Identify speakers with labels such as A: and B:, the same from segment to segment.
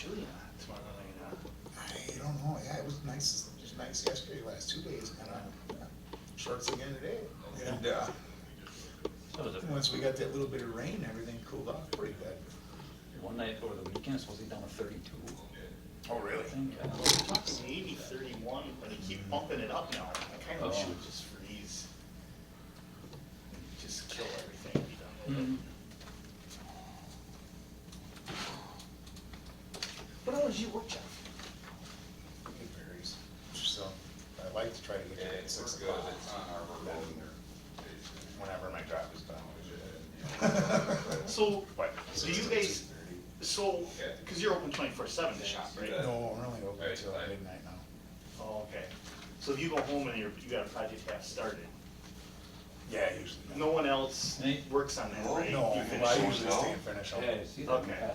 A: chilly tomorrow night.
B: I don't know, yeah, it was nice, just nice yesterday, last 2 days, kinda shorts again today. And,
C: So was it
B: once we got that little bit of rain, everything cooled off pretty good.
C: one night over the weekend, it's supposed to be down to 32.
B: Oh, really?
C: I think,
A: Well, we're talking maybe 31, but they keep bumping it up now. I kinda wish it would just freeze. Just kill everything, be done with
C: Mhm.
A: it. What hours do you work, Jeff?
B: It varies, so I like to try to get there at 6
D: We're good,
B: o'clock.
D: it's on our road.
B: Whenever my job is done.
A: So,
B: But
A: do you
B: 6 to
A: guys,
B: 2:30.
A: so, cause you're open 24/7 the shop, right?
B: No, I'm only open
D: Right,
B: until
D: right.
B: midnight now.
A: Oh, okay. So if you go home and you got a project half started,
B: Yeah, usually.
A: no one else
C: Nate?
A: works on that,
D: No,
A: right?
B: No,
A: You finish
B: I
A: it.
B: usually stay and finish them.
C: Yeah, you see that.
A: Okay.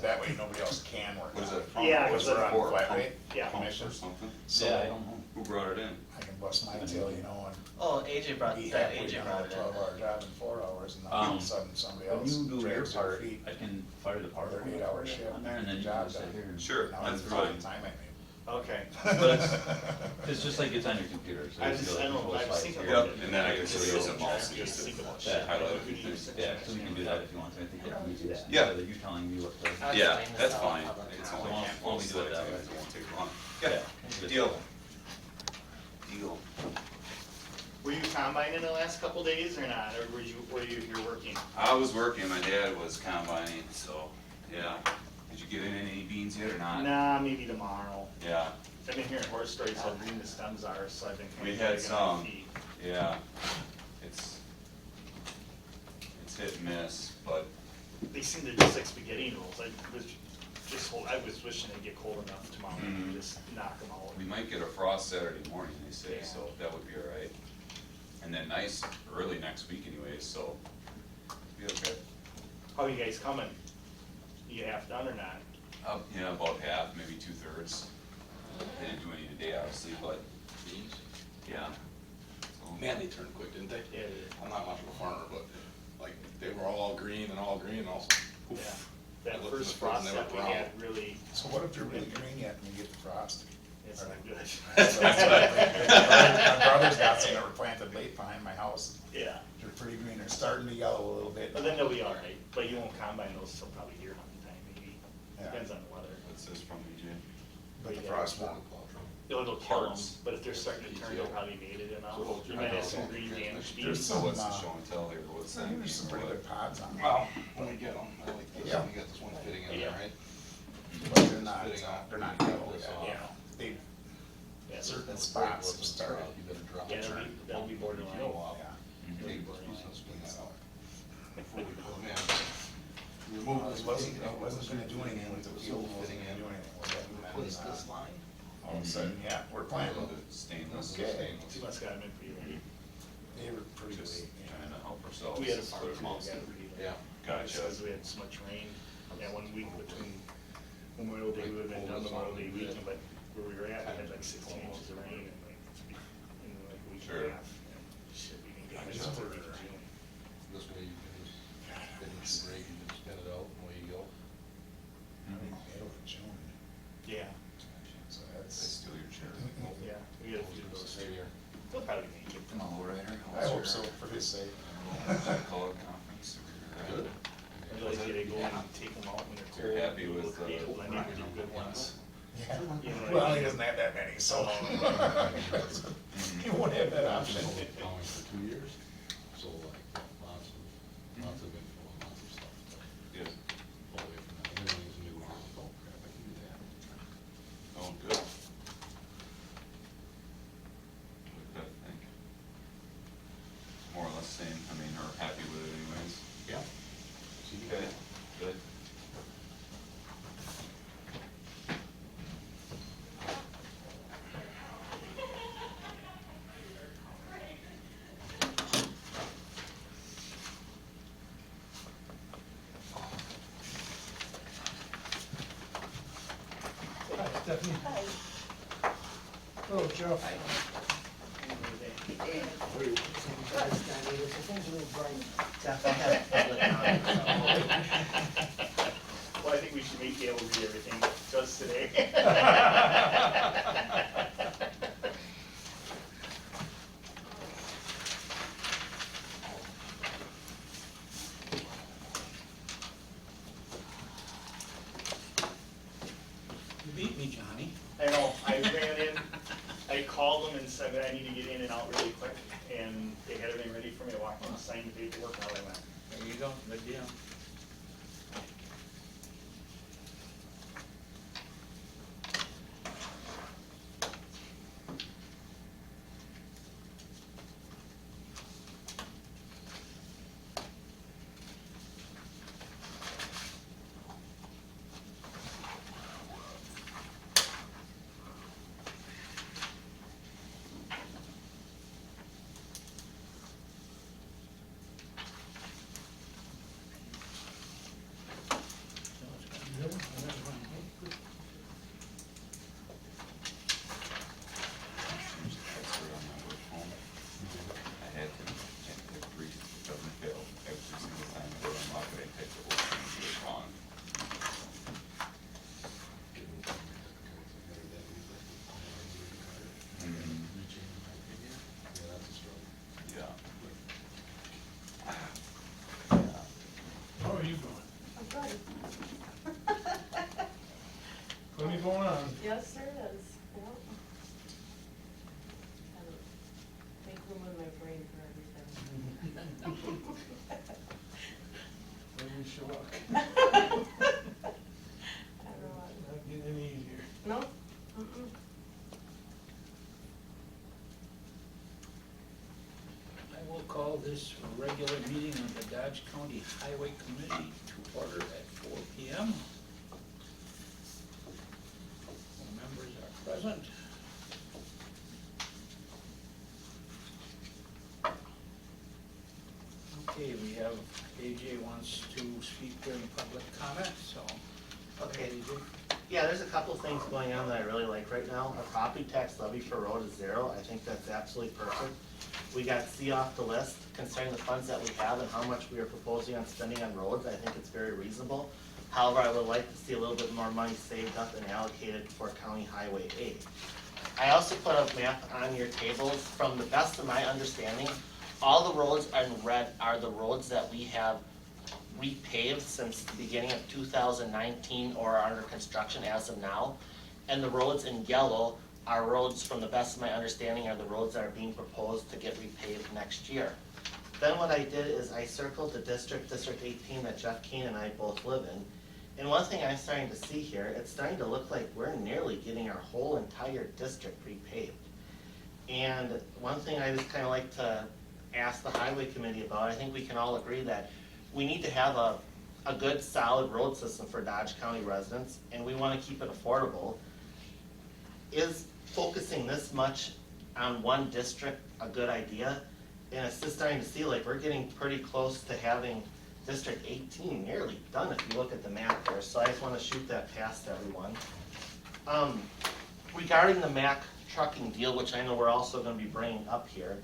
B: That way nobody else can work
D: What is
B: on
D: that
B: it.
D: from?
A: Yeah,
D: What's
A: because
D: it
A: that's
D: for?
B: flat rate
A: Yeah.
B: commission.
D: Or something?
B: So
C: Yeah, I don't know.
D: Who brought it in?
B: I can bust my tail, you know, and
E: Oh, AJ brought,
B: be
E: that
B: halfway
E: AJ
B: done
E: brought
B: with
E: it
B: a
E: in.
B: 12-hour job in 4 hours, and then all of a sudden somebody
C: When
B: else
C: you do your
B: drags their
C: part,
B: feet.
C: I can fire the part.
B: Their 8-hour shift,
C: on there, and then you
B: job
C: can sit
B: done.
C: here and.
D: Sure,
B: Now
D: that's
B: it's all the
D: fine.
B: time I made.
A: Okay.
C: But it's just like it's on your computer, so.
A: I
C: you
A: just,
C: see
A: I
C: all
A: don't know,
C: the
A: I was
C: slides
A: thinking
C: here.
A: about
D: Yep,
A: it.
D: and then I can
A: Just
D: use
A: so
D: them
A: try
D: also
A: to
D: just to
A: think about
C: Yeah.
A: shit.
D: highlight
A: If we need
D: everything.
A: to
C: Yeah, so we can do that if you want to, I think that we do that.
D: Yeah.
C: Instead of you telling me what the.
E: I'll
D: Yeah,
E: explain this
D: that's
E: out
D: fine.
E: how about
D: It's
E: now.
D: only
C: Why
D: a
C: don't
D: handful of
C: we do it
D: slides,
C: that way?
D: it won't take long.
C: Yeah.
D: Yeah, deal. Deal.
A: Were you combining the last couple days or not, or were you here working?
D: I was working, my dad was combining, so, yeah. Did you get in any beans yet or not?
A: Nah, maybe tomorrow.
D: Yeah,
A: I've been hearing horse stories how green the stems are, so I've been kind
D: we
A: of
D: had
A: dragging my
D: some,
A: feet.
D: yeah. It's hit and miss, but
A: They seem to just like spaghetti noodles. I was wishing they'd get cold enough tomorrow and just knock them out.
D: we might get a frost Saturday morning, they say,
A: Yeah.
D: so that would be all right. And then nice early next week anyways, so be okay.
A: How are you guys coming? You half done or not?
D: Yeah, about half, maybe 2/3. They didn't do any today, obviously, but,
F: Beans?
D: yeah. So-
F: Man, they turned quick, didn't they?
A: Yeah, they did.
F: I'm not much of a farmer, but like, they were all green and also,
A: Yeah.
F: oof.
A: That
F: I looked in
A: first
F: the fridge
A: frost
F: and they
A: that we
F: were
A: had really,
B: So what if they're really green yet when you get the frost?
A: it's not good.
B: That's what I'm thinking. My brother's got some that were planted late behind my house.
A: Yeah,
B: They're pretty green, they're starting to yellow a little bit.
A: but then they'll be all right. But you won't combine those till probably deer hunting time, maybe.
B: Yeah.
A: Depends on the weather.
D: What's this from, BJ?
B: But the frost won't.
A: It'll kill them,
D: Parts.
A: but if they're starting to turn, they'll probably made it enough.
F: So it'll
A: You might have some
F: dry out.
A: green damage
B: There's
A: beans.
D: So what's the show and tell here, what's that?
B: There's some pretty good pods on there,
F: Well, when we get them, I like this,
B: Yeah.
F: we got this one fitting in there,
A: Yeah.
F: right?
B: but they're not,
F: Fitting out.
B: they're not yellow
F: This
B: yet,
F: off.
B: you know. They,
A: Yeah,
B: certain spots have started.
A: Yeah, that'll be borderline.
B: Yeah.
A: That'll be borderline.
F: Before we put them in. We
B: Well,
F: removed
B: it
F: this.
B: wasn't gonna do anything with the field, it wasn't
F: Fitting
B: gonna
F: in.
B: do anything with it. And then,
E: What's this line?
B: all of a sudden, yeah, we're planting.
D: Stainless.
B: Okay.
A: You must got them in pretty late.
B: They were pretty
D: Just
B: late, yeah.
D: trying to help ourselves.
A: We had a farm
D: put
A: too,
D: them all
A: that got
D: together.
A: pretty late.
F: Yeah.
D: Gotcha.
A: Because we had so much rain. Yeah, 1 week between Memorial Day, we would've been done Memorial Day weekend, but where we were at, we had like 16 inches of rain in like a week and
D: Sure.
A: a half. Should be maybe
B: Yeah,
A: it's
B: it's
A: third
B: over
A: week of
B: there.
A: June.
G: This way you can just finish the break, you can spin it out, and away you go.
B: I think middle of June,
A: Yeah,
B: so
D: I
B: that's.
D: steal your chair.
A: yeah, we had a few of those.
G: Right here.
A: They'll probably make it.
D: Come on, lowrider.
B: I hope so, for his sake.
D: Call it conference.
F: Good.
A: I like it, they go and take them out when they're cold.
D: You're happy with,
A: Look great. I need to do good ones.
B: Yeah,
A: You know what I
B: well, he
A: mean?
B: doesn't have that many, so. He won't have that option.
G: I've been plowing for 2 years, so like lots of info, and lots of stuff.
D: Good.
G: All the way from that, everything's new, oh crap, I can do that.
D: Oh, good. Good, I think. More or less same, I mean, are happy with it anyways.
G: Yeah. See, you
D: Okay, good.
H: Stephanie. Oh, Joe.
A: Well, I think we should maybe be able to read everything. today.
E: You beat me, Johnny.
A: I know, I ran in, I called them and said that I need to get in and out really quick, and they had everything ready for me to walk in, sign the paperwork, and out I went.
E: There you go, good deal.
D: I had to take 3, doesn't fail, every single time I go unlock it, I take the whole thing to the gone.
G: Yeah, that's a struggle.
D: Yeah.
E: How are you doing?
H: I'm good.
E: Plenty going on.
H: Yes, there is. Yep. Gotta make room in my brain for everything.
E: Where we show up.
H: I don't know.
E: Not getting any easier.
H: No? Mm-mm.
E: I will call this a regular meeting of the Dodge County Highway Committee to order at 4 p.m. All members are present. Okay, we have, AJ wants to speak during public comment, so.
I: Okay.
E: AJ.
I: Yeah, there's a couple of things going on that I really like right now. Our property tax levy for road is 0. I think that's absolutely perfect. We got C off the list concerning the funds that we have and how much we are proposing on spending on roads. I think it's very reasonable. However, I would like to see a little bit more money saved up and allocated for County Highway 8. I also put a map on your tables. From the best of my understanding, all the roads in red are the roads that we have repaved since the beginning of 2019 or are under construction as of now. And the roads in yellow are roads, from the best of my understanding, are the roads that are being proposed to get repaved next year. Then what I did is I circled the District 18 that Jeff Kane and I both live in. And one thing I'm starting to see here, it's starting to look like we're nearly getting our whole entire district repaved. And one thing I just kind of like to ask the Highway Committee about, I think we can all agree that we need to have a good, solid road system for Dodge County residents, and we want to keep it affordable. Is focusing this much on one district a good idea? And it's just starting to see like we're getting pretty close to having District 18 nearly done if you look at the map there, so I just want to shoot that past everyone. Regarding the Mack trucking deal, which I know we're also going to be bringing up here,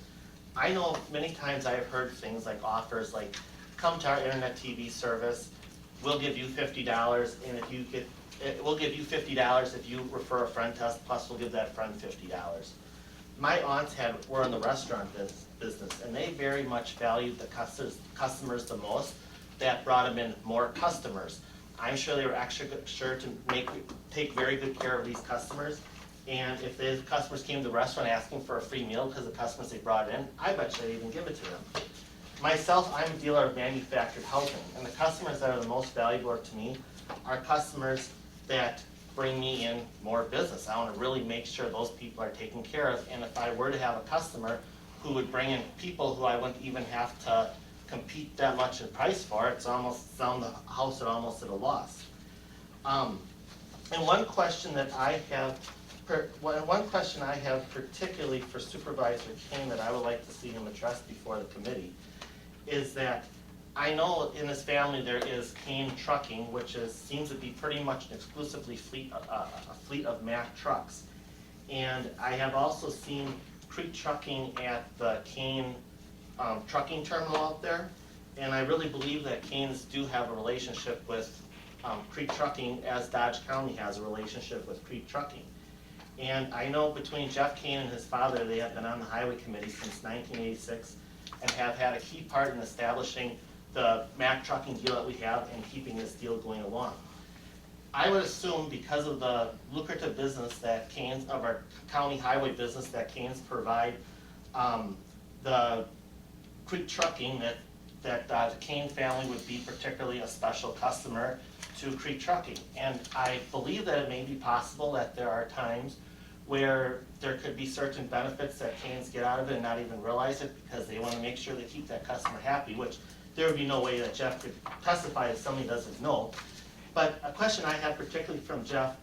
I: I know many times I've heard things like offers like, come to our internet TV service, we'll give you $50, and if you get, we'll give you $50 if you refer a friend to us, plus we'll give that friend $50. My aunts were in the restaurant business, and they very much valued the customers the most. That brought them in more customers. I'm sure they were extra sure to take very good care of these customers. And if the customers came to the restaurant asking for a free meal because the customers they brought in, I bet you they'd even give it to them. Myself, I'm a dealer of manufactured housing, and the customers that are the most valuable to me are customers that bring me in more business. I want to really make sure those people are taken care of, and if I were to have a customer who would bring in people who I wouldn't even have to compete that much in price for, it's almost selling the house at almost at a loss. And one question I have particularly for Supervisor Kane that I would like to see him address before the committee is that I know in this family there is Kane Trucking, which seems to be pretty much an exclusively a fleet of Mack trucks. And I have also seen Creek Trucking at the Kane trucking terminal out there. And I really believe that Kanes do have a relationship with Creek Trucking, as Dodge County has a relationship with Creek Trucking. And I know between Jeff Kane and his father, they have been on the highway committee since 1986 and have had a key part in establishing the Mack trucking deal that we have and keeping this deal going along. I would assume because of the lucrative business that Kane's, of our county highway business that Kane's provide, the Creek Trucking, that the Kane family would be particularly a special customer to Creek Trucking. And I believe that it may be possible that there are times where there could be certain benefits that Kane's get out of it and not even realize it because they want to make sure they keep that customer happy, which there would be no way that Jeff could testify if somebody doesn't know. But a question I have particularly from Jeff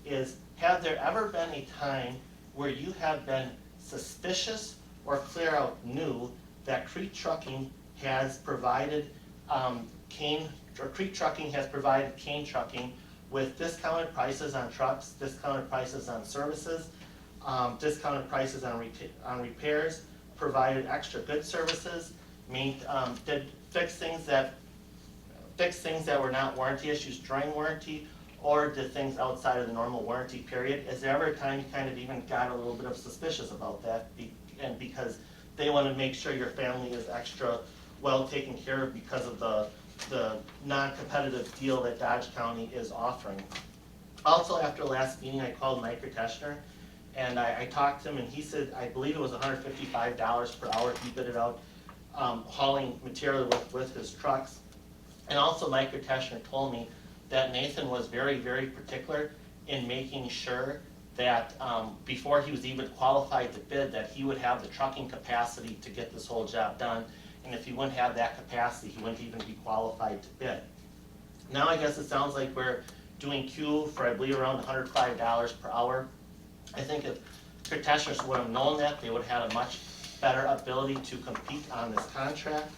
I: is, have there ever been a time where you have been suspicious or clear out knew that Creek Trucking has provided Creek Trucking has provided Kane Trucking with discounted prices on trucks, discounted prices on services, discounted prices on repairs, provided extra good services, did fix things that were not warranty issues during warranty, or did things outside of the normal warranty period? Is there ever a time you kind of even got a little bit of suspicious about that, and because they want to make sure your family is extra well taken care of because of the non-competitive deal that Dodge County is offering? Also, after last meeting, I called Mike Teschner, and I talked to him, and he said, I believe it was $155 per hour, he bid it out, hauling material with his trucks. And also Mike Teschner told me that Nathan was very, very particular in making sure that before he was even qualified to bid, that he would have the trucking capacity to get this whole job done. And if he wouldn't have that capacity, he wouldn't even be qualified to bid. Now I guess it sounds like we're doing Q for, I believe, around $105 per hour. I think if Teschner would have known that, they would have had a much better ability to compete on this contract.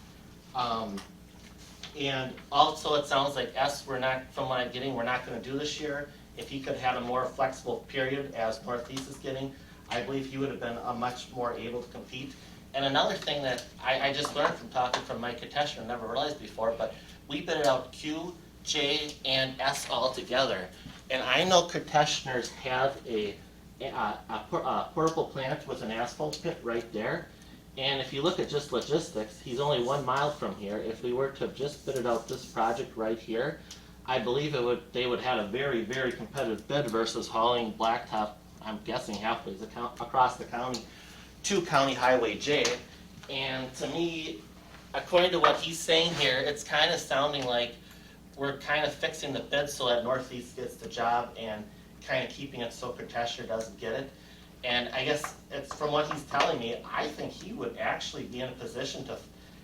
I: And also it sounds like we're not, from what I'm getting, we're not gonna do this year. If he could have had a more flexible period as Northeast is getting, I believe he would have been much more able to compete. And another thing that I just learned from talking from Mike Teschner, never realized before, but we bid it out Q, J, and S all together. And I know Teschners have a portable plant with an asphalt pit right there. And if you look at just logistics, he's only 1 mile from here. If we were to just bid it out this project right here, I believe they would have a very, very competitive bid versus hauling blacktop, I'm guessing halfway across the county to County Highway J. And to me, according to what he's saying here, it's kind of sounding like we're kind of fixing the bid so that Northeast gets the job and kind of keeping it so Teschner doesn't get it. And I guess it's from what he's telling me, I think he would actually be in a position to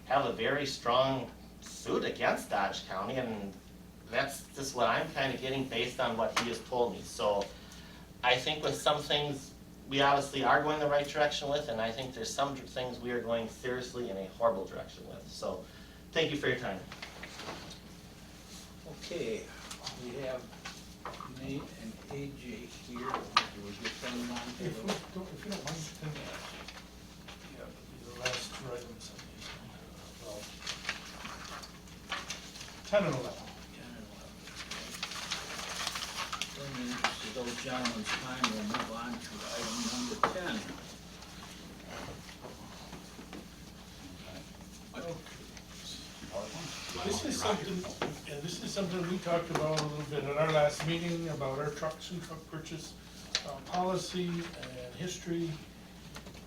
I: have a very strong suit against Dodge County, and that's just what I'm kind of getting based on what he has told me. So I think with some things, we obviously are going the right direction with, and I think there's some things we are going seriously in a horrible direction with. So thank you for your time.
E: Okay, we have Nate and AJ here. Do we get them on
B: If
E: here?
B: you don't mind, then, yeah, the last two items on these, well, 10 and 11.
E: In the interest of those gentlemen's time, we'll move on to item number 10.
J: This is something we talked about a little bit at our last meeting about our trucks and truck purchase policy and history.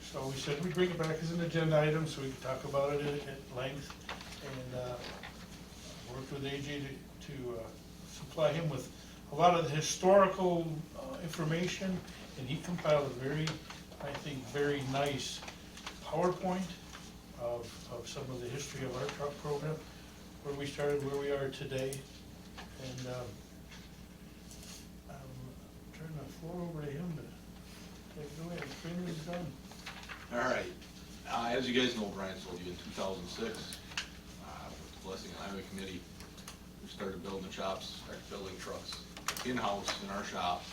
J: So we said we'd bring it back as an agenda item so we could talk about it at length, and worked with AJ to supply him with a lot of the historical information, and he compiled a very, I think, very nice PowerPoint of some of the history of our truck program, where we started, where we are today. And I'll turn the floor over to him to take it away. Training is done.
G: All right, as you guys know, Brian told you in 2006, with the Blessing and Highway Committee, we started building shops, started building trucks in-house in our shop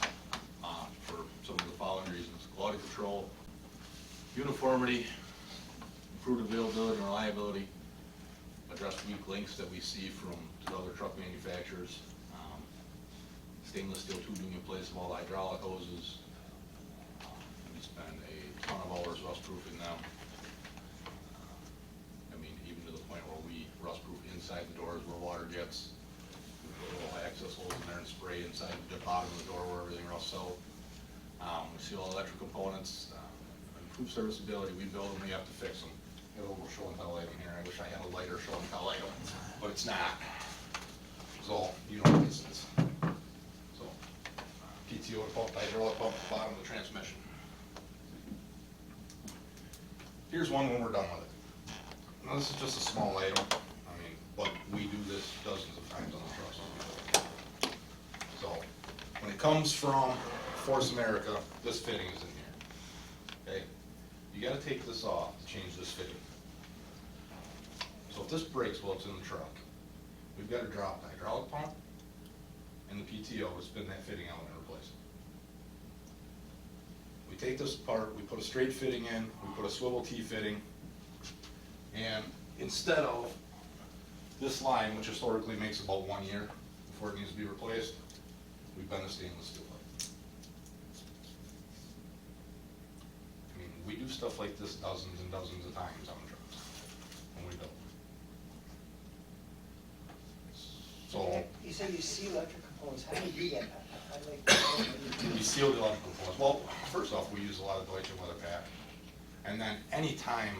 G: for some of the following reasons: quality control, uniformity, improved availability and reliability, address weak links that we see from the other truck manufacturers, stainless steel tubing in place of all the hydraulic hoses. We spend a ton of hours rust proofing them. I mean, even to the point where we rust proof inside the doors where water gets. We put little access holes in there and spray inside the bottom of the door where everything rusts out. We seal all electric components, improve serviceability, we build them, we have to fix them. Got a little show and tell item here, I wish I had a lighter show and tell item, but it's not. So, you know what this is. So, PTO to pump, hydraulic pump, at the bottom of the transmission. Here's one when we're done with it. Now, this is just a small item, I mean, but we do this dozens of times on the trucks. So, when it comes from Force America, this fitting is in here, okay? You gotta take this off to change this fitting. So if this breaks while it's in the truck, we've gotta drop the hydraulic pump and the PTO to spin that fitting out and replace it. We take this apart, we put a straight fitting in, we put a swivel T fitting, and instead of this line, which historically makes about 1 year before it needs to be replaced, we bend the stainless steel pipe. I mean, we do stuff like this dozens and dozens of times on trucks when we build. So,
K: You say you see electric components, how do you do that? I'd like to know.
G: we seal the electrical components. Well, first off, we use a lot of Deutsche WeatherPack. And then anytime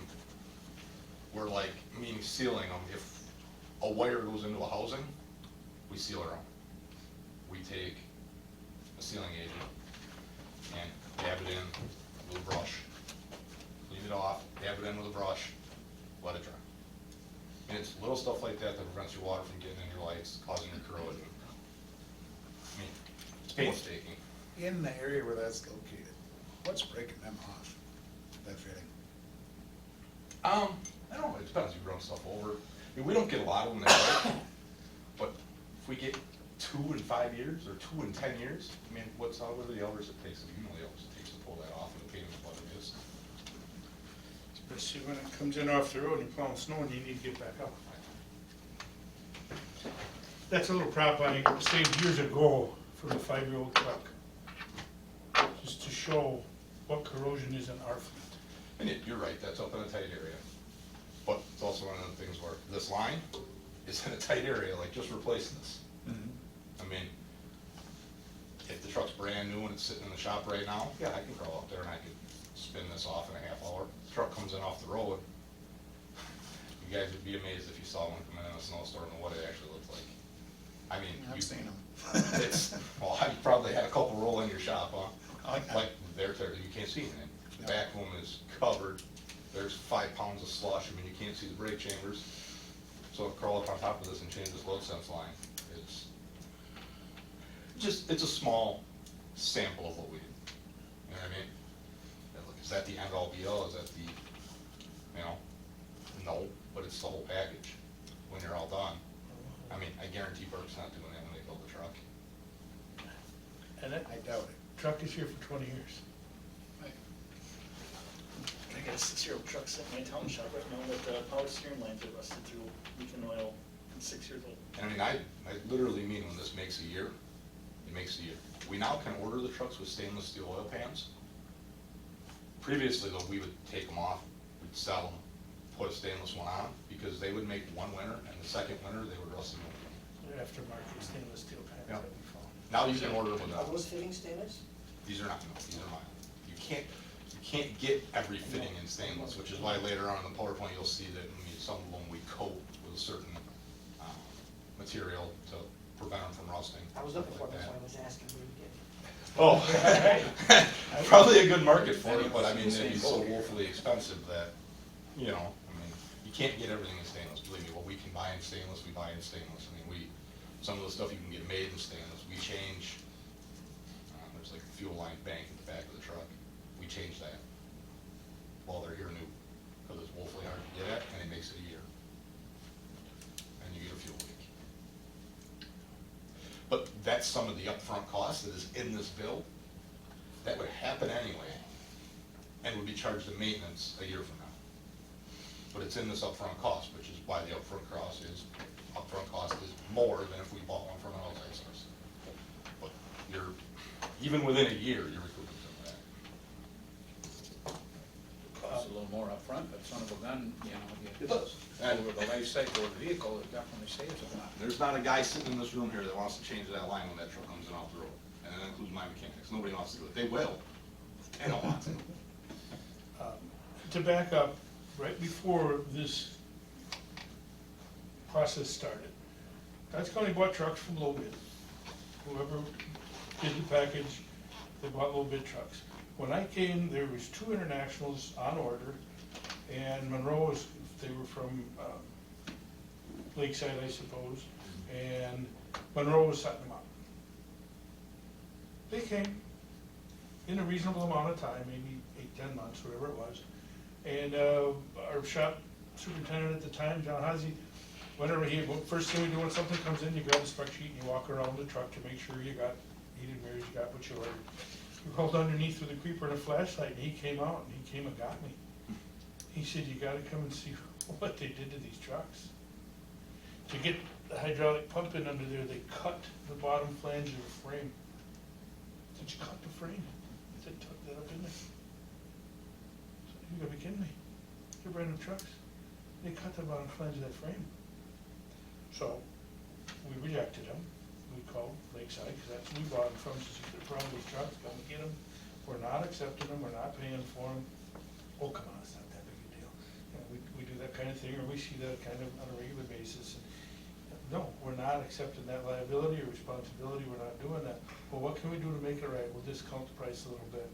G: we're like, meaning sealing them, if a wire goes into a housing, we seal our own. We take a sealing agent and dab it in with a brush. Clean it off, dab it in with a brush, let it dry. And it's little stuff like that that prevents your water from getting in your lights, causing your corrosion. I mean, it's painstaking.
B: In the area where that's located, what's breaking them off, that fitting?
G: I don't know, it depends, you run stuff over. I mean, we don't get a lot of them that way, but if we get 2 in 5 years, or 2 in 10 years, I mean, what are the hours it takes, you know the hours it takes to pull that off and the paint is what it is.
J: Especially when it comes in off the road and you're plowing snow and you need to get back up. That's a little prop I saved years ago for the 5-year-old truck. Just to show what corrosion is in our fleet.
G: And you're right, that's up in a tight area. But it's also one of the things where this line is in a tight area, like just replacing this. I mean, if the truck's brand new and it's sitting in the shop right now, yeah, I can crawl up there and I can spin this off in a half hour. The truck comes in off the road. You guys would be amazed if you saw one come in a snowstorm and what it actually looked like. I mean,
B: I've seen them.
G: it's, well, you probably had a couple roll in your shop, huh?
B: Oh, yeah.
G: Like, you can't see anything. The back room is covered, there's 5 pounds of slush, I mean, you can't see the brake chambers. So to crawl up on top of this and change this load sense line, it's just, it's a small sample of what we do. You know what I mean? And look, is that the end all be all, is that the, you know, no, but it's the whole package when you're all done. I mean, I guarantee Burke's not doing that when they build the truck.
J: And that
B: I doubt it.
J: truck is here for 20 years.
A: I got a 6-year-old truck sitting in my town shop right now that the power steering lines are rusted through, leaking oil, and 6 years old.
G: And I mean, I literally mean when this makes a year, it makes a year. We now can order the trucks with stainless steel oil pans. Previously though, we would take them off, we'd sell them, put a stainless one on, because they would make one winter, and the second winter, they would rust them.
J: They're aftermarket stainless steel pans
G: Yeah.
J: that we found.
G: Now you can order them
K: Are
G: without.
K: those fittings stainless?
G: These are not, no, these are mine. You can't get every fitting in stainless, which is why later on in the PowerPoint, you'll see that, I mean, some of them we coat with a certain, material to prevent them from rusting.
K: I was looking for
G: like
K: it, that's
G: that.
K: why I was asking where you get it.
G: Oh, probably a good market for it, but I mean, it'd be so woefully expensive that, you know, I mean, you can't get everything in stainless, believe me, what we can buy in stainless, we buy in stainless. I mean, some of the stuff you can get made in stainless, we change, there's like a fuel line bank at the back of the truck, we change that while they're here new, because it's woefully hard to get at, and it makes it a year. And you get a fuel leak. But that's some of the upfront cost that is in this bill. That would happen anyway, and would be charged to maintenance a year from now. But it's in this upfront cost, which is why the upfront cost is more than if we bought one from an outside source. But
F: even within a year, you're recouping some of that.
E: Costs a little more upfront, but son of a gun, you know,
G: It does.
E: over the life cycle of the vehicle, it definitely saves a lot.
G: There's not a guy sitting in this room here that wants to change that line when that truck comes in off the road, and that includes my mechanics, nobody wants to do it, they will, they don't want to.
J: To back up, right before this process started, Dodge County bought trucks from low bid. Whoever did the package, they bought low bid trucks. When I came, there was 2 internationals on order, and Monroe was, they were from Lakeside, I suppose, and Monroe was setting them up. They came in a reasonable amount of time, maybe 8-10 months, whatever it was. And our shop superintendent at the time, John Hazy, whenever first thing we do when something comes in, you grab a spec sheet and you walk around the truck to make sure you got heated mirrors, you got what you ordered. You rolled underneath with a creeper and a flashlight, and he came out and he came and got me. He said, you gotta come and see what they did to these trucks. To get the hydraulic pump in under there, they cut the bottom flange of the frame. Did you cut the frame? I said, tuck that up in there. You gotta be kidding me. They're brand new trucks. They cut the bottom flange of that frame. So, we rejected them. We called Lakeside, because that's who we bought them from, says, if they're problem with these trucks, come and get them. We're not accepting them, we're not paying for them. Oh, come on, it's not that big a deal. You know, we do that kind of thing, or we see that kind of on a regular basis. And, no, we're not accepting that liability or responsibility, we're not doing that. Well, what can we do to make it right? We'll discount the price a little bit.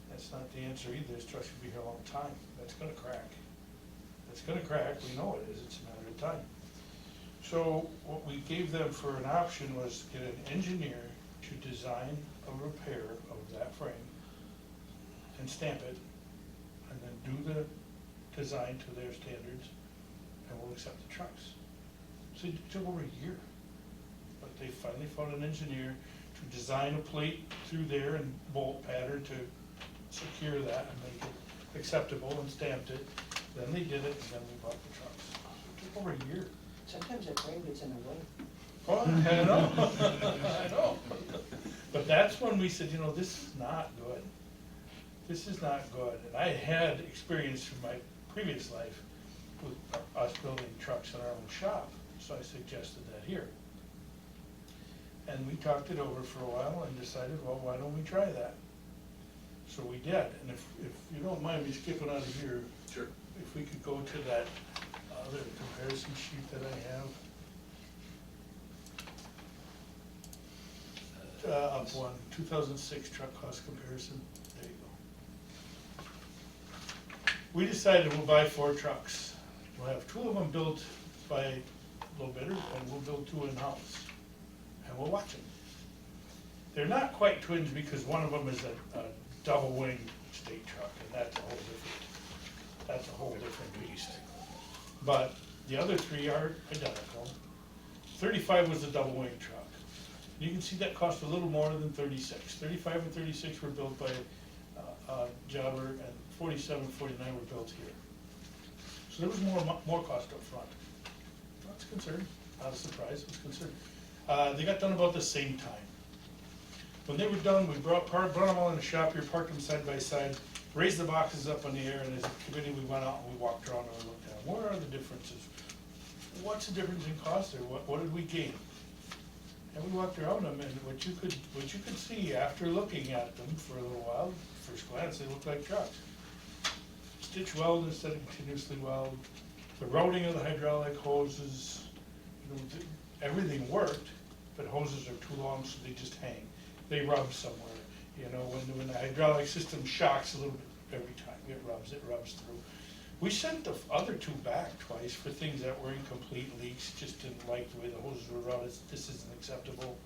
J: That's not the answer either. This truck should be here a long time. That's gonna crack. It's gonna crack, we know it is, it's a matter of time. So what we gave them for an option was get an engineer to design a repair of that frame and stamp it, and then do the design to their standards, and we'll accept the trucks. So it took over a year, but they finally found an engineer to design a plate through there and bolt pattern to secure that and make it acceptable, and stamped it. Then they did it, and then we bought the trucks. So it took over a year.
K: Sometimes that frame gets in the way.
J: Oh, I know, I know. But that's when we said, you know, this is not good. This is not good. And I had experience from my previous life with us building trucks in our own shop, so I suggested that here. And we talked it over for a while and decided, well, why don't we try that? So we did, and if you don't mind me skipping out of here.
G: Sure.
J: If we could go to that other comparison sheet that I have. Up one, 2006 truck cost comparison, there you go. We decided we'll buy 4 trucks. We'll have 2 of them built by low bidder, and we'll build 2 in-house. And we'll watch them. They're not quite twins because one of them is a double wing state truck, and that's a whole different beast. But the other 3 are identical. 35 was the double wing truck. You can see that cost a little more than 36. 35 and 36 were built by Jobber, and 47 and 49 were built here. So there was more cost up front. That's a concern, not a surprise, it was a concern. They got done about the same time. When they were done, we brought them all in the shop here, parked them side by side, raised the boxes up in the air, and as a committee, we went out and we walked around and we looked at them. What are the differences? What's the difference in cost there? What did we gain? And we walked around them, and what you could see after looking at them for a little while, first glance, they looked like trucks. Stitch weld instead of continuously weld. The routing of the hydraulic hoses, you know, everything worked, but hoses are too long, so they just hang. They rub somewhere. You know, when the hydraulic system shocks a little bit every time, it rubs through. We sent the other 2 back twice for things that were incomplete leaks, just didn't like the way the hoses were run. This isn't acceptable,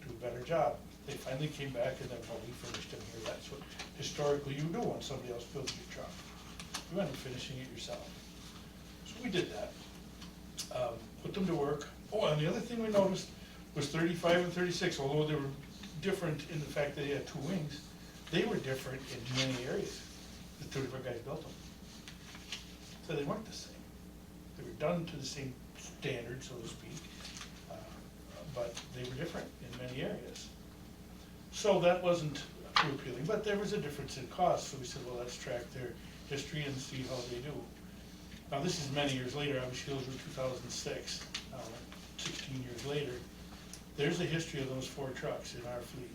J: do a better job. They finally came back and then, well, we finished them here. That's what historically you do when somebody else builds your truck. You end up finishing it yourself. So we did that. Put them to work. Oh, and the other thing we noticed was 35 and 36, although they were different in the fact that they had 2 wings, they were different in many areas. The 2 different guys built them. So they weren't the same. They were done to the same standard, so to speak, but they were different in many areas. So that wasn't too appealing, but there was a difference in cost, so we said, well, let's track their history and see how they do. Now, this is many years later, obviously those were 2006, 16 years later. There's a history of those 4 trucks in our fleet.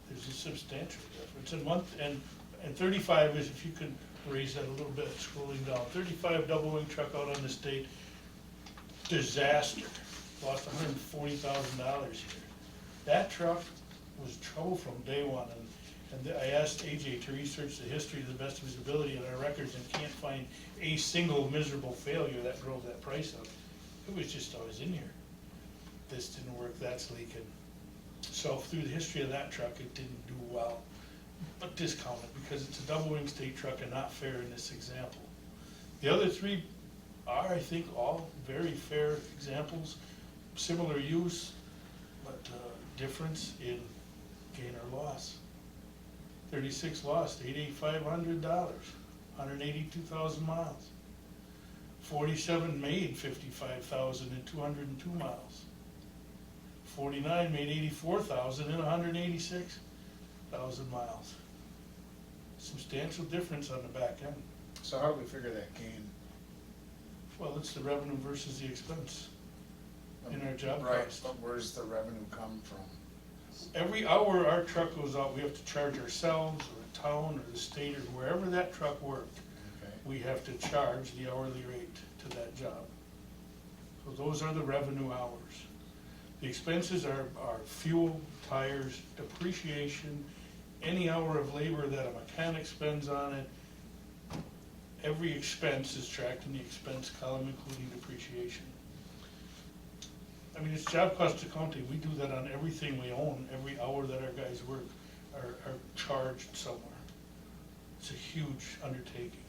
J: There's a substantial difference, and 35 is, if you could raise that a little bit, scrolling down, 35 double wing truck out on the state, disaster, lost $140,000 here. That truck was trouble from day one, and I asked AJ to research the history to the best of his ability in our records and can't find a single miserable failure that drove that price up. It was just always in here. This didn't work, that's leaking. So through the history of that truck, it didn't do well, but discount it because it's a double wing state truck and not fair in this example. The other 3 are, I think, all very fair examples, similar use, but difference in gain or loss. 36 lost, $8,500, 182,000 miles. 47 made 55,000 in 202 miles. 49 made 84,000 in 186,000 miles. Substantial difference on the back end.
B: So how do we figure that gain?
J: Well, it's the revenue versus the expense in our job
B: Right,
J: cost.
B: but where's the revenue come from?
J: Every hour our truck goes out, we have to charge ourselves or the town or the state or wherever that truck worked.
B: Okay.
J: We have to charge the hourly rate to that job. So those are the revenue hours. The expenses are fuel, tires, depreciation, any hour of labor that a mechanic spends on it. Every expense is tracked in the expense column, including depreciation. I mean, it's job cost accounting. We do that on everything we own. Every hour that our guys work are charged somewhere. It's a huge undertaking.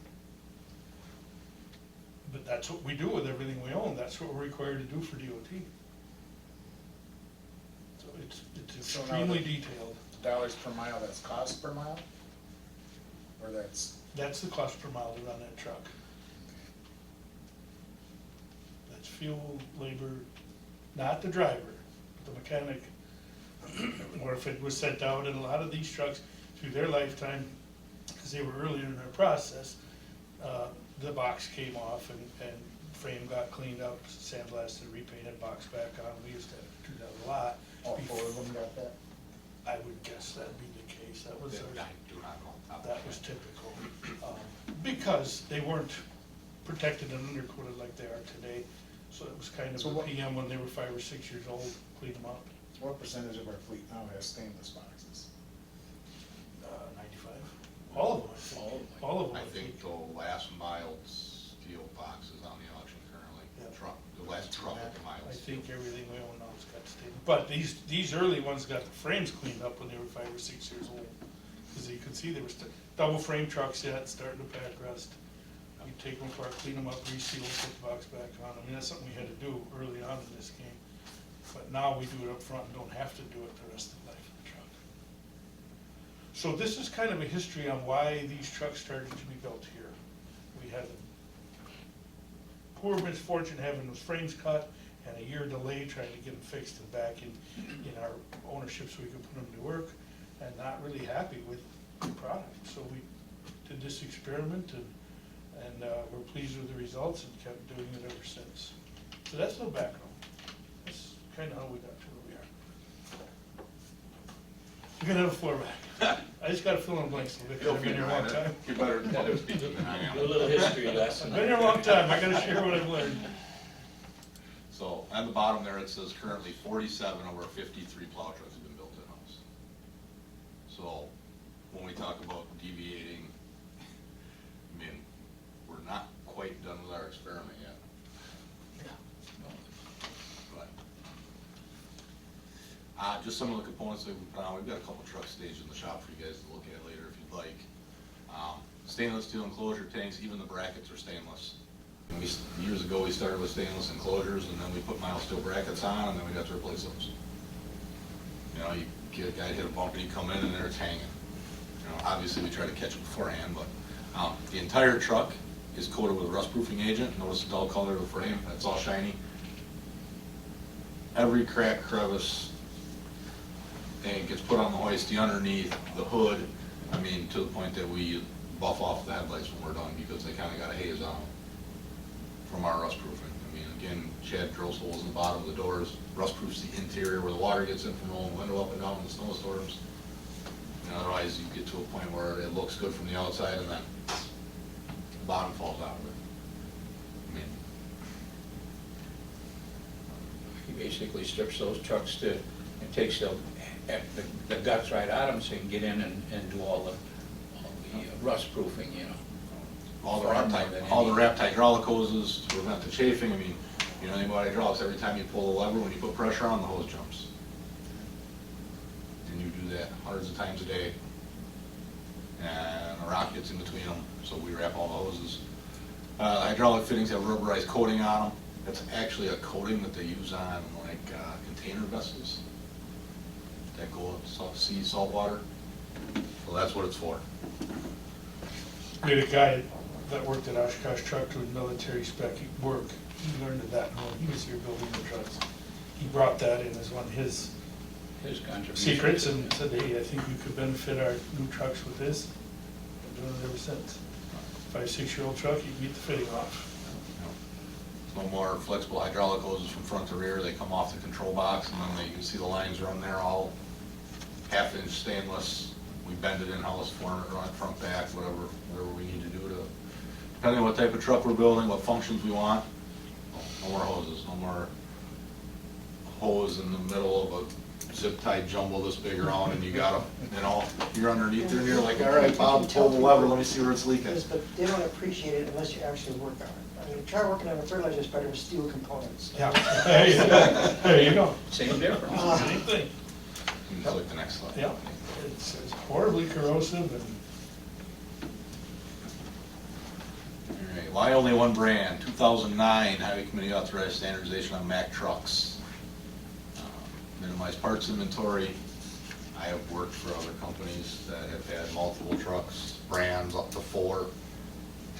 J: But that's what we do with everything we own. That's what we're required to do for DOT. So it's
B: So now
J: extremely
B: the
J: detailed.
B: Dollars per mile, that's cost per mile? Or that's,
J: That's the cost per mile to run that truck. That's fuel, labor, not the driver, the mechanic. Or if it was sent out, and a lot of these trucks, through their lifetime, because they were earlier in their process, the box came off and frame got cleaned up, sandblasted, repainted, box back on. We used to do that a lot.
B: all 4 of them got that?
J: I would guess that'd be the case. That was
G: I
J: our,
G: do not know.
J: that was typical. Because they weren't protected and undercoated like they are today. So it was kind of
B: So
J: a
B: what-
J: PM when they were 5 or 6 years old, clean them up.
B: What percentage of our fleet now has stainless boxes?
J: 95. All of them, I think. All of them.
G: I think the last mild steel box is on the auction currently.
J: Yeah.
G: Truck, the last truck with the mild
J: I
G: steel.
J: think everything we own now has got stainless. But these early ones got the frames cleaned up when they were 5 or 6 years old. Because you can see they were double frame trucks yet, starting to pack rust. We take them apart, clean them up, reseal, put the box back on. I mean, that's something we had to do early on in this game. But now we do it up front and don't have to do it the rest of the life of the truck. So this is kind of a history on why these trucks started to be built here. We had the poor misfortune having those frames cut and a year delay trying to get them fixed and back in our ownership so we could put them to work, and not really happy with the product. So we did this experiment and we're pleased with the results and kept doing it ever since. So that's no background. That's kind of how we got to where we are. You're gonna have a floor back. I just gotta fill in blanks a little bit, 'cause I've been here a long time.
G: You're better than public speaking than I
E: Do a
G: am.
E: little history lesson.
J: I've been here a long time, I gotta share what I've learned.
G: So on the bottom there, it says currently 47 of our 53 plow trucks have been built in-house. So when we talk about deviating, I mean, we're not quite done with our experiment yet. But just some of the components that we put on, we've got a couple trucks staged in the shop for you guys to look at later if you'd like. Stainless steel enclosure tanks, even the brackets are stainless. Years ago, we started with stainless enclosures, and then we put mild steel brackets on, and then we got to replace those. You know, you get a guy hit a bump and you come in and there it's hanging. You know, obviously we try to catch it beforehand, but the entire truck is coated with a rust proofing agent. Notice the dull color of the frame, that's all shiny. Every crack, crevice, and it gets put on the hoisty underneath the hood, I mean, to the point that we buff off the headlights when we're done, because they kinda got a haze on them from our rust proofing. I mean, again, Chad drills holes in the bottom of the doors, rust proofs the interior where the water gets in from rolling the window up and down in the snowstorms. And otherwise, you get to a point where it looks good from the outside and then the bottom falls out of it. I mean,
E: He basically strips those trucks to, and takes the guts right out of them so you can get in and do all the rust proofing, you know.
G: all the
E: Far
G: wrapped,
E: more than
G: all the
E: any-
G: wrapped hydraulic hoses to prevent the chafing. I mean, you know, anything about hydraulics, every time you pull the lever, when you put pressure on, the hose jumps. And you do that hundreds of times a day. And a rock gets in between them, so we wrap all the hoses. Hydraulic fittings have rubberized coating on them. That's actually a coating that they use on like container vessels that go up salt water. So that's what it's for.
J: We had a guy that worked at Oshkosh Truck doing military spec work. He learned of that when he was here building the trucks. He brought that in as one of his
E: contribution.
J: secrets and said, hey, I think we could benefit our new trucks with this. Been doing it ever since. 5, 6-year-old truck, you can get the fitting off.
G: No more flexible hydraulic hoses from front to rear. They come off the control box, and then you can see the lines run there, all half-inch stainless. We bend it in-house, form it, run it front, back, whatever we need to do to, depending on what type of truck we're building, what functions we want. No more hoses, no more hose in the middle of a zip-tied jumble this big around, and you got you know, you're underneath there, and you're like, all right, Bob, pull the lever, let me see where it's leaking.
K: Yes, but they don't appreciate it unless you actually work on it. I mean, try working on a fertilizer spreader with steel components.
J: Yeah. There you go.
E: Same difference.
J: Same thing.
G: It's like the next slide.
J: Yeah. It's horribly corrosive and
G: All right, why only one brand? 2009 Highway Committee authorized standardization on Mack trucks. Minimize parts inventory. I have worked for other companies that have had multiple trucks, brands up to 4,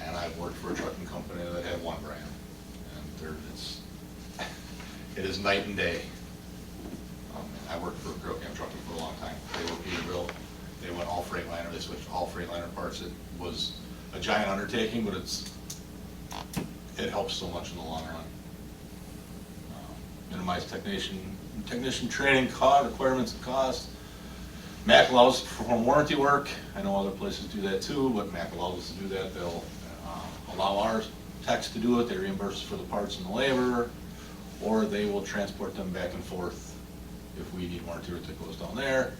G: and I've worked for a trucking company that had one brand. And it is night and day. I worked for Grocam Trucking for a long time. They were Peterbilt. They went all Freightliner. They switched all Freightliner parts. It was a giant undertaking, but it helps so much in the long run. Minimize technician training requirements and costs. Mack allows to perform warranty work. I know other places do that too, but Mack allows us to do that. They'll allow our techs to do it. They reimburse us for the parts and the labor, or they will transport them back and forth if we need warranty work that goes down there.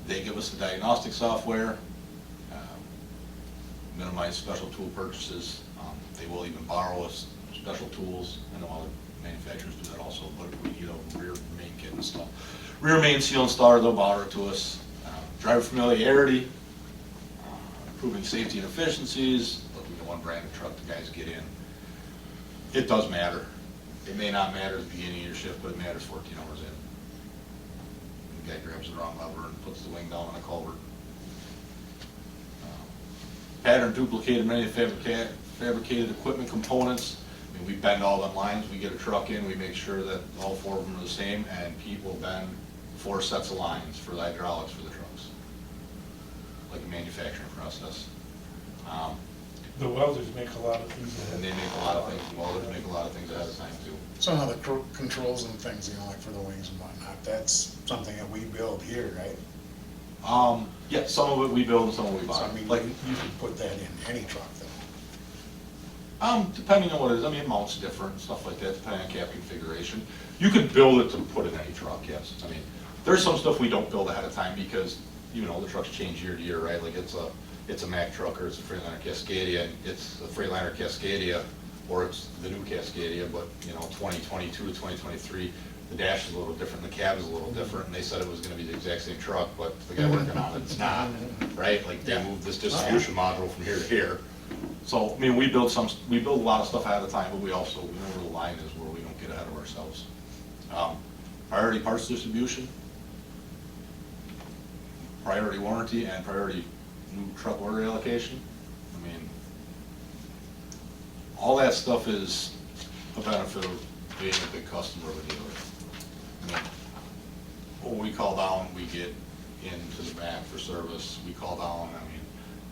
G: They give us the diagnostic software. Minimize special tool purchases. They will even borrow us special tools. I know other manufacturers do that also, but if we need a rear main kit install, rear main seal installer, they'll borrow it to us. Driver familiarity, improving safety and efficiencies, looking at one brand of truck the guys get in. It does matter. It may not matter at the beginning of your shift, but it matters 14 hours in. The guy grabs the wrong lever and puts the wing down on a culvert. Pattern duplicated many fabricated equipment components. I mean, we bend all them lines. We get a truck in, we make sure that all 4 of them are the same, and Pete will bend 4 sets of lines for the hydraulics for the trucks, like a manufacturing process.
J: the welders make a lot of things.
G: And they make a lot of things, welders make a lot of things ahead of time too.
B: Some of the controls and things, you know, like for the wings and whatnot, that's something that we build here, right?
G: Yeah, some of it we build and some of it we
B: So
G: buy.
B: I mean,
G: Like,
B: you could put that in any truck though.
G: depending on what it is, I mean, mounts different, stuff like that, depending on cab configuration. You could build it to put in any truck, yes. I mean, there's some stuff we don't build ahead of time because, you know, the trucks change year to year, right? Like it's a Mack truck or it's a Freightliner Cascadia, and it's a Freightliner Cascadia, or it's the new Cascadia, but, you know, 2022 to 2023, the dash is a little different, the cab is a little different, and they said it was gonna be the exact same truck, but the guy working on it's not, right? Like, they moved this distribution module from here to here. So, I mean, we build a lot of stuff ahead of time, but we also, we know where the line is where we don't get ahead of ourselves. Priority parts distribution, priority warranty, and priority new truck order allocation. I mean, all that stuff is a benefit of being a big customer of a dealer. I mean, when we call down, we get into the Mac for service, we call down, I mean,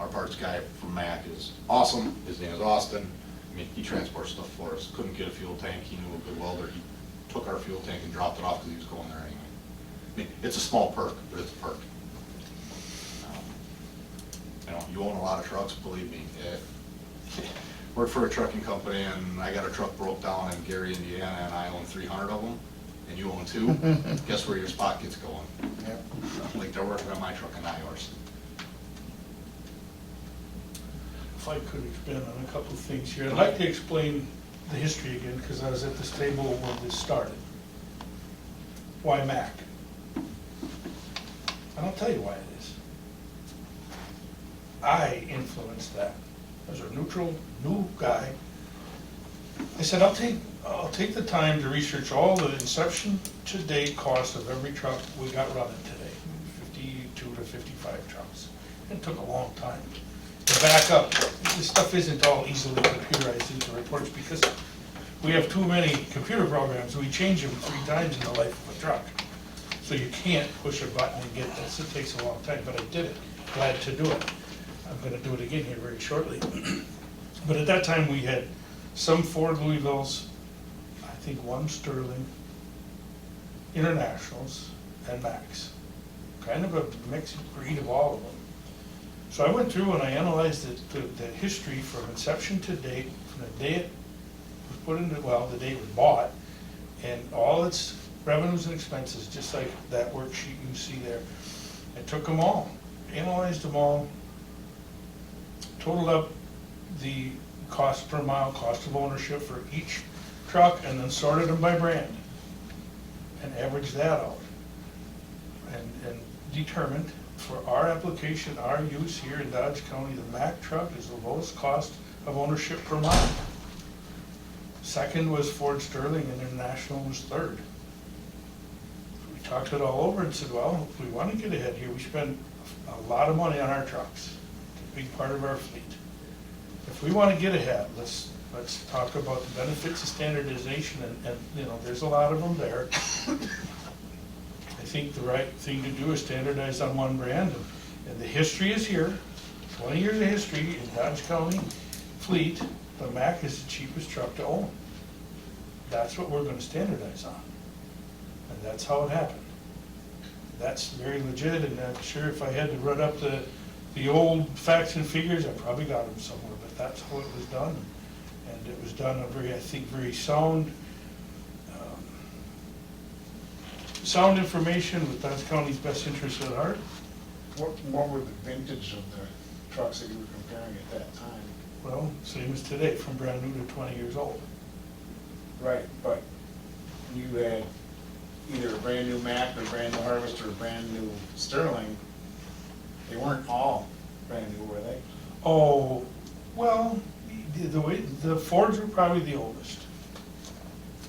G: our parts guy from Mac is awesome, his name is Austin. I mean, he transports stuff for us, couldn't get a fuel tank, he knew a good welder, he took our fuel tank and dropped it off because he was going there anyway. I mean, it's a small perk, but it's a perk. You know, you own a lot of trucks, believe me. Work for a trucking company and I got a truck broke down in Gary, Indiana, and I own 300 of them, and you own 2. Guess where your spot gets going?
B: Yep.
G: Like they're working on my truck and not yours.
J: If I could expand on a couple of things here, I'd like to explain the history again, because I was at this table when this started. Why Mac? And I'll tell you why it is. I influenced that. As a neutral, new guy, I said, I'll take the time to research all the inception to date cost of every truck we got running today, 52 to 55 trucks. It took a long time to back up. This stuff isn't all easily computerized into reports because we have too many computer programs. We change them 3 times in the life of a truck. So you can't push a button and get this. It takes a long time, but I did it. Glad to do it. I'm gonna do it again here very shortly. But at that time, we had some Ford Louisvilles, I think 1 Sterling, Internationals, and Max. Kind of a mixed breed of all of them. So I went through and I analyzed the history from inception to date, from the day it was put into, well, the day it was bought, and all its revenues and expenses, just like that worksheet you see there. I took them all, analyzed them all, totaled up the cost per mile, cost of ownership for each truck, and then sorted them by brand, and averaged that out. And determined for our application, our use here in Dodge County, the Mack truck is the lowest cost of ownership per mile. Second was Ford Sterling, and International was third. We talked it all over and said, well, if we want to get ahead here, we spend a lot of money on our trucks. It's a big part of our fleet. If we want to get ahead, let's talk about the benefits of standardization, and you know, there's a lot of them there. I think the right thing to do is standardize on 1 brand, and the history is here. 20 years of history in Dodge County fleet, the Mack is the cheapest truck to own. That's what we're gonna standardize on, and that's how it happened. That's very legit, and I'm sure if I had to run up the old facts and figures, I probably got them somewhere, but that's how it was done. And it was done a very, I think, very sound information with Dodge County's best interests at heart.
B: What were the vintage of the trucks that you were comparing at that time?
J: Well, same as today, from brand new to 20 years old.
B: Right, but you had either a brand new Mack or brand new Harvester or brand new Sterling. They weren't all brand new, were they?
J: Oh, well, the Fords were probably the oldest,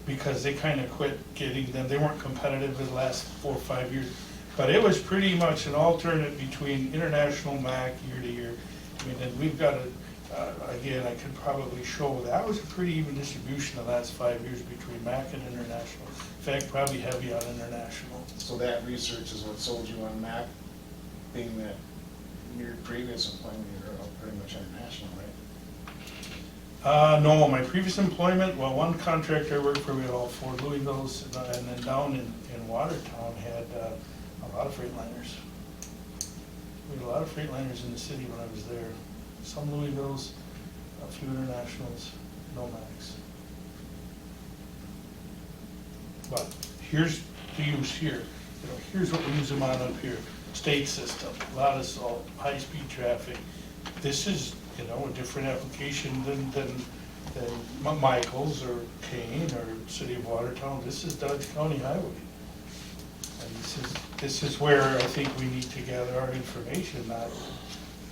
J: because they kind of quit getting them. They weren't competitive in the last 4 or 5 years. But it was pretty much an alternate between International, Mack, year to year. I mean, and we've got again, I could probably show that was a pretty even distribution the last 5 years between Mack and International. In fact, probably heavy on International.
B: So that research is what sold you on Mack, being that your previous employment, you were pretty much international, right?
J: No, my previous employment, well, one contractor I worked for, we had all Ford Louisvilles, and then down in Watertown had a lot of Freightliners. We had a lot of Freightliners in the city when I was there. Some Louisvilles, a few Internationals, no Max. But here's the use here. You know, here's what we use them on up here. State system, a lot of salt, high-speed traffic. This is, you know, a different application than Michael's or Kane or City of Watertown. This is Dodge County Highway. And this is where I think we need to gather our information, not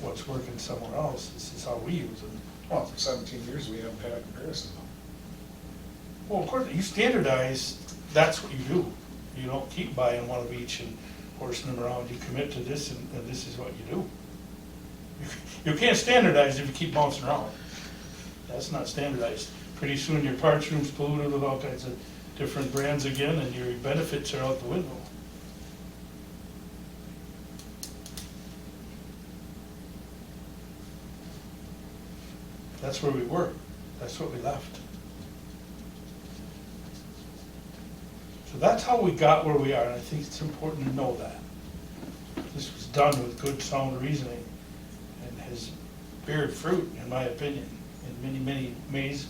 J: what's working somewhere else. This is how we use them.
B: Well, for 17 years, we haven't had a comparison.
J: Well, of course, you standardize, that's what you do. You don't keep buying one of each and horsing them around. You commit to this, and this is what you do. You can't standardize if you keep bouncing around. That's not standardized. Pretty soon your parts room's polluted with all kinds of different brands again, and your benefits are out the window. That's where we were, that's what we left. So that's how we got where we are, and I think it's important to know that. This was done with good sound reasoning and has beared fruit, in my opinion, in many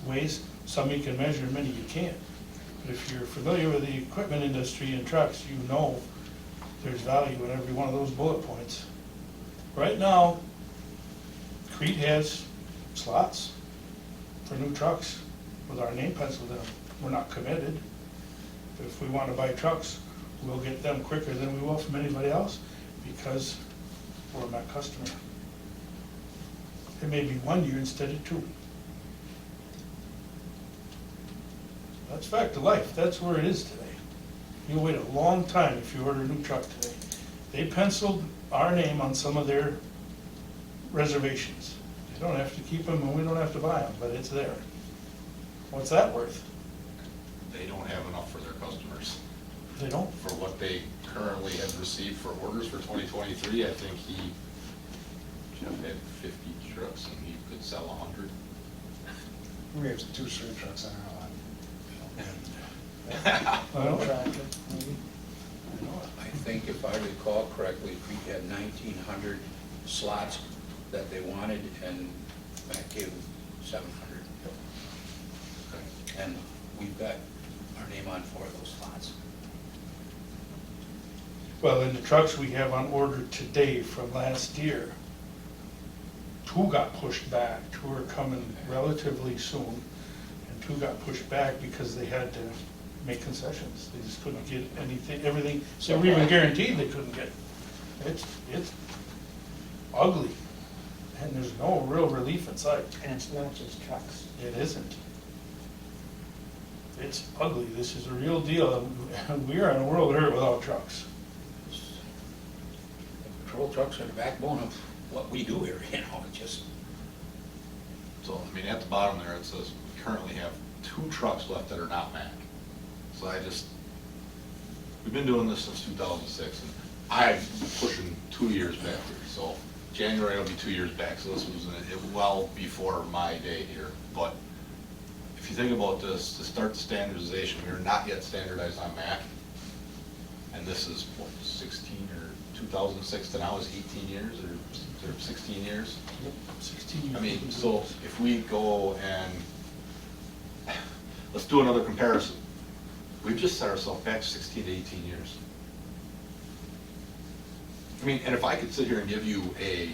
J: ways. Some you can measure, many you can't. But if you're familiar with the equipment industry and trucks, you know there's value in every one of those bullet points. Right now, Crete has slots for new trucks with our name penciled in them. We're not committed. But if we want to buy trucks, we'll get them quicker than we will from anybody else because we're a Met customer. It may be 1 year instead of 2. That's fact of life. That's where it is today. You'll wait a long time if you order a new truck today. They penciled our name on some of their reservations. They don't have to keep them and we don't have to buy them, but it's there. What's that worth?
F: They don't have enough for their customers.
J: They don't.
F: For what they currently have received for orders for 2023, I think Jeff had 50 trucks and he could sell 100.
B: We have 2 straight trucks on our lot.
J: Well,
E: I think if I recall correctly, we had 1,900 slots that they wanted, and Matt gave them 700. And we've got our name on 4 of those slots.
J: well, in the trucks we have on order today from last year, 2 got pushed back. 2 are coming relatively soon, and 2 got pushed back because they had to make concessions. They just couldn't get anything, everything, they were even guaranteed they couldn't get. It's ugly, and there's no real relief in sight.
K: And it's not just trucks.
J: It isn't. It's ugly. This is a real deal, and we are in a world of hurt without trucks.
E: Patrol trucks are the backbone of what we do here, you know, it just.
G: So, I mean, at the bottom there, it says we currently have 2 trucks left that are not Mack. So we've been doing this since 2006, and I'm pushing 2 years back here. So January will be 2 years back, so this was well before my day here. But if you think about this, to start the standardization, we are not yet standardized on Mack. And this is, what, 16 or 2006 to now is 18 years or 16 years?
J: 16 years.
G: I mean, so if we go and, let's do another comparison. We've just set ourselves back 16 to 18 years. I mean, and if I could sit here and give you a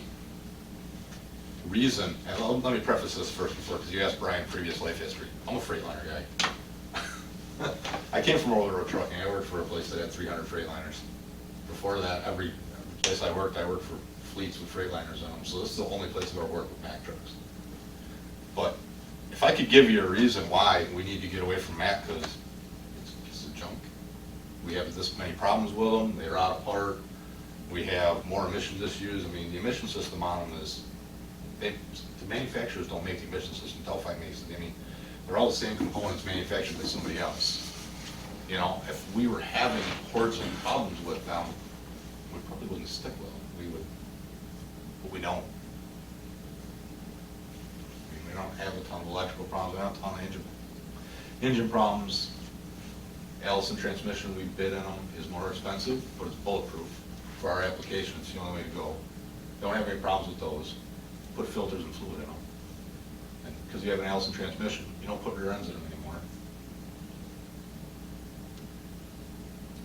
G: reason, and let me preface this first before, because you asked Brian previous life history. I'm a Freightliner guy. I came from over-the-road trucking. I worked for a place that had 300 Freightliners. Before that, every place I worked for fleets with Freightliners in them. So this is the only place I've ever worked with Mack trucks. But if I could give you a reason why we need to get away from Mack, because it's a piece of junk. We have this many problems with them. They're out of part. We have more emissions issues. I mean, the emission system on them is, the manufacturers don't make the emission system. Delphi makes it. I mean, they're all the same components manufactured by somebody else. You know, if we were having hordes of problems with them, we probably wouldn't stick with them. We would, but we don't. I mean, we don't have a ton of electrical problems. We don't have a ton of engine problems. Allison transmission we bid in them is more expensive, but it's bulletproof. For our application, it's the only way to go. Don't have any problems with those. Put filters and fluid in them. And because you have an Allison transmission, you don't put rear ends in them anymore.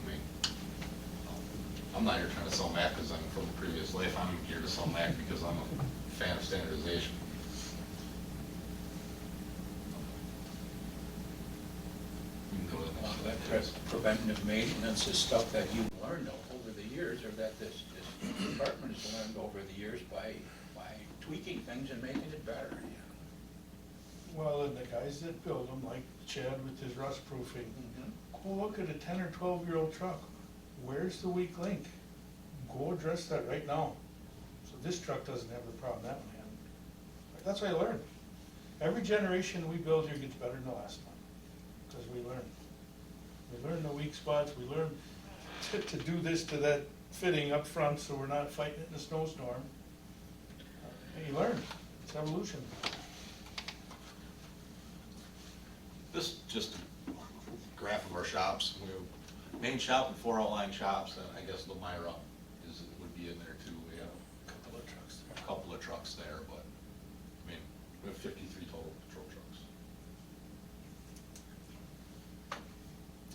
G: I mean, I'm not here trying to sell Mack because I'm from the previous life. I'm here to sell Mack because I'm a fan of standardization. You can go to the next slide.
E: That's preventative maintenance is stuff that you've learned over the years, or that this department has learned over the years by tweaking things and making it better.
J: Well, and the guys that build them, like Chad with his rust proofing, go look at a 10 or 12-year-old truck. Where's the weak link? Go address that right now. So this truck doesn't have the problem that one had. That's what I learned. Every generation we build here gets better than the last one, because we learn. We learn the weak spots. We learn to do this to that fitting up front so we're not fighting it in a snowstorm. And you learn. It's evolution.
G: just a graph of our shops. We have main shop and 4 outlying shops, and I guess Lemira would be in there too. We have a couple of trucks there, but, I mean, we have 53 total patrol trucks.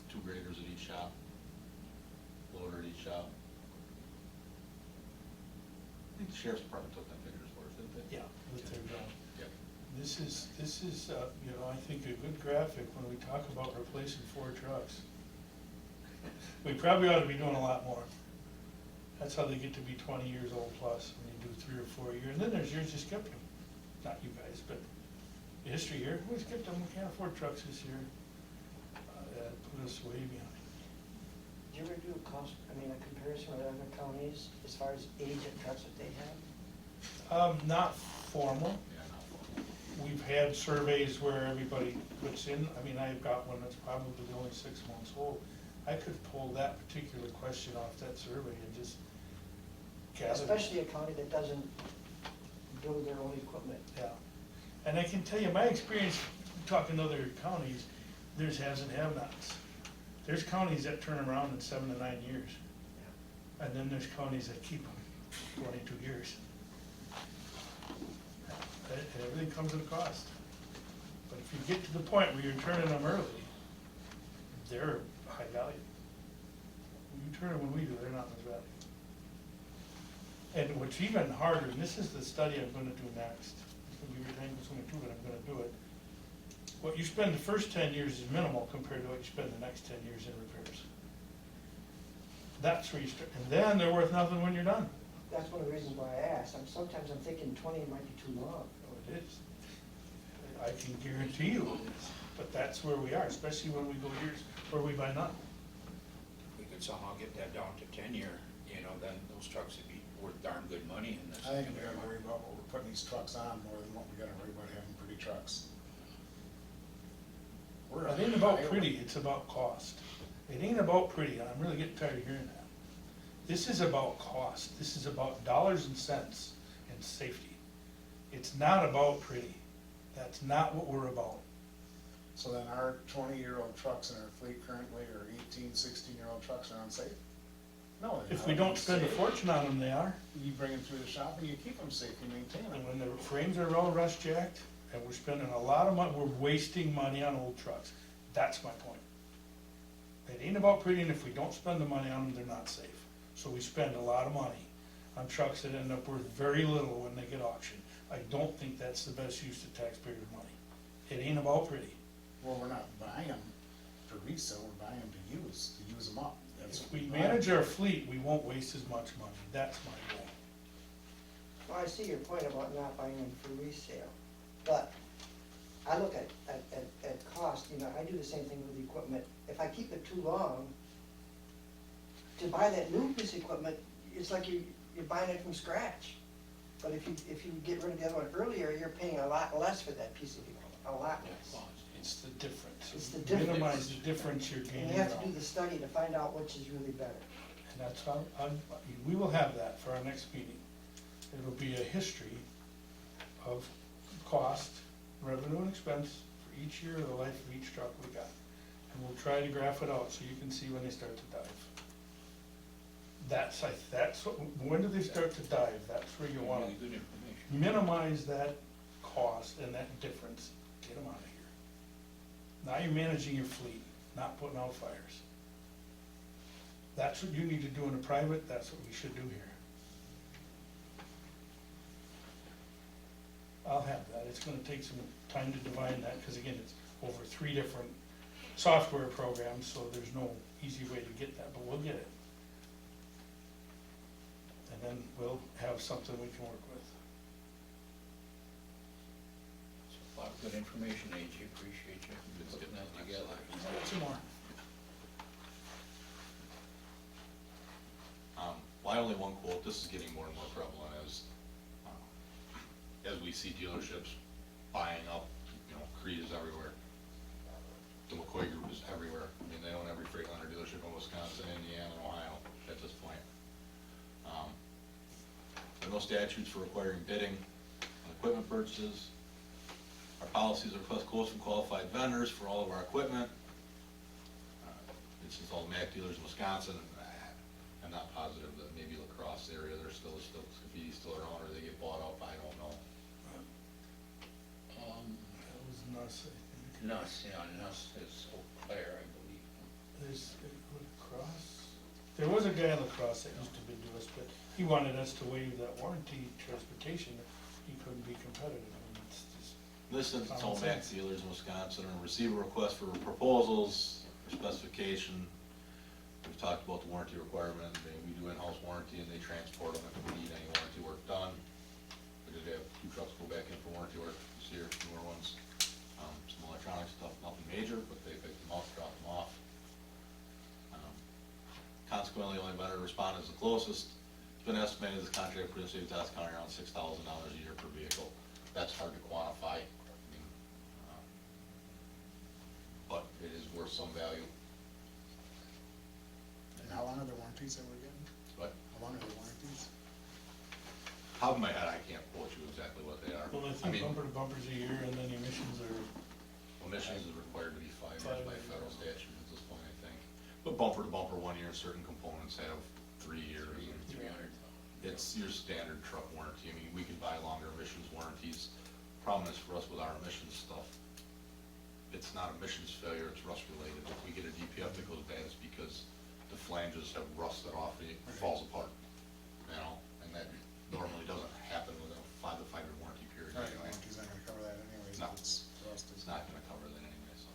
G: 2 graders at each shop, loader at each shop. I think the sheriff's department took them figures for us, didn't they?
J: Yeah, with their job.
G: Yep.
J: This is, you know, I think a good graphic when we talk about replacing 4 trucks. We probably ought to be doing a lot more. That's how they get to be 20 years old plus, when you do 3 or 4 a year. And then there's years you skipped them. Not you guys, but the history here, we skipped them, we can't afford trucks this year. That put us way behind.
K: Did you ever do a cost, I mean, a comparison with other counties as far as age of trucks that they have?
J: Not formal.
G: Yeah, not for
J: We've had surveys where everybody puts in, I mean, I've got one that's probably only 6 months old. I could pull that particular question off that survey and just gather.
K: Especially a county that doesn't build their own equipment.
J: Yeah, and I can tell you, my experience talking to other counties, there's haves and have-nots. There's counties that turn around in 7 to 9 years. And then there's counties that keep them 22 years. Everything comes at a cost. But if you get to the point where you're turning them early, they're high value. When you turn them when we do, they're not as value. And what's even harder, and this is the study I'm gonna do next, it's gonna be time-consuming too, but I'm gonna do it. What you spend the first 10 years is minimal compared to what you spend the next 10 years in repairs. That's where you start, and then they're worth nothing when you're done.
K: That's one of the reasons why I asked. Sometimes I'm thinking 20 might be too long.
J: Oh, it is. I can guarantee you it is, but that's where we are, especially when we go years where we buy none.
E: If we could somehow get that down to 10-year, you know, then those trucks would be worth darn good money in this.
B: I think we gotta worry about what we're putting these trucks on more than what we gotta worry about having pretty trucks.
J: It ain't about pretty, it's about cost. It ain't about pretty, and I'm really getting tired of hearing that. This is about cost, this is about dollars and cents and safety. It's not about pretty, that's not what we're about.
B: So then our 20-year-old trucks in our fleet currently, or 18, 16-year-old trucks are unsafe? No, they're
J: If
B: not.
J: we don't
B: They're
J: spend a
B: safe.
J: fortune on them, they are.
B: You bring them through the shop and you keep them safe, you maintain them.
J: And when the frames are all rust jacked, and we're spending a lot of money, we're wasting money on old trucks. That's my point. It ain't about pretty, and if we don't spend the money on them, they're not safe. So we spend a lot of money on trucks that end up worth very little when they get auctioned. I don't think that's the best use of taxpayers' money. It ain't about pretty.
B: Well, we're not buying them for resale, we're buying them to use them up. That's
J: If
B: what
J: we
B: buy.
J: manage our fleet, we won't waste as much money. That's my goal.
K: Well, I see your point about not buying them for resale, but I look at cost, you know, I do the same thing with the equipment. If I keep it too long, to buy that new piece of equipment, it's like you're buying it from scratch. But if you get rid of the other one earlier, you're paying a lot less for that piece of equipment, a lot less.
J: It's the difference.
K: It's the difference.
J: Minimize the difference you're gaining.
K: And you have to
J: out.
K: do the study to find out which is really better.
J: And that's how, we will have that for our next meeting. It'll be a history of cost, revenue and expense for each year of the life of each truck we got. And we'll try to graph it out so you can see when they start to dive. That's, when do they start to dive? That's where you want
E: Really
J: to
E: good information.
J: minimize that cost and that difference. Get them out of here. Now you're managing your fleet, not putting out fires. That's what you need to do in a private, that's what we should do here. I'll have that, it's gonna take some time to divine that, because again, it's over 3 different software programs, so there's no easy way to get that, but we'll get it. And then we'll have something we can work with.
E: A lot of good information, AG, appreciate you putting that together.
J: Some more.
G: Well, I only one quote, this is getting more and more prevalent as we see dealerships buying up, you know, Creed is everywhere. The McCoy Group is everywhere. I mean, they own every Freightliner dealership in Wisconsin, Indiana, and Ohio at this point. There are no statutes for requiring bidding on equipment purchases. Our policies request quotes from qualified vendors for all of our equipment. It's just all MAC dealers in Wisconsin. I'm not positive that maybe La Crosse area, they're still Scafidi still around, or they get bought up, I don't know.
J: That was Nuss, I think.
E: Nuss, yeah, Nuss is Eau Claire, I believe.
J: There's lacrosse. There was a guy in lacrosse that used to be to us, but he wanted us to waive that warranty transportation. He couldn't be competitive. I mean, it's just.
G: This is all
J: common
G: MAC
J: sense.
G: dealers in Wisconsin, and receive a request for proposals, for specification. We've talked about the warranty requirement, we do in-house warranty and they transport them if we need any warranty work done. We did have 2 trucks go back in for warranty work this year, newer ones. Some electronic stuff, nothing major, but they picked them up, dropped them off. Consequently, only vendor to respond is the closest. It's been estimated the contract for the city of Taos County around $6,000 a year per vehicle. That's hard to quantify. I mean, but it is worth some value.
B: And how long are the warranties that we're getting?
G: But
B: How long are the warranties?
G: top of my head, I can't quote you exactly what they are.
J: Well, I think bumper to bumper's a year, and then emissions are,
G: Emissions is required to be 5 years
J: 5
G: by
J: years.
G: federal statute at this point, I think. But bumper to bumper 1 year, certain components have 3 years. and
E: 300,000.
G: It's your standard truck warranty. I mean, we can buy longer emissions warranties. Problem is for us with our emissions stuff, it's not emissions failure, it's rust related. If we get a DPF that goes bad, it's because the flanges have rusted off and it falls apart, you know? And that normally doesn't happen with a 5-5 year warranty period
B: Right,
G: anyway.
B: warranty's not gonna cover that anyways,
G: No.
B: if it's rusted.
G: It's not gonna cover that anyway, so,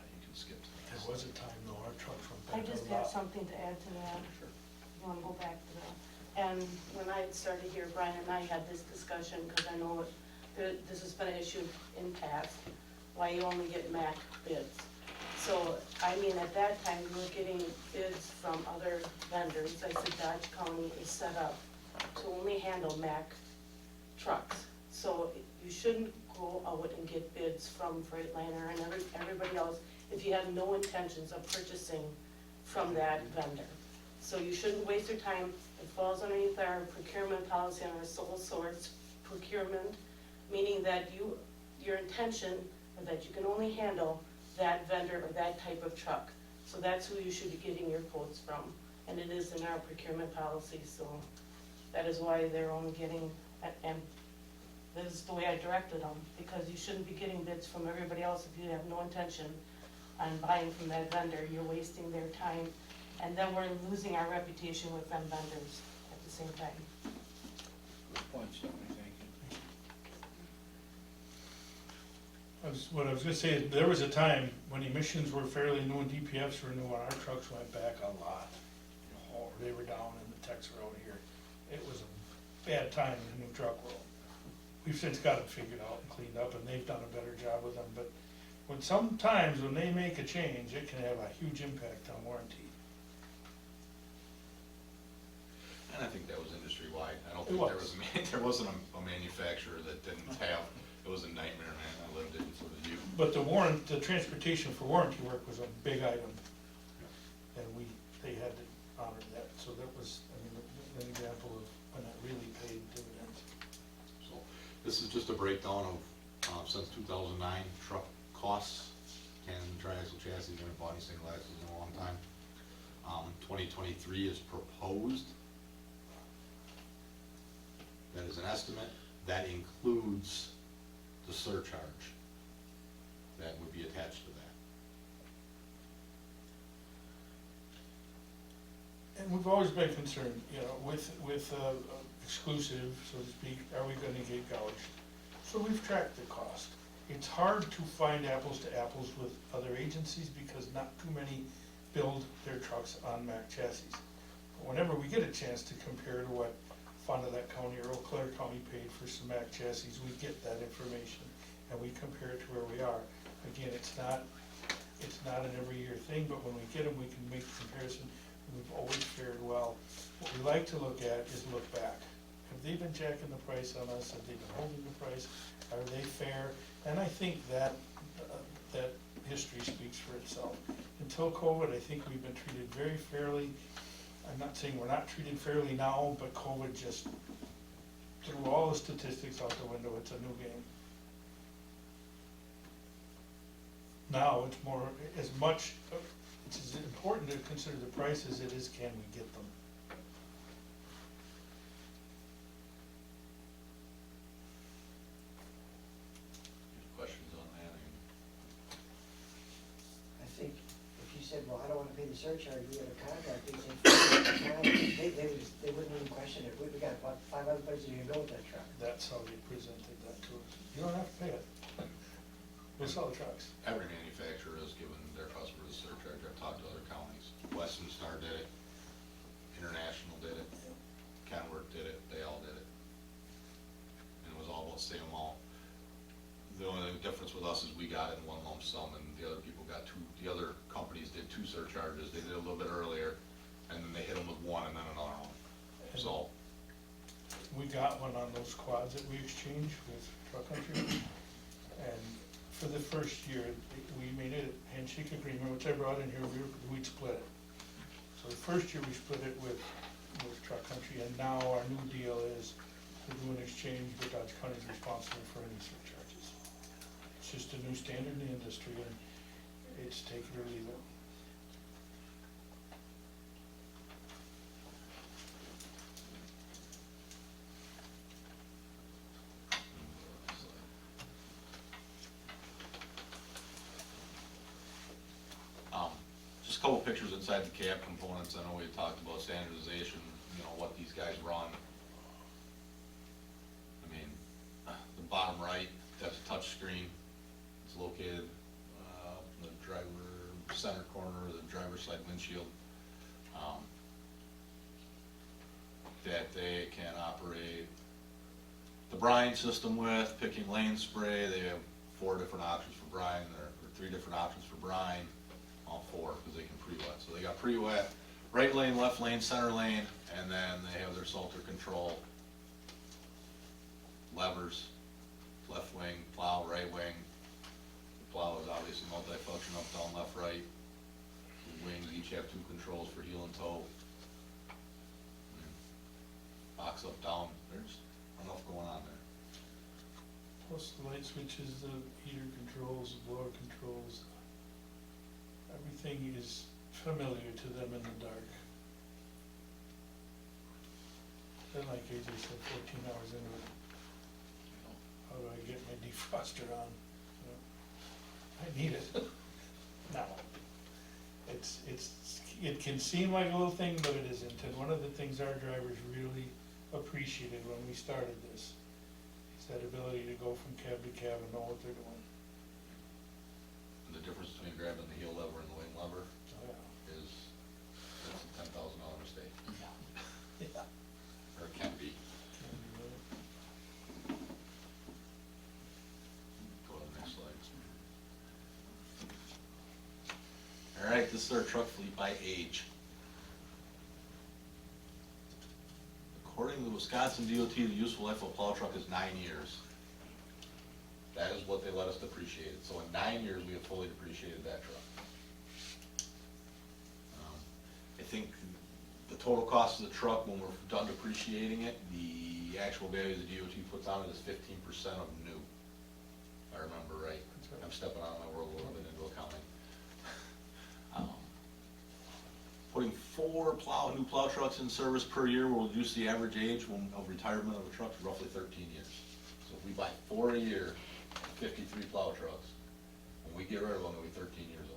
G: you can skip to the
J: there
G: next.
J: was a time though, our trucks went
H: I
J: back a
H: just have
J: lot.
H: something to add to that.
G: Sure.
H: You wanna go back to that? And when I started here, Brian and I had this discussion, because I know this has been an issue in past, why you only get MAC bids. So, I mean, at that time, we were getting bids from other vendors. I said Dodge County is set up to only handle MAC trucks. So you shouldn't go out and get bids from Freightliner and everybody else if you have no intentions of purchasing from that vendor. So you shouldn't waste your time. It falls underneath our procurement policy and our sole source procurement, meaning that your intention is that you can only handle that vendor or that type of truck. So that's who you should be getting your quotes from. And it is in our procurement policy, so that is why they're only getting, and this is the way I directed them, because you shouldn't be getting bids from everybody else if you have no intention on buying from that vendor. You're wasting their time, and then we're losing our reputation with them vendors at the same time.
E: Good point, Stephanie, thank you.
J: What I was gonna say, is there was a time when emissions were fairly new and DPFs were new, and our trucks went back a lot. Oh, they were down in the Tex Road here. It was a bad time in the new truck world. We've since got it figured out and cleaned up, and they've done a better job with them, but sometimes when they make a change, it can have a huge impact on warranty.
G: And I think that was industry-wide. I don't
J: It
G: think
J: was.
G: there wasn't a manufacturer that didn't have, it was a nightmare, man. I lived it, and so did you.
J: But the transportation for warranty work was a big item, and they had to honor that, so that was, I mean, an example of when that really paid dividends.
G: So, this is just a breakdown of, since 2009, truck costs, tandem triaxle chassis, haven't bought any single axles in a long time. 2023 is proposed. That is an estimate. That includes the surcharge that would be attached to that.
J: And we've always been concerned, you know, with exclusive, so to speak, are we gonna get gouged? So we've tracked the cost. It's hard to find apples to apples with other agencies because not too many build their trucks on MAC chassis. But whenever we get a chance to compare to what Fond du Lac County or Eau Claire County paid for some MAC chassis, we get that information and we compare it to where we are. Again, it's not an every year thing, but when we get them, we can make the comparison. We've always fared well. What we like to look at is look back. Have they been jacking the price on us? Have they been holding the price? Are they fair? And I think that history speaks for itself. Until COVID, I think we've been treated very fairly. I'm not saying we're not treated fairly now, but COVID just threw all the statistics out the window. It's a new game. Now, it's more, as much, it's as important to consider the price as it is, can we get them?
G: Any questions on that?
K: I think if you said, well, I don't wanna pay the surcharge, we have a contract, they say, they wouldn't even question it. We got about 5 other places you can go with that truck.
J: That's how they presented that to us. You don't have to pay it. We'll sell the trucks.
G: Every manufacturer has given their customers a surcharge. I've talked to other counties. Weston Star did it, International did it, Kenworth did it, they all did it. And it was all about the same amount. The only difference with us is we got it in one lump sum and the other people got two, the other companies did 2 surcharges. They did it a little bit earlier and then they hit them with one and then another one. So,
J: We got one on those quads that we exchanged with Truck Country. And for the first year, we made a handshake agreement, which I brought in here, we'd split it. So the first year we split it with Truck Country, and now our new deal is we're doing an exchange, but Dodge County's responsible for any surcharges. It's just a new standard in the industry, and it's take it or leave it.
G: just a couple pictures inside the cab components. I know we talked about standardization, you know, what these guys run. I mean, the bottom right, that's a touch screen. It's located, in the driver center corner, the driver's side windshield. That they can operate the brine system with, picking lane spray. They have 4 different options for brine, or 3 different options for brine, all 4, because they can pre-wet. So they got pre-wet, right lane, left lane, center lane, and then they have their salter control levers, left wing, plow, right wing. The plow is obviously multifunction, up, down, left, right. The wings each have 2 controls for heel and toe. Box up, down, there's enough going on there.
J: Plus the light switches, the heater controls, the blower controls, everything is familiar to them in the dark. Then like AJ said, 14 hours into it, how do I get my defroster on? You know, I need it. No. It can seem like a little thing, but it isn't. And one of the things our drivers really appreciated when we started this is that ability to go from cab to cab and know what they're doing.
G: And the difference between grabbing the heel lever and the wing lever
J: Oh, yeah.
G: is, it's a $10,000 mistake,
J: Yeah.
G: or it can be. Go to the next slide. All right, this is our truck fleet by age. According to the Wisconsin DOT, the useful life of a plow truck is 9 years. That is what they let us depreciate it. So in 9 years, we have fully depreciated that truck. I think the total cost of the truck, when we're done depreciating it, the actual value the DOT puts on it is 15% of new. If I remember right.
J: That's right.
G: I'm stepping out of my world a little bit into accounting. Putting 4 new plow trucks in service per year will reduce the average age of retirement of a truck to roughly 13 years. So if we buy 4 a year, 53 plow trucks, when we get rid of them, they'll be 13 years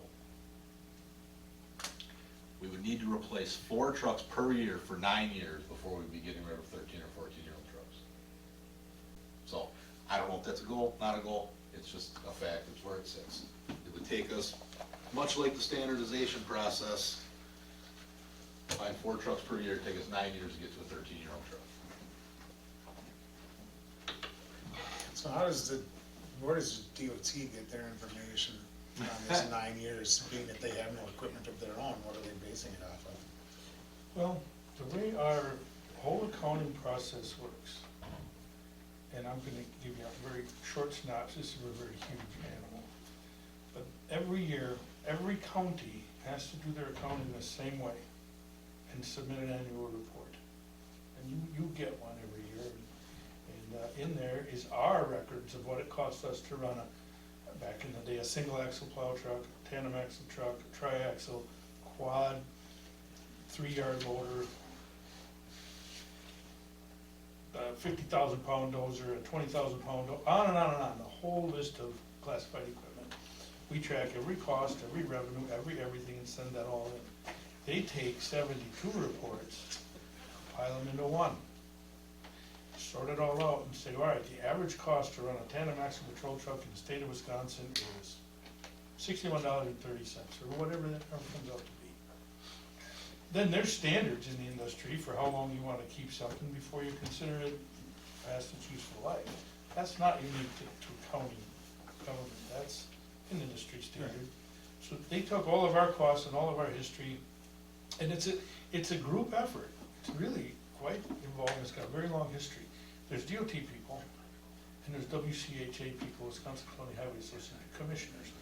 G: old. We would need to replace 4 trucks per year for 9 years before we'd be getting rid of 13 or 14-year-old trucks. So, I don't know if that's a goal, not a goal, it's just a fact, it's where it sits. It would take us, much like the standardization process, buying 4 trucks per year, take us 9 years to get to a 13-year-old truck.
B: So where does DOT get their information on this 9 years, being that they have no equipment of their own? What are they basing it off of?
J: Well, the way our whole accounting process works, and I'm gonna give you a very short synopsis of a very huge animal. But every year, every county has to do their accounting the same way and submit an annual report. And you get one every year. And in there is our records of what it costs us to run back in the day, a single axle plow truck, tandem axle truck, a triaxle, quad, 3-yard loader, 50,000 pound dozer, a 20,000 pound, on and on and on, the whole list of classified equipment. We track every cost, every revenue, everything, and send that all in. They take 72 reports, pile them into one, sort it all out and say, all right, the average cost to run a tandem axle patrol truck in the state of Wisconsin is $61.30, or whatever that number comes out to be. Then there's standards in the industry for how long you wanna keep something before you consider it past its useful life. That's not unique to county government, that's an industry standard. So they took all of our costs and all of our history, and it's a group effort. It's really quite involved, it's got a very long history. There's DOT people, and there's WCHA people, Wisconsin County Highway Association commissioners,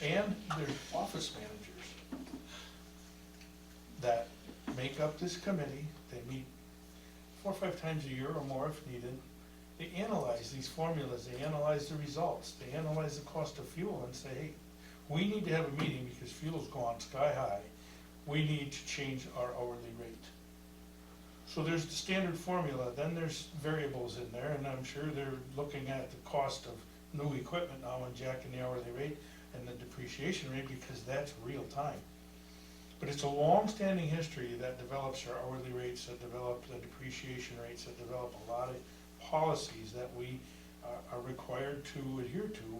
J: and there's office managers that make up this committee. They meet 4 or 5 times a year or more if needed. They analyze these formulas, they analyze the results, they analyze the cost of fuel and say, hey, we need to have a meeting because fuel's gone sky high. We need to change our hourly rate. So there's the standard formula, then there's variables in there, and I'm sure they're looking at the cost of new equipment now and jacking the hourly rate and the depreciation rate because that's real time. But it's a long-standing history that develops our hourly rates, that develop the depreciation rates, that develop a lot of policies that we are required to adhere to,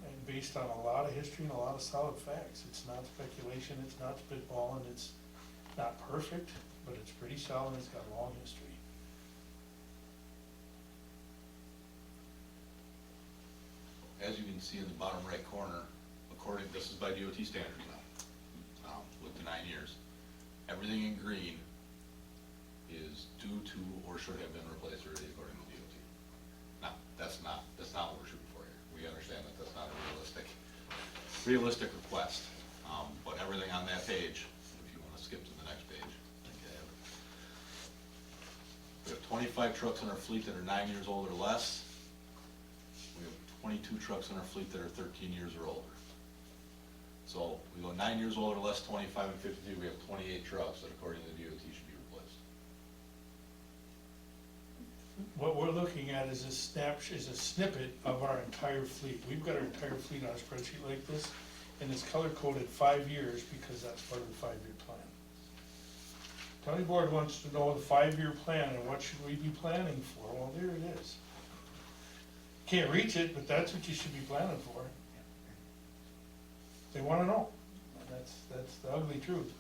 J: and based on a lot of history and a lot of solid facts. It's not speculation, it's not spitballing, it's not perfect, but it's pretty solid, it's got a long history.
G: As you can see in the bottom right corner, this is by DOT standards now, with the 9 years. Everything in green is due to or should have been replaced already according to DOT. Now, that's not what we're shooting for here. We understand that that's not a realistic request. But everything on that page, if you wanna skip to the next page, I think I have it. We have 25 trucks in our fleet that are 9 years old or less. We have 22 trucks in our fleet that are 13 years or older. So we go 9 years old or less, 25 and 52, we have 28 trucks that according to the DOT should be replaced.
J: What we're looking at is a snippet of our entire fleet. We've got our entire fleet on a spreadsheet like this, and it's color-coded 5 years because that's part of the 5-year plan. County board wants to know the 5-year plan and what should we be planning for? Well, there it is. Can't reach it, but that's what you should be planning for. They wanna know. That's the ugly truth.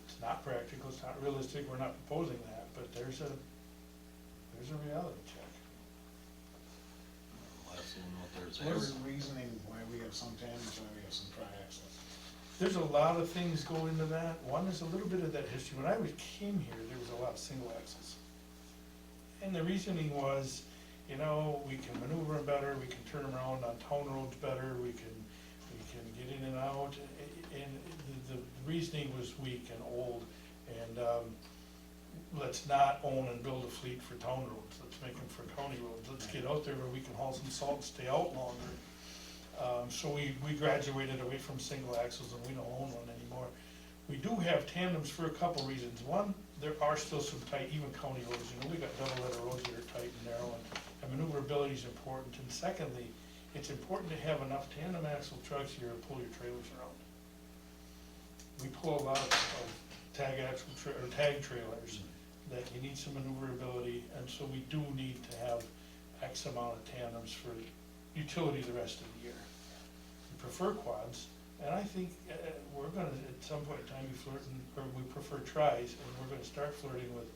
J: It's not practical, it's not realistic, we're not proposing that, but there's a reality check.
G: Last one out there is
B: So what's the reasoning why we have some tandems, why we have some triaxles?
J: There's a lot of things go into that. One is a little bit of that history. When I came here, there was a lot of single axles. And the reasoning was, we can maneuver them better, we can turn them around on town roads better, we can get in and out, and the reasoning was weak and old, and let's not own and build a fleet for town roads, let's make them for county roads, let's get out there where we can haul some salt and stay out longer. So we graduated away from single axles and we don't own one anymore. We do have tandems for a couple reasons. One, there are still some tight, even county roads, we got double-letter roads that are tight and narrow, and maneuverability is important, and secondly, it's important to have enough tandem axle trucks here to pull your trailers around. We pull a lot of tag trailers that you need some maneuverability, and so we do need to have X amount of tandems for utility the rest of the year. We prefer quads, and I think we're gonna, at some point in time, we prefer tries, and we're gonna start flirting with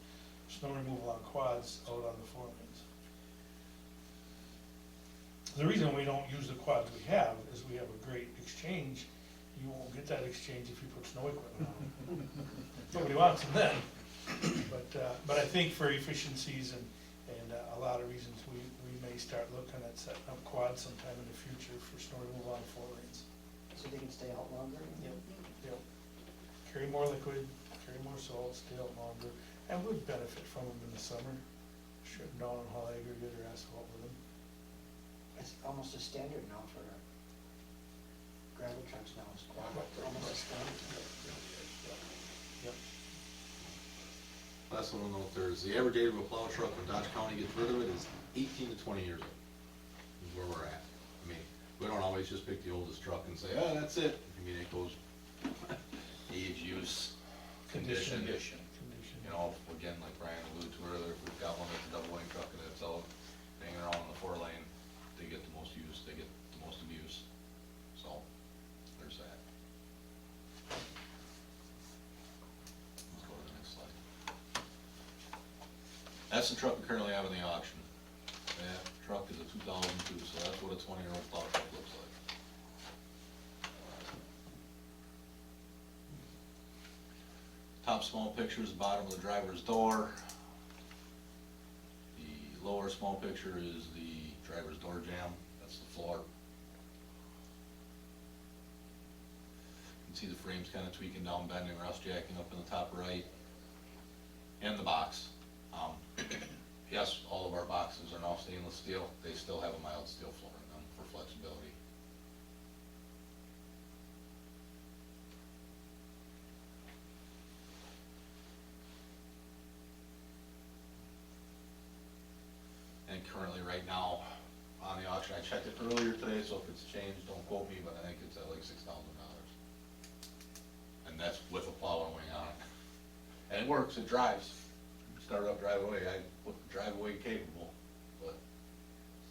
J: snow removal on quads out on the 4 lanes. The reason we don't use the quads we have is we have a great exchange. You won't get that exchange if you put snow equipment on them. Nobody wants them then. But I think for efficiencies and a lot of reasons, we may start looking at setting up quads sometime in the future for snow removal on 4 lanes.
K: So they can stay out longer?
J: Yep. Carry more liquid, carry more salt, stay out longer, and would benefit from them in the summer. Strip them down and haul aggregate or asphalt with them.
K: It's almost a standard now for gravel trucks now, it's almost done.
J: Yep.
F: Last one I'll note there is the average age of a plow truck when Dodge County gets rid of it is 18 to 20 years old, is where we're at. I mean, we don't always just pick the oldest truck and say, oh, that's it. I mean, it goes age, use, condition.
J: Condition.
F: You know, again, like Brian alluded to earlier, if we've got one that's a double lane truck and it's out hanging around on the 4 lane, they get the most use, they get the most abuse. So, there's that. Let's go to the next slide. That's the truck we currently have in the auction. That truck is a 2002, so that's what a 20-year-old plow truck looks like. Top small picture is the bottom of the driver's door. The lower small picture is the driver's door jamb, that's the floor. You can see the frame's kind of tweaking down, bending, rust jacking up in the top right. And the box. Yes, all of our boxes are now stainless steel. They still have a mild steel floor in them for flexibility. And currently, right now, on the auction, I checked it earlier today, so if it's changed, don't quote me, but I think it's at like $6,000. And that's with a plow and wing on it. And it works, it drives. Start up, drive away, I put the drive away capable, but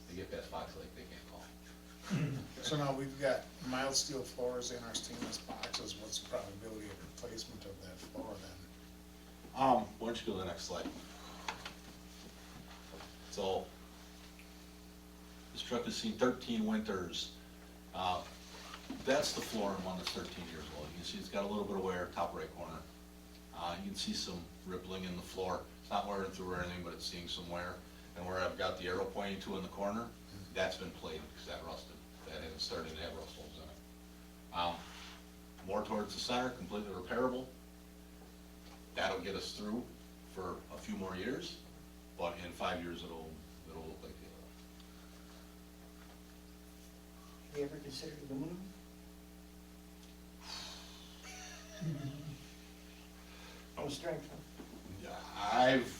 F: they get past Fox Lake, they can't call.
B: So now we've got mild steel floors in our stainless boxes, what's the probability of replacement of that floor then?
F: Why don't you go to the next slide? So, this truck has seen 13 winters. That's the floor in one that's 13 years old. You can see it's got a little bit of wear, top right corner. You can see some rippling in the floor. It's not wearing through or anything, but it's seeing some wear. And where I've got the arrow pointing to in the corner, that's been plated because that rusted. That has started to have rust holes in it. More towards the center, completely repairable. That'll get us through for a few more years, but in 5 years it'll look like the other.
K: Have you ever considered aluminum? No strength, huh?
F: I've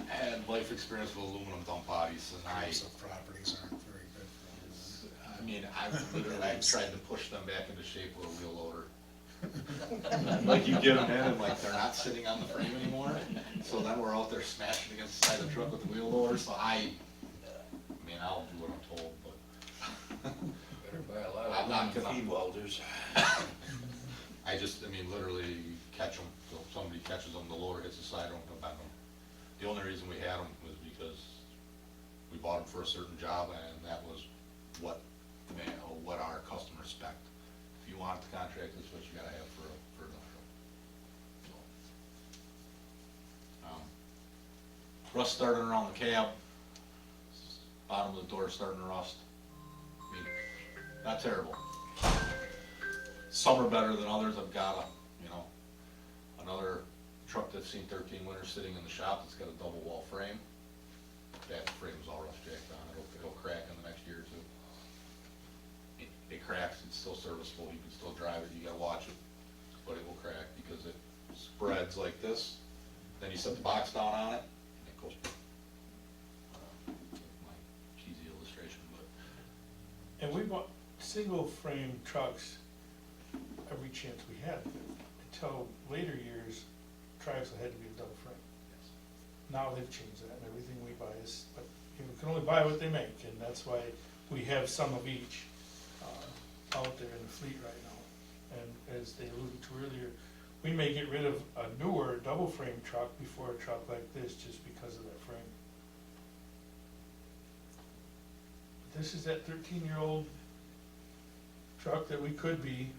F: had life experience with aluminum dump bodies, and
B: So properties aren't very good for
F: I mean, I've literally tried to push them back into shape with a wheel loader. Like you get them in and like they're not sitting on the frame anymore, so then we're out there smashing against the side of the truck with the wheel loader, so I mean, I'll do what I'm told, but
E: Better buy a lot
F: I'm not
E: of
F: gonna-
E: feed welders.
F: I mean, literally catch them, so if somebody catches them, the loader hits the side, don't bend them. The only reason we had them was because we bought them for a certain job, and that was what our customers spec'd. If you want the contract, that's what you gotta have for industrial. So, rust starting around the cab, bottom of the door starting to rust. I mean, not terrible. Some are better than others. I've got another truck that's seen 13 winters sitting in the shop that's got a double wall frame. That frame's all rust jacked on. It'll crack in the next year or two. It cracks, it's still serviceable, you can still drive it, you gotta watch it, but it will crack because it spreads like this. Then you set the box down on it, and it goes. My cheesy illustration, but.
J: And we bought single frame trucks every chance we had, until later years, triaxle had to be a double frame. Now they've changed that, and everything we buy is, but you can only buy what they make, and that's why we have some of each out there in the fleet right now. And as they alluded to earlier, we may get rid of a newer double frame truck before a truck like this, just because of that frame. But this is that 13-year-old truck that we could be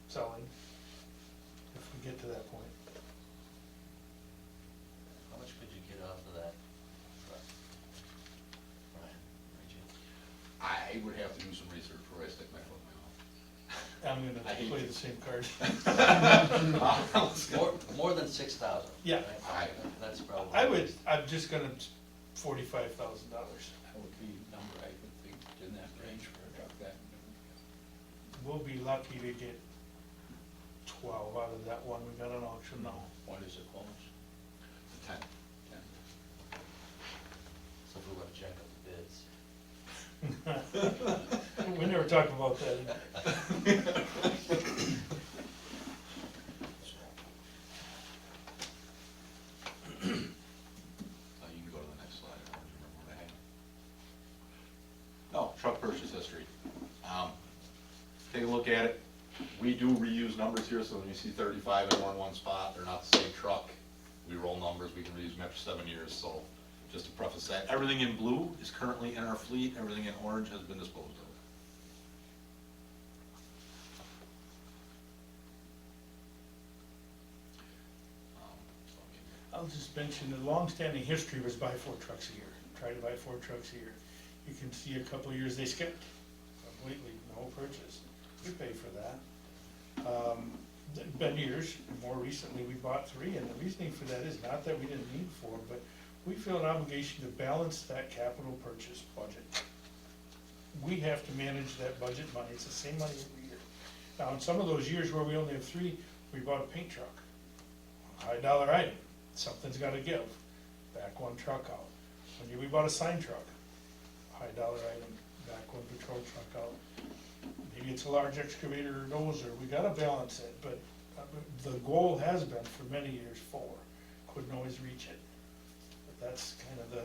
J: selling if we get to that point.
L: How much could you get off of that truck? Ryan,
F: I would have to do some research before I stick my foot
J: I'm
F: I
J: gonna
F: hate
J: play
F: it.
J: the same card.
F: in my mouth.
L: more than 6,000?
J: Yeah.
L: Right? That's probably.
J: I'm just gonna, $45,000.
E: That would be a number I would think in that range for a truck that.
J: we'll be lucky to get 12 out of that one we got an auction now.
E: When is it closed?
F: The 10.
L: So if we wanna check out the bids.
J: We never talked about that.
F: You can go to the next slide, I don't remember what I had. Oh, truck purchase history. Take a look at it. We do reuse numbers here, so when you see 35 and more in one spot, they're not the same truck. We roll numbers, we can reuse them after 7 years, so just to preface that, everything in blue is currently in our fleet, everything in orange has been disposed of.
J: I'll just mention, the long-standing history was buy 4 trucks a year, try to buy 4 trucks a year. You can see a couple of years they skipped completely, no purchase. We pay for that. Been years, more recently, we bought 3, and the reasoning for that is not that we didn't need 4, but we feel an obligation to balance that capital purchase budget. We have to manage that budget money, it's the same money every year. Now, in some of those years where we only have 3, we bought a paint truck, high dollar item, something's gotta give, back 1 truck out. One year we bought a sign truck, high dollar item, back 1 patrol truck out. Maybe it's a large excavator or dozer, we gotta balance it, but the goal has been for many years 4, couldn't always reach it. But that's kind of the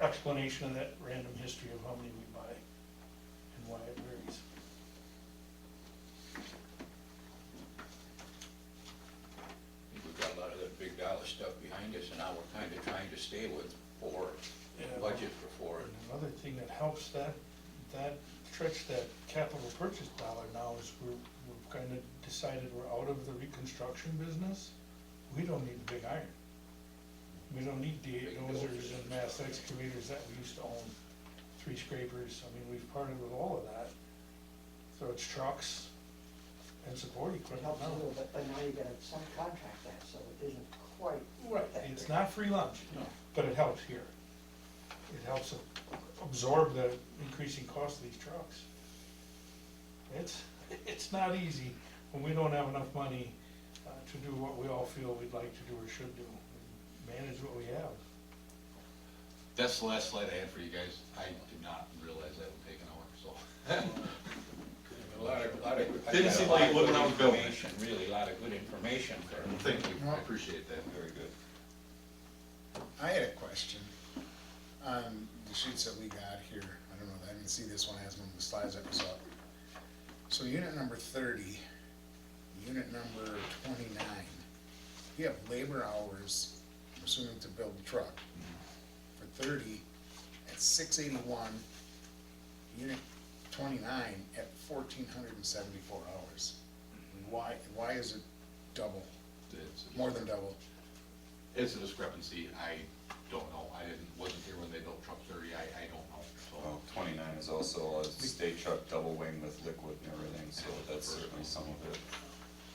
J: explanation of that random history of how many we buy and why it varies.
E: I think we've got a lot of that big dollar stuff behind us, and now we're kind of trying to stay with 4, budget for 4.
J: And another thing that helps that stretch that capital purchase dollar now is we've kind of decided we're out of the reconstruction business. We don't need the big iron. We don't need the dozers and mass excavators that we used to own, 3 scrapers. I mean, we've parted with all of that. So it's trucks and support
K: It
J: equipment
K: helps a
J: now.
K: little bit, but now you gotta subcontract that, so it isn't quite.
J: Right,
K: that
J: it's
K: great.
J: not free lunch, but it helps here. It helps absorb the increasing cost of these trucks. It's not easy when we don't have enough money to do what we all feel we'd like to do or should do, manage what we have.
F: That's the last slide I had for you guys. I did not realize that would take an hour, so.
E: A lot of
F: Didn't seem like it would when I was building it.
E: information, really, a lot of good information for.
F: Thank you, I appreciate that, very good.
B: I had a question on the sheets that we got here. I don't know, I didn't see this one as one of the slides that was up. So unit number 30, unit number 29, you have labor hours, I'm assuming to build the truck, for 30 at 681, unit 29 at 1,474 hours. Why is it double, more than double?
F: It's a discrepancy, I don't know, wasn't here when they built truck 30, I don't know, so.
D: Well, 29 is also a state truck double wing with liquid and everything, so that's certainly some of it.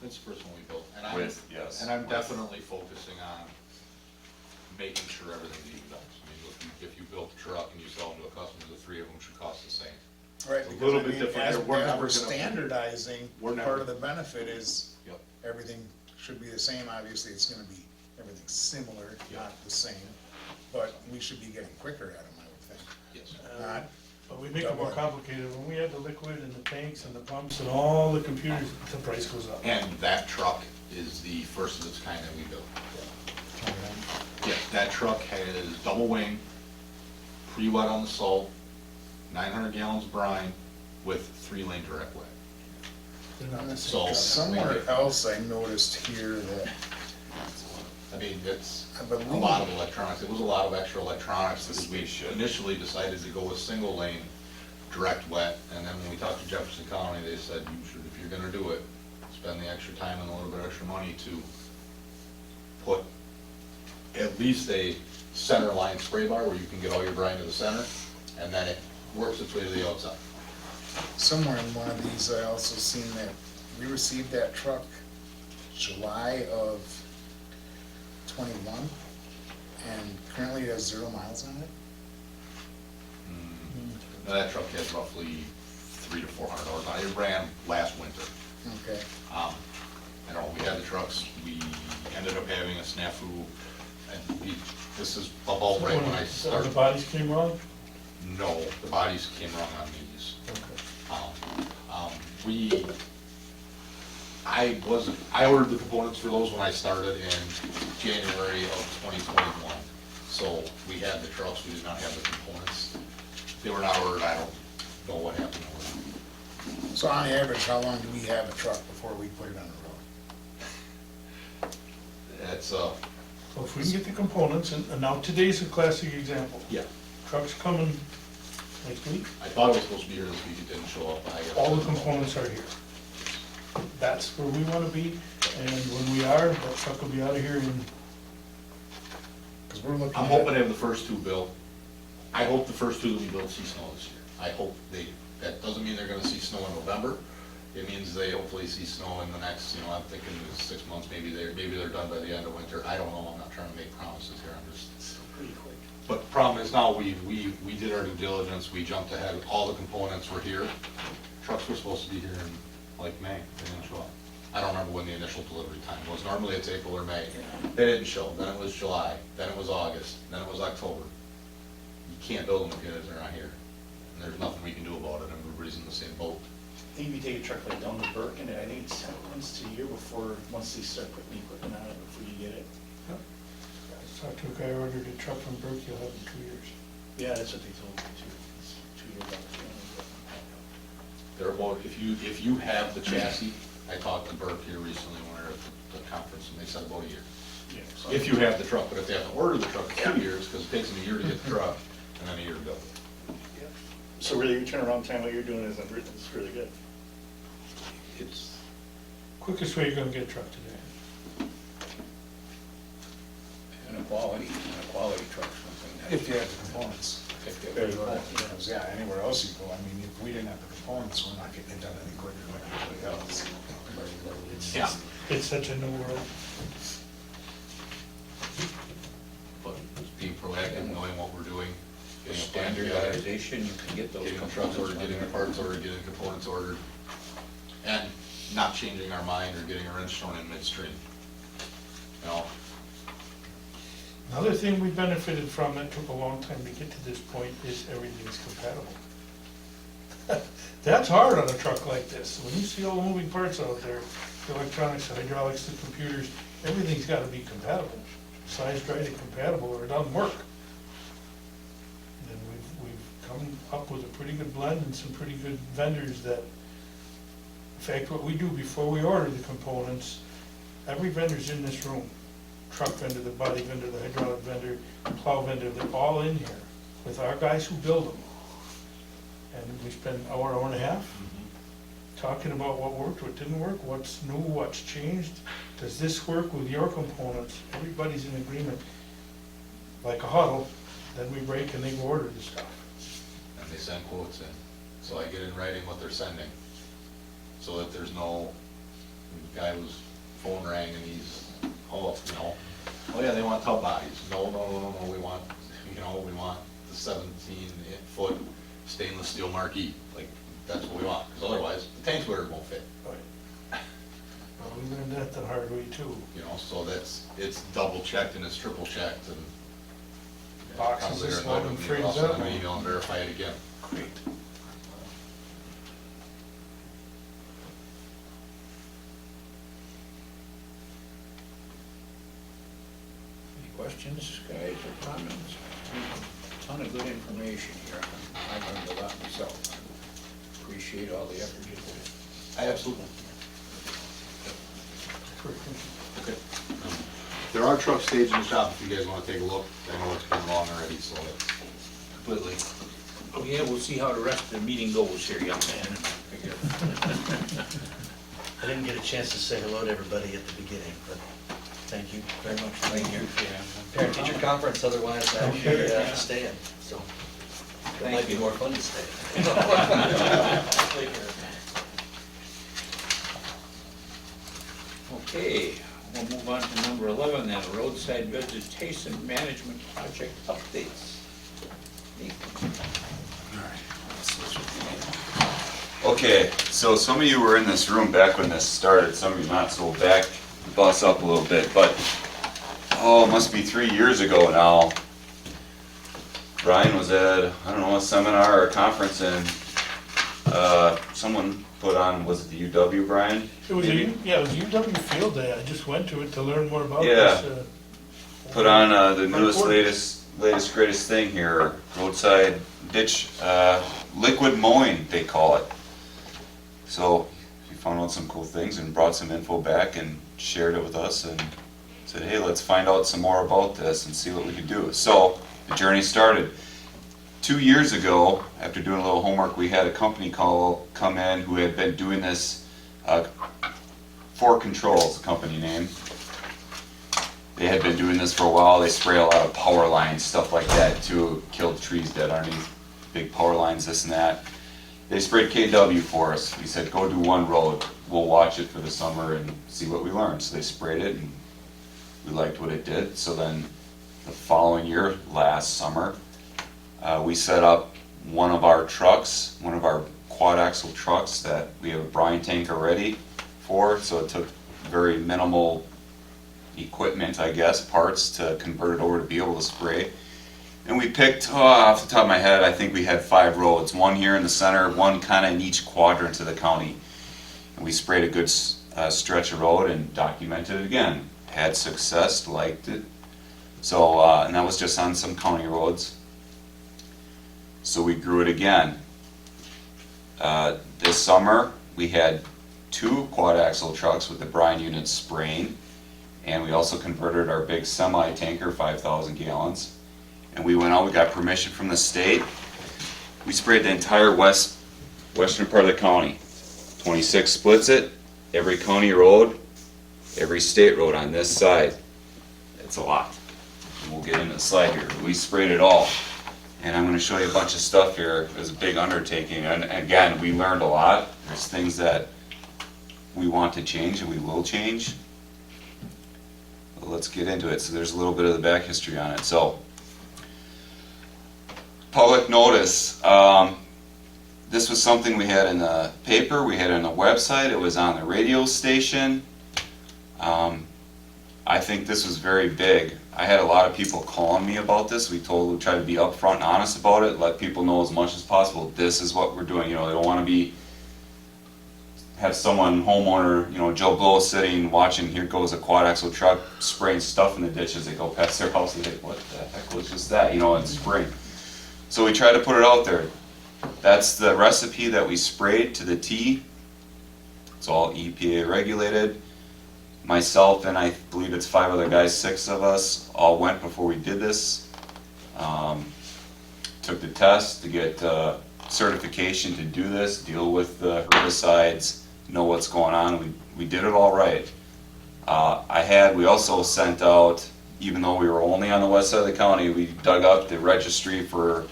F: That's the first one we built, and
D: Yes.
F: I'm definitely focusing on making sure everything's evened out. I mean, if you built a truck and you sell them to a customer, the 3 of them should cost the same.
B: Right,
F: It's a
B: because
F: little
B: I
F: bit
B: mean,
F: different
B: as
F: here. We're never
B: we're
F: gonna-
B: standardizing,
F: We're
B: part
F: never-
B: of the benefit is
F: Yep.
B: everything should be the same, obviously, it's gonna be, everything's similar,
F: Yep.
B: not the same, but we should be getting quicker at them, I would think.
F: Yes.
B: Not,
J: But we make it more
B: Double.
J: complicated. When we add the liquid and the tanks and the pumps and all the computers, the price goes up.
F: And that truck is the first of its kind that we built. Yes, that truck has double wing, pre-wet on the salt, 900 gallons of brine with 3-lane direct wet.
J: They're not the same
F: So-
J: truck.
B: somewhere else I noticed here that,
F: I mean, it's
B: I
F: a
B: believe,
F: lot of electronics, it was a lot of extra electronics,
D: It's a
F: because we
D: spaceship.
F: initially decided to go with single lane, direct wet, and then when we talked to Jefferson County, they said, you should, if you're gonna do it, spend the extra time and a little bit extra money to put at least a center line spray bar where you can get all your brine to the center, and then it works its way to the outside.
B: somewhere in one of these, I also seen that we received that truck July of 21, and currently it has 0 miles on it.
F: Now, that truck has roughly $300 to $400 on it. It ran last winter.
B: Okay,
F: I don't know, we had the trucks, we ended up having a snafu, and this is about right when I
J: So
F: started.
J: the bodies came wrong?
F: No, the bodies came wrong on these.
J: Okay.
F: I ordered the components for those when I started in January of 2021. So we had the trucks, we did not have the components. They were not ordered, I don't know what happened with them.
B: so on average, how long do we have a truck before we put it on the road?
F: It's,
J: So if we can get the components, and now today's a classic example.
F: yeah,
J: Truck's coming next week,
F: I thought it was supposed to be here this week, it didn't show up.
J: all the components are here. That's where we wanna be, and when we are, that truck will be out of here in,
B: Cause we're looking
F: I'm
B: at.
F: hoping to have the first two built. I hope the first two that we build see snow this year. I hope that doesn't mean they're gonna see snow in November. It means they hopefully see snow in the next, I'm thinking 6 months, maybe they're done by the end of winter. I don't know, I'm not trying to make promises here, I'm just.
A: Pretty quick.
F: But the problem is now, we did our due diligence, we jumped ahead, all the components were here. Trucks were supposed to be here in like May, they didn't show up. I don't remember when the initial delivery time was, normally it's April or May. They didn't show, then it was July, then it was August, then it was October. You can't build them if they're not here, and there's nothing we can do about it, everybody's in the same boat.
A: I think if you take a truck like down to Burke, and I think it's once a year before, once they start putting equipment on it, before you get it.
J: talked to a guy who ordered a truck from Burke, he'll have it in 2 years.
A: Yeah, that's what they told me too. It's 2 years out.
F: They're about, if you have the chassis, I talked to Burke here recently when we were at the conference, and they said about a year.
A: Yeah, so-
F: If you have the truck, but if they have to order the truck, it's 2 years, because it takes them a year to get the truck, and then a year to build it.
A: So really, your turnaround time, what you're doing is really good.
F: It's,
J: Quickest way you're gonna get a truck today.
E: And a quality truck, something that.
B: If you have the components.
E: If you
A: Very
E: have the
A: well.
E: quality.
B: Because, yeah, anywhere else you go, I mean, if we didn't have the components, we're not getting it done any quicker than anybody else.
F: yeah,
J: It's such a new world.
F: but it's being proactive, knowing what we're doing, getting a plan together,
E: Standardization, you can get those.
F: getting the trucks ordered, getting the parts ordered, getting components ordered, and not changing our mind or getting a wrench thrown in midstream.
J: Another thing we benefited from that took a long time to get to this point is everything's compatible. That's hard on a truck like this. When you see all the moving parts out there, the electronics, the hydraulics, the computers, everything's gotta be compatible. Size, drive it compatible or it doesn't work. And we've come up with a pretty good blend and some pretty good vendors that, in fact, what we do before we order the components, every vendor's in this room. Truck vendor, the body vendor, the hydraulic vendor, plow vendor, they're all in here with our guys who build them. And we spend an hour and a half talking about what worked, what didn't work, what's new, what's changed. Does this work with your components? Everybody's in agreement, like a huddle, then we break and they go order the stuff.
F: And they send quotes in, so I get in writing what they're sending, so that there's no, the guy whose phone rang and he's, oh yeah, they want tub bodies, no, we want the 17-foot stainless steel marquee, like, that's what we want, because otherwise, the tank splitter won't fit,
J: Well, we learned that the hard way too.
F: so it's double checked and it's triple checked, and
J: Boxes is loading frames up.
F: I'm gonna email and verify it again.
J: Great.
E: Any questions, guys, or comments? Ton of good information here. I learned a lot myself. Appreciate all the effort you put in.
F: Absolutely. Okay. There are trucks staged in the shop if you guys wanna take a look, I know it's been long already, so it's completely.
E: Oh, yeah, we'll see how the rest of the meeting goes here, young man.
I: I didn't get a chance to say hello to everybody at the beginning, but thank you very much.
E: Thank you.
L: Parent teacher conference, otherwise I'm staying, so it might be more fun to stay.
E: Okay, we'll move on to number 11 then, roadside vegetation management project updates. Nathan.
D: Okay, so some of you were in this room back when this started, some of you not, so back, bus up a little bit, but, oh, it must be 3 years ago now. Brian was at, I don't know, a seminar or a conference, and, someone put on, was it the UW, Brian?
J: It was
D: Maybe?
J: it was UW Field Day, I just went to it to learn more about
D: Yeah.
J: this.
D: Put on, the newest,
J: Report.
D: latest greatest thing here, roadside ditch, liquid mowing, they call it. So, he found out some cool things and brought some info back and shared it with us and said, hey, let's find out some more about this and see what we can do. So, the journey started. 2 years ago, after doing a little homework, we had a company come in who had been doing this, For Control's the company name. They had been doing this for a while. They spray a lot of power lines, stuff like that, to kill the trees dead underneath big power lines, this and that. They sprayed KW for us. We said, go do one road. We'll watch it for the summer and see what we learn. So they sprayed it, and we liked what it did. So then the following year, last summer, we set up one of our trucks, one of our quad axle trucks that we have a brine tank already for. So it took very minimal equipment, I guess, parts to convert it over to be able to spray. And we picked, off the top of my head, I think we had 5 roads, one here in the center, one kind of in each quadrant of the county. And we sprayed a good stretch of road and documented it again. Had success, liked it. So, and that was just on some county roads. So we grew it again. This summer, we had 2 quad axle trucks with the brine units spraying. And we also converted our big semi tanker, 5,000 gallons. And we went out, we got permission from the state. We sprayed the entire western part of the county. 26 splits it, every county road, every state road on this side. It's a lot. And we'll get into the slide here. We sprayed it all. And I'm going to show you a bunch of stuff here. It was a big undertaking. And again, we learned a lot. There's things that we want to change and we will change. But let's get into it. So there's a little bit of the back history on it. So, public notice. This was something we had in the paper, we had it on the website, it was on the radio station. I think this was very big. I had a lot of people calling me about this. We tried to be upfront and honest about it, let people know as much as possible, this is what we're doing. You know, they don't want to have someone, homeowner, you know, Joe Blow sitting, watching, here goes a quad axle truck spraying stuff in the ditches. They go past their house and they think, what the heck was just that, you know, in spring. So we tried to put it out there. That's the recipe that we sprayed to the T. It's all EPA regulated. Myself and I believe it's 5 other guys, 6 of us, all went before we did this. Took the test to get certification to do this, deal with the herbicides, know what's going on. We did it all right. We also sent out, even though we were only on the west side of the county, we dug up the registry for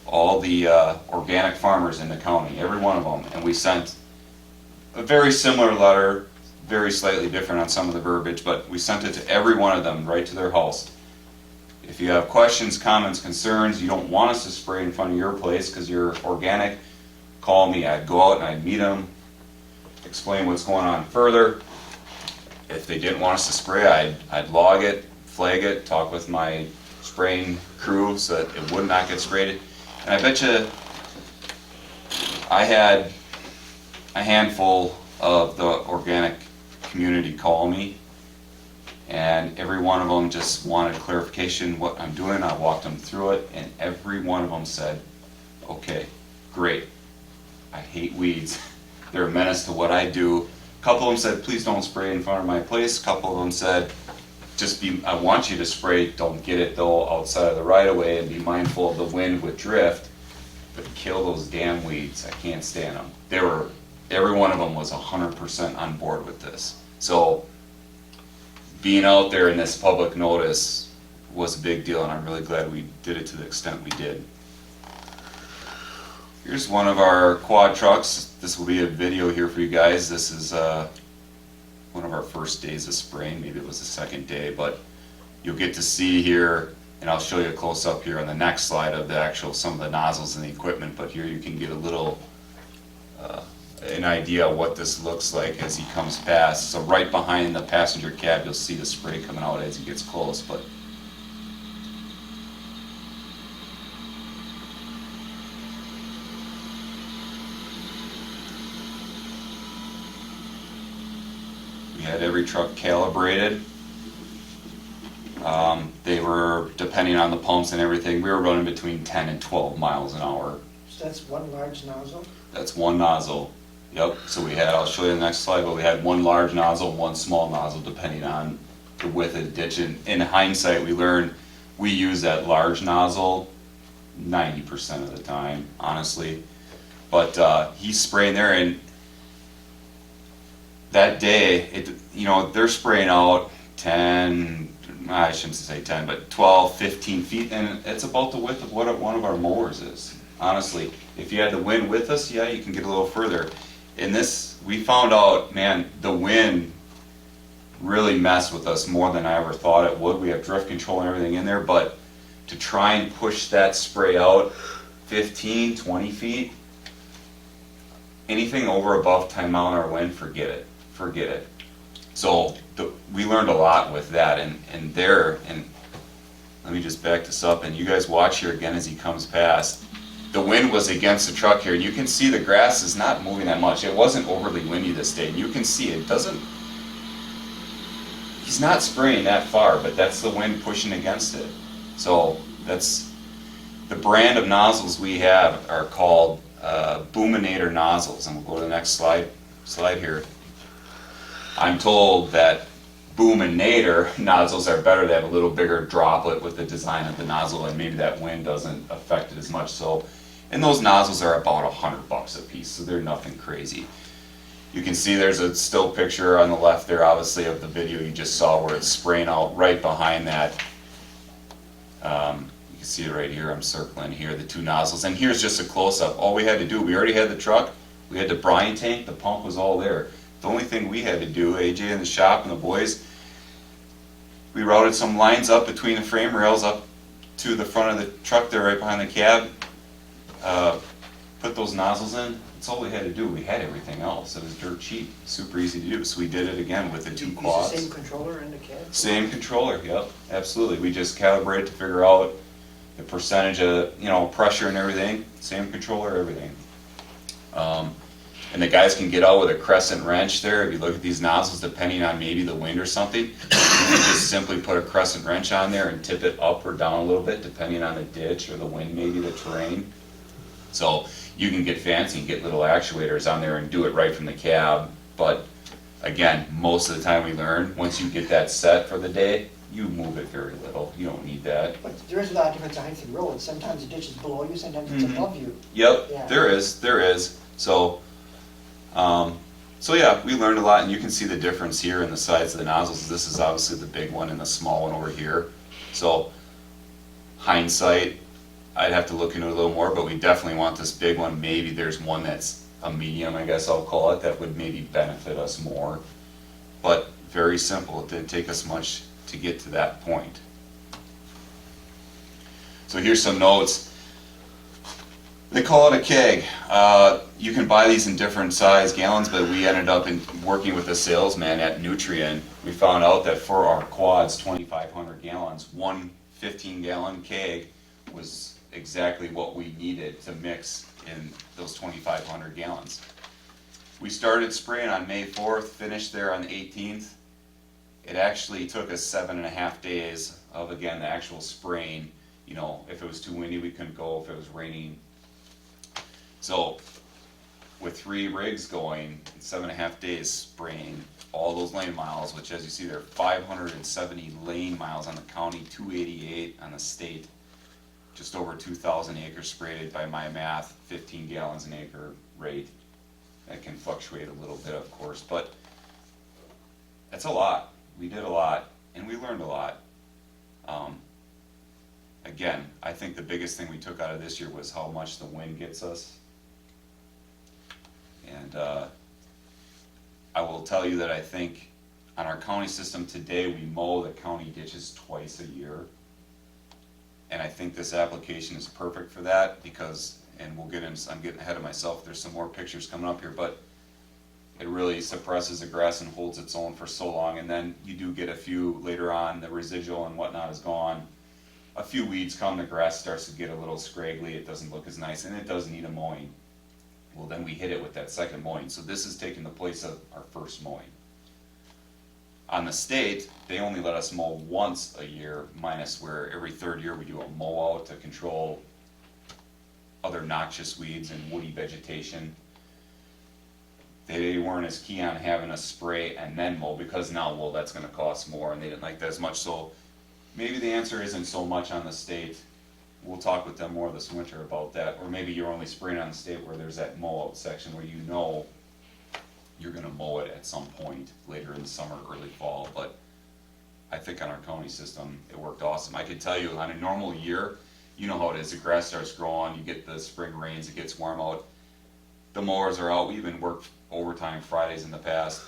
D: all the organic farmers in the county, every one of them, and we sent a very similar letter, very slightly different on some of the verbiage, but we sent it to every one of them, right to their house. If you have questions, comments, concerns, you don't want us to spray in front of your place because you're organic, call me. I'd go out and I'd meet them, explain what's going on further. If they didn't want us to spray, I'd log it, flag it, talk with my spraying crew so that it would not get sprayed. And I bet you I had a handful of the organic community call me, and every one of them just wanted clarification what I'm doing. I walked them through it, and every one of them said, okay, great. I hate weeds. They're a menace to what I do. A couple of them said, please don't spray in front of my place. A couple of them said, I want you to spray, don't get it though outside of the right of way, and be mindful of the wind with drift, but kill those damn weeds. I can't stand them. Every one of them was 100% on board with this. So being out there in this public notice was a big deal, and I'm really glad we did it to the extent we did. Here's one of our quad trucks. This will be a video here for you guys. This is one of our first days of spraying. Maybe it was the second day, but you'll get to see here, and I'll show you a close-up here on the next slide of the some of the nozzles and the equipment, but here you can get a little an idea of what this looks like as he comes past. So right behind the passenger cab, you'll see the spray coming out as he gets close, but. We had every truck calibrated. They were, depending on the pumps and everything, we were running between 10 and 12 miles an hour.
K: So that's one large nozzle?
D: That's one nozzle. Yep, so we had, I'll show you the next slide, but we had one large nozzle and one small nozzle depending on the width of the ditch. And in hindsight, we learned we use that large nozzle 90% of the time, honestly. But he's spraying there, and that day, they're spraying out 10, I shouldn't say 10, but 12, 15 feet, and it's about the width of what one of our mowers is. Honestly, if you had the wind with us, yeah, you can get a little further. In this, we found out, man, the wind really messed with us more than I ever thought it would. We have drift control and everything in there, but to try and push that spray out 15, 20 feet, anything over above 10 mile an hour wind, forget it. Forget it. So we learned a lot with that, and let me just back this up, and you guys watch here again as he comes past. The wind was against the truck here, and you can see the grass is not moving that much. It wasn't overly windy this day, and you can see it doesn't, he's not spraying that far, but that's the wind pushing against it. So that's, the brand of nozzles we have are called Boominator nozzles, and we'll go to the next slide here. I'm told that Boominator nozzles are better. They have a little bigger droplet with the design of the nozzle, and maybe that wind doesn't affect it as much. So, and those nozzles are about $100 a piece, so they're nothing crazy. You can see there's a still picture on the left there, obviously, of the video you just saw where it's spraying out right behind that. You can see it right here. I'm circling here, the two nozzles. And here's just a close-up. All we had to do, we already had the truck, we had the brine tank, the pump was all there. The only thing we had to do, AJ in the shop and the boys, we routed some lines up between the frame rails up to the front of the truck there right behind the cab, put those nozzles in. That's all we had to do. We had everything else. It was dirt cheap, super easy to do. So we did it again with the two quads.
K: Use the same controller in the cab?
D: Same controller, yep, absolutely. We just calibrated to figure out the percentage of, pressure and everything. Same controller, everything. And the guys can get out with a crescent wrench there. If you look at these nozzles, depending on maybe the wind or something, you can just simply put a crescent wrench on there and tip it up or down a little bit, depending on the ditch or the wind, maybe the terrain. So you can get fancy and get little actuators on there and do it right from the cab. But again, most of the time we learn, once you get that set for the day, you move it very little. You don't need that.
K: But there is a lot of difference in height of the road. Sometimes the ditch is below you, sometimes it's above you.
D: Yep,
K: Yeah.
D: there is. So yeah, we learned a lot, and you can see the difference here in the sides of the nozzles. This is obviously the big one and the small one over here. So hindsight, I'd have to look into it a little more, but we definitely want this big one. Maybe there's one that's a medium, I guess I'll call it, that would maybe benefit us more. But very simple, it didn't take us much to get to that point. So here's some notes. They call it a keg. You can buy these in different size gallons, but we ended up working with a salesman at Nutrien. We found out that for our quads, 2,500 gallons, one 15-gallon keg was exactly what we needed to mix in those 2,500 gallons. We started spraying on May 4th, finished there on the 18th. It actually took us 7.5 days of, again, the actual spraying. If it was too windy, we couldn't go. If it was raining. So with 3 rigs going, 7.5 days spraying all those lane miles, which as you see there are 570 lane miles on the county, 288 on the state, just over 2,000 acres sprayed by my math, 15 gallons an acre rate. That can fluctuate a little bit, of course, but that's a lot. We did a lot, and we learned a lot. Again, I think the biggest thing we took out of this year was how much the wind gets us. And I will tell you that I think on our county system today, we mow the county ditches twice a year. And I think this application is perfect for that because, and we'll get in, I'm getting ahead of myself, there's some more pictures coming up here, but It really suppresses the grass and holds its own for so long, and then you do get a few later on, the residual and whatnot is gone. A few weeds come, the grass starts to get a little scraggly, it doesn't look as nice, and it does need a mowing. Well, then we hit it with that second mowing, so this is taking the place of our first mowing. On the state, they only let us mow once a year, minus where every third year we do a mow out to control other noxious weeds and woody vegetation. They weren't as keen on having us spray and then mow, because now, well, that's gonna cost more, and they didn't like that as much, so maybe the answer isn't so much on the state. We'll talk with them more this winter about that, or maybe you're only spraying on the state where there's that mow out section where you know you're gonna mow it at some point later in the summer, early fall, but I think on our county system, it worked awesome. I could tell you, on a normal year, you know how it is, the grass starts growing, you get the spring rains, it gets warm out, the mowers are out, we even worked overtime Fridays in the past.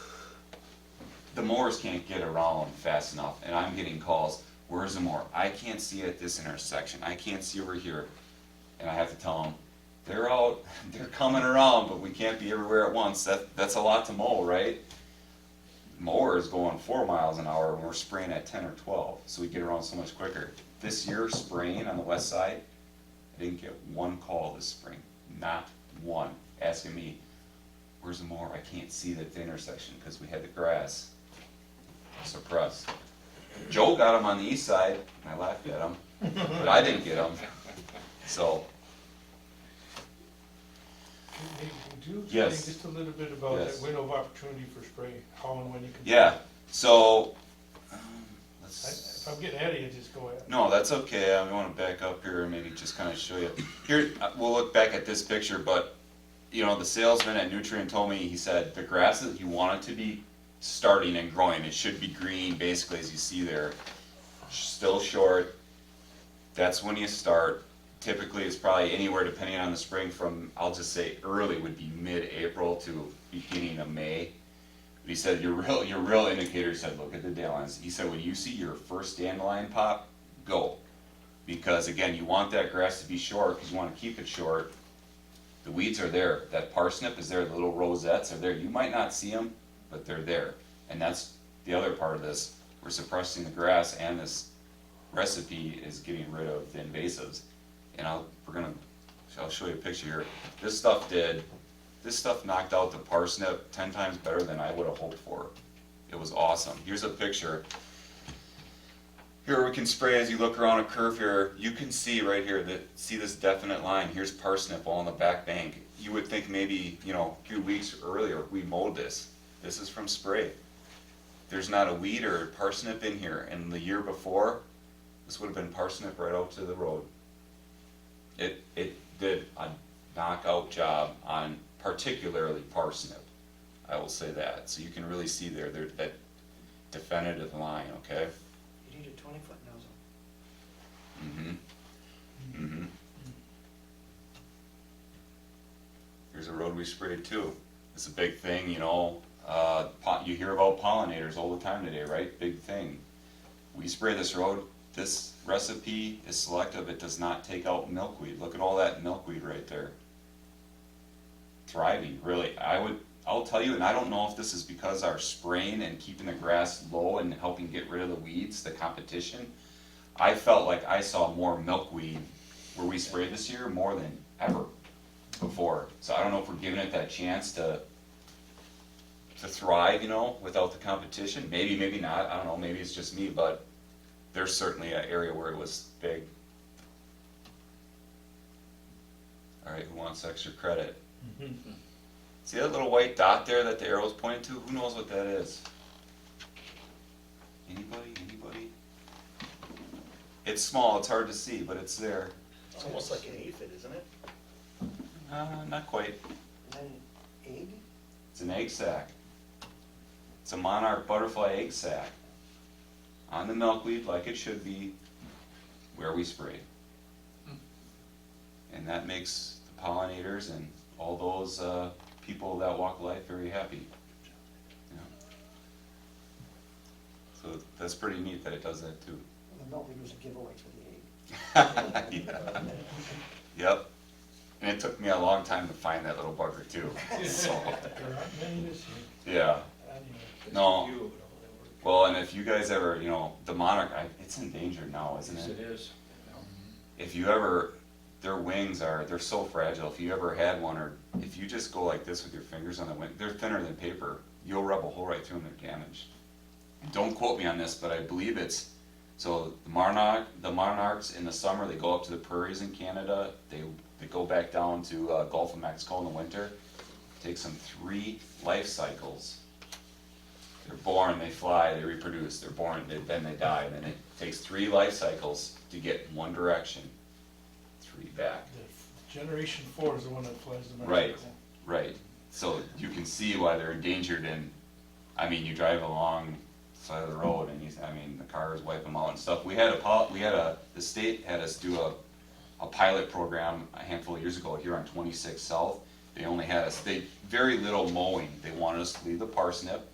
D: The mowers can't get around fast enough, and I'm getting calls, where's the mower? I can't see at this intersection, I can't see over here. And I have to tell them, they're out, they're coming around, but we can't be everywhere at once. That's a lot to mow, right? Mower is going 4 miles an hour and we're spraying at 10 or 12, so we get around so much quicker. This year, spraying on the west side, I didn't get one call this spring, not one, asking me, where's the mower? I can't see at the intersection because we had the grass suppressed. Joe got him on the east side, and I laughed at him, but I didn't get him. So,
J: Hey, would you
D: Yes.
J: say just a little bit about
D: Yes.
J: that window of opportunity for spray, how and when you can?
D: yeah, so,
J: If I'm getting ahead of you, just go ahead.
D: no, that's okay. I want to back up here and maybe just kind of show you. Here, we'll look back at this picture, but, you know, the salesman at Nutrient told me, he said, the grass that you want it to be starting and growing, it should be green, basically, as you see there. Still short, that's when you start. Typically, it's probably anywhere, depending on the spring, from, I'll just say early would be mid-April to beginning of May. But he said, your real indicator, he said, look at the dandelions. He said, when you see your first dandelion pop, go. Because again, you want that grass to be short, because you want to keep it short. The weeds are there, that parsnip is there, the little rosettes are there. You might not see them, but they're there. And that's the other part of this. We're suppressing the grass, and this recipe is getting rid of the invasives. And I'll show you a picture here. This stuff knocked out the parsnip 10 times better than I would have hoped for. It was awesome. Here's a picture. Here we can spray as you look around a curve here. You can see right here, see this definite line. Here's parsnip all on the back bank. You would think maybe, you know, a few weeks earlier we mowed this. This is from spray. There's not a weed or parsnip in here. And the year before, this would have been parsnip right out to the road. It did a knockout job on particularly parsnip. I will say that. So you can really see there that definitive line, okay?
K: You need a 20-foot nozzle.
D: Mm-hmm. Mm-hmm. Here's a road we sprayed too. It's a big thing, you know. You hear about pollinators all the time today, right? Big thing. We spray this road. This recipe is selective. It does not take out milkweed. Look at all that milkweed right there. Thriving, really. I'll tell you, and I don't know if this is because our spraying and keeping the grass low and helping get rid of the weeds, the competition. I felt like I saw more milkweed where we sprayed this year more than ever before. So I don't know if we're giving it that chance to thrive, you know, without the competition. Maybe, maybe not. I don't know. Maybe it's just me, but there's certainly an area where it was big. All right, who wants extra credit? See that little white dot there that the arrow's pointing to? Who knows what that is? Anybody? Anybody? It's small, it's hard to see, but it's there.
L: It's almost like an aphid, isn't it?
D: Not quite.
K: And then egg?
D: It's an egg sac. It's a monarch butterfly egg sac. On the milkweed, like it should be, where we spray. And that makes the pollinators and all those people that walk life very happy. Yeah. So that's pretty neat that it does that too.
K: The milkweed was a giveaway for the egg.
D: Yep. And it took me a long time to find that little bugger too, so,
J: There aren't many this year.
D: yeah.
J: Anyway.
D: No, well, and if you guys ever, the monarch, it's endangered now, isn't
E: Yes,
D: it?
E: it is.
D: If you ever, their wings they're so fragile, if you ever had one, or if you just go like this with your fingers on the wing, they're thinner than paper, you'll rub a hole right through them, they're damaged. Don't quote me on this, but I believe it's, so the monarchs in the summer, they go up to the prairies in Canada, they go back down to Gulf of Mexico in the winter, takes them 3 life cycles. They're born, they fly, they reproduce, they're born, then they die, and then it takes 3 life cycles to get one direction, 3 back.
J: The Generation 4 is the one that flies the Mexico.
D: Right, right. So you can see why they're endangered, and, I mean, you drive along the side of the road, and the cars wipe them out and stuff. The state had us do a pilot program a handful of years ago here on 26 South. They only had us, very little mowing. They wanted us to leave the parsnip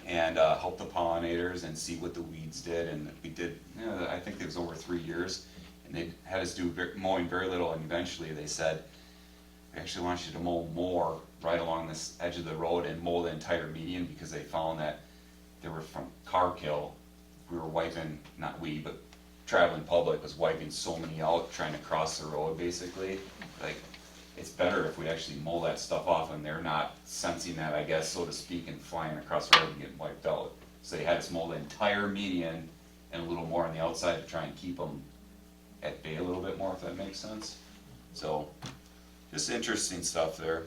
D: and help the pollinators and see what the weeds did, and we did, I think it was over 3 years, and they had us do mowing very little, and eventually they said, we actually want you to mow more right along this edge of the road and mow the entire median, because they found that they were from car kill. We were wiping, not we, but traveling public was wiping so many out trying to cross the road basically. Like, it's better if we actually mow that stuff off and they're not sensing that, I guess, so to speak, and flying across the road and getting wiped out. So they had us mow the entire median and a little more on the outside to try and keep them at bay a little bit more, if that makes sense. So, just interesting stuff there.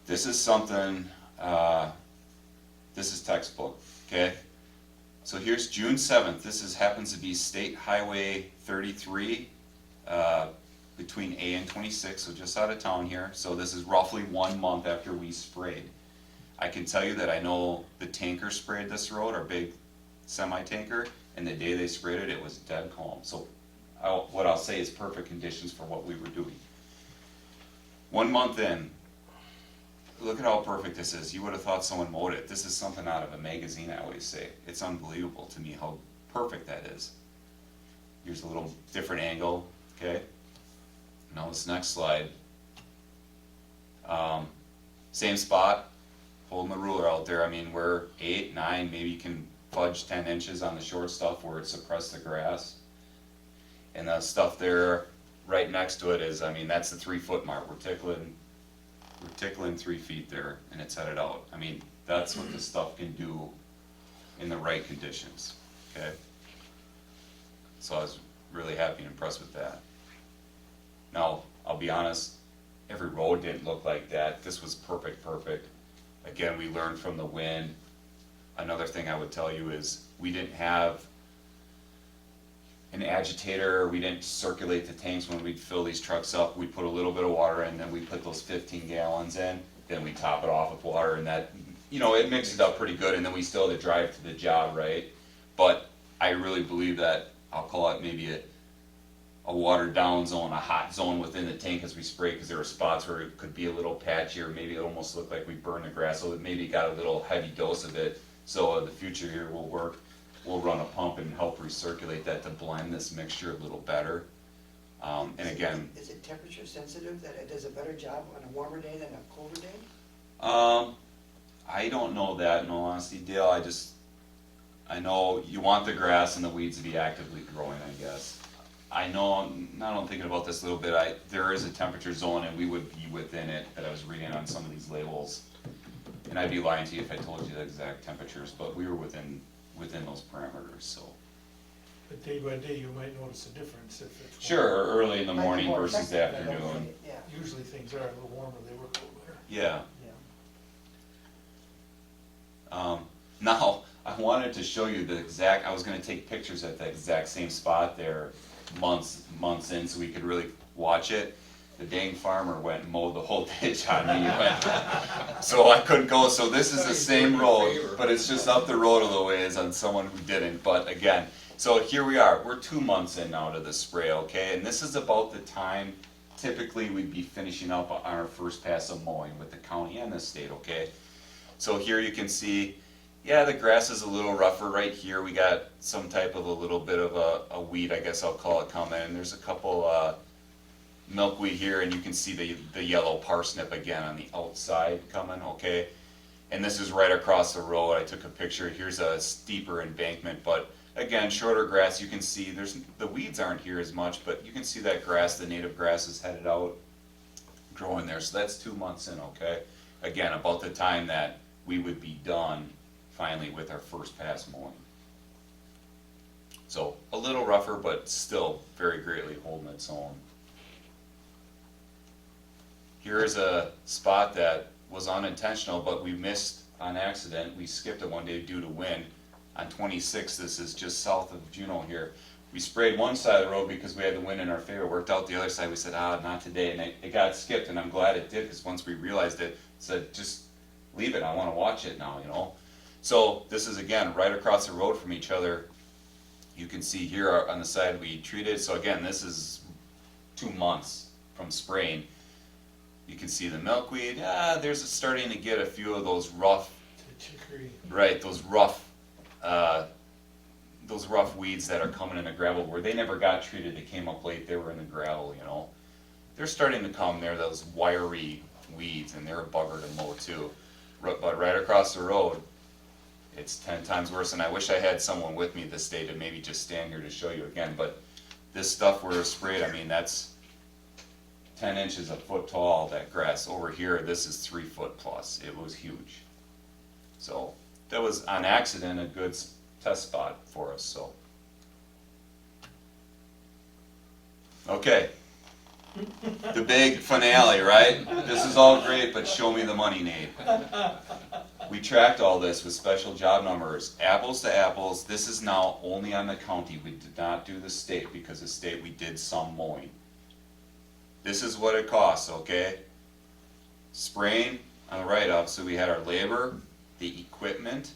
D: This is something, this is textbook, okay? So here's June 7th, this happens to be State Highway 33, between A and 26, so just out of town here. So this is roughly 1 month after we sprayed. I can tell you that I know the tanker sprayed this road, our big semi-tanker, and the day they sprayed it, it was dead calm. So what I'll say is perfect conditions for what we were doing. 1 month in, look at how perfect this is. You would have thought someone mowed it. This is something out of a magazine, I always say. It's unbelievable to me how perfect that is. Here's a little different angle, okay? Now this next slide. Same spot, holding the ruler out there. I mean, we're 8, 9, maybe you can fudge 10 inches on the short stuff where it suppressed the grass. And the stuff there right next to it is, I mean, that's the 3-foot mark. We're tickling 3 feet there, and it's headed out. I mean, that's what this stuff can do in the right conditions, okay? So I was really happy and impressed with that. Now, I'll be honest, every road didn't look like that. This was perfect. Again, we learned from the wind. Another thing I would tell you is we didn't have an agitator, we didn't circulate the tanks when we'd fill these trucks up. We'd put a little bit of water in, then we put those 15 gallons in, then we top it off with water, and that, it mixed it up pretty good, and then we still had to drive to the job, right? But I really believe that, I'll call it maybe a watered down zone, a hot zone within the tank as we spray, because there were spots where it could be a little patchy, or maybe it almost looked like we burned the grass, so it maybe got a little heavy dose of it. So in the future here, we'll run a pump and help recirculate that to blend this mixture a little better. And again,
K: Is it temperature sensitive, that it does a better job on a warmer day than a colder day?
D: I don't know that, in all honesty, Dale. I know you want the grass and the weeds to be actively growing, I guess. I know, now I'm thinking about this a little bit, there is a temperature zone and we would be within it that I was reading on some of these labels. And I'd be lying to you if I told you the exact temperatures, but we were within those parameters, so.
J: But day by day, you might notice a difference if it's.
D: Sure, or early in the
K: Might be
D: morning
K: more
D: versus the
K: effective, I don't
D: afternoon.
K: think, Yeah.
J: Usually things are a little warmer, they work a little better.
D: Yeah.
J: Yeah.
D: Now, I wanted to show you I was gonna take pictures at the exact same spot there months in so we could really watch it. The dang farmer went and mowed the whole ditch on me, so I couldn't go. So this is the same road, but it's just up the road a little ways on someone who didn't. But again, so here we are. We're 2 months in now to the spray, okay? And this is about the time typically we'd be finishing up on our first pass of mowing with the county and the state, okay? So here you can see Yeah, the grass is a little rougher right here. We got some type of a little bit of a weed, I guess I'll call it, coming. And there's a couple milkweed here, and you can see the yellow parsnip again on the outside coming, okay? And this is right across the road. I took a picture. Here's a steeper embankment, but again, shorter grass. You can see the weeds aren't here as much, but you can see that grass, the native grass is headed out, growing there. So that's 2 months in, okay? Again, about the time that we would be done finally with our first pass mowing. So a little rougher, but still very greatly holding its own. Here is a spot that was unintentional, but we missed on accident. We skipped it one day due to wind. On 26, this is just south of Juneau here. We sprayed one side of the road because we had the wind in our favor. Worked out the other side. We said, not today. And it got skipped, and I'm glad it did, because once we realized it, said, just leave it. I want to watch it now, you know. So this is, again, right across the road from each other. You can see here on the side we treated. So again, this is 2 months from spraying. You can see the milkweed. There's starting to get a few of those rough,
J: Chicory.
D: right? Those rough weeds that are coming in the gravel where they never got treated. They came up late. They were in the gravel, you know. They're starting to come. They're those wiry weeds, and they're a bugger to mow too. But right across the road, it's 10 times worse. And I wish I had someone with me this day to maybe just stand here to show you again. But this stuff we're sprayed, I mean, that's 10 inches a foot tall, that grass. Over here, this is 3 foot plus. It was huge. So that was on accident a good test spot for us, so. Okay. The big finale, right? This is all great, but show me the money, Nate. We tracked all this with special job numbers, apples to apples. This is now only on the county. We did not do the state, because the state we did some mowing. This is what it costs, okay? Spraying on the write-up, so we had our labor, the equipment,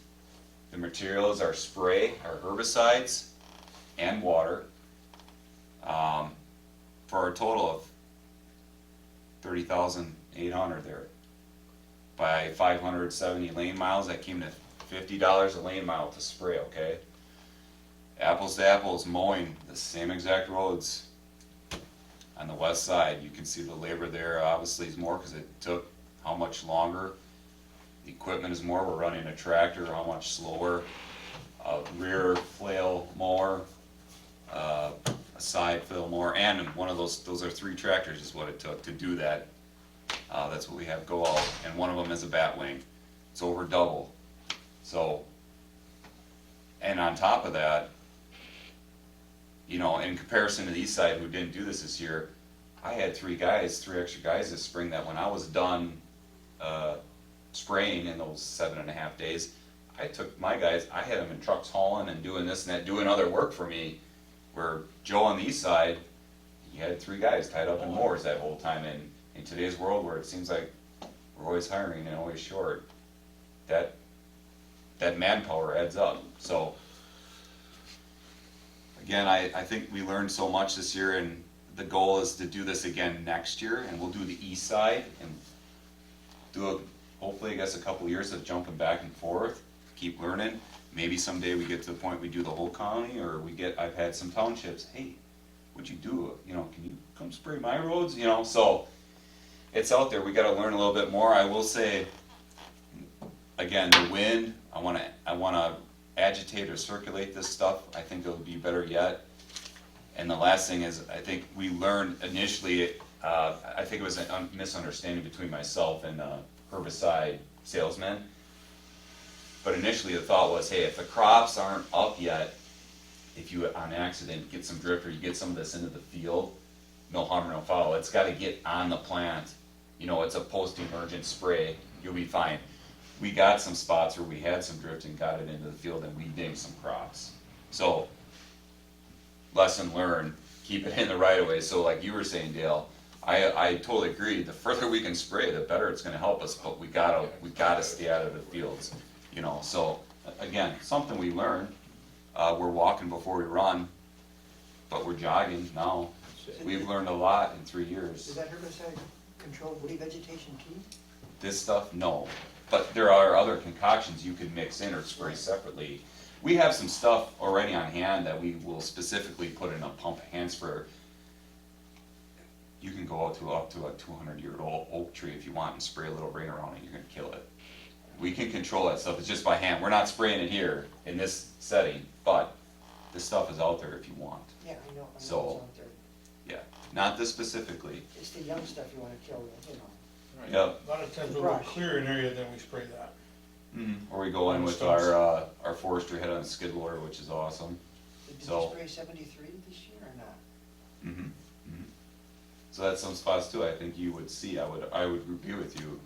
D: the materials, our spray, our herbicides, and water, for a total of $30,800 there. By 570 lane miles, that came to $50 a lane mile to spray, okay? Apples to apples, mowing the same exact roads. On the west side, you can see the labor there obviously is more because it took how much longer. The equipment is more. We're running a tractor, how much slower. A rear flail mower, a side flail mower, and one of those are 3 tractors is what it took to do that. That's what we have go out, and one of them is a batwing. It's over double. So, and on top of that, you know, in comparison to the east side who didn't do this year, I had 3 extra guys this spring that when I was done spraying in those 7.5 days, I took my guys, I had them in trucks hauling and doing this and that, doing other work for me, where Joe on the east side, he had 3 guys tied up in mowers that whole time. And in today's world where it seems like we're always hiring and always short, that manpower adds up. So again, I think we learned so much this year, and the goal is to do this again next year, and we'll do the east side and do hopefully I guess a couple years of jumping back and forth, keep learning. Maybe someday we get to the point we do the whole county, or I've had some townships, hey, what'd you do? You know, can you come spray my roads? You know, so it's out there. We got to learn a little bit more. I will say, again, the wind, I want to agitate or circulate this stuff. I think it'll be better yet. And the last thing is, I think we learned initially, I think it was a misunderstanding between myself and herbicide salesman. But initially the thought was, hey, if the crops aren't up yet, if you on accident get some drift or you get some of this into the field, no harm, no foul. It's got to get on the plant. You know, it's a post-emergent spray. You'll be fine. We got some spots where we had some drift and got it into the field, and we dinged some crops. So, lesson learned, keep it in the right of way. So like you were saying, Dale, I totally agree. The further we can spray, the better it's going to help us. But we gotta stay out of the fields. You know, so again, something we learned. We're walking before we run, but we're jogging now. We've learned a lot in 3 years.
K: Does that herbicide control woody vegetation too?
D: This stuff, no. but there are other concoctions you could mix in or spray separately. We have some stuff already on hand that we will specifically put in a pump hand sprayer. You can go up to a 200-year-old oak tree if you want and spray a little rain around it, you're gonna kill it. We can control that stuff, it's just by hand, we're not spraying it here in this setting, but the stuff is out there if you want.
K: Yeah, I know it's
D: So-
K: out there.
D: Yeah, not this specifically.
K: It's the young stuff you wanna kill, you know.
D: Yep.
J: A lot of times we'll clear an area, then we spray that.
D: Or we go in with our forestry head on a skid loader, which is awesome.
K: Did you
D: So-
K: spray 73 this year or not?
D: Mhm, mhm. So that's some spots too, I think you would see, I would agree with you.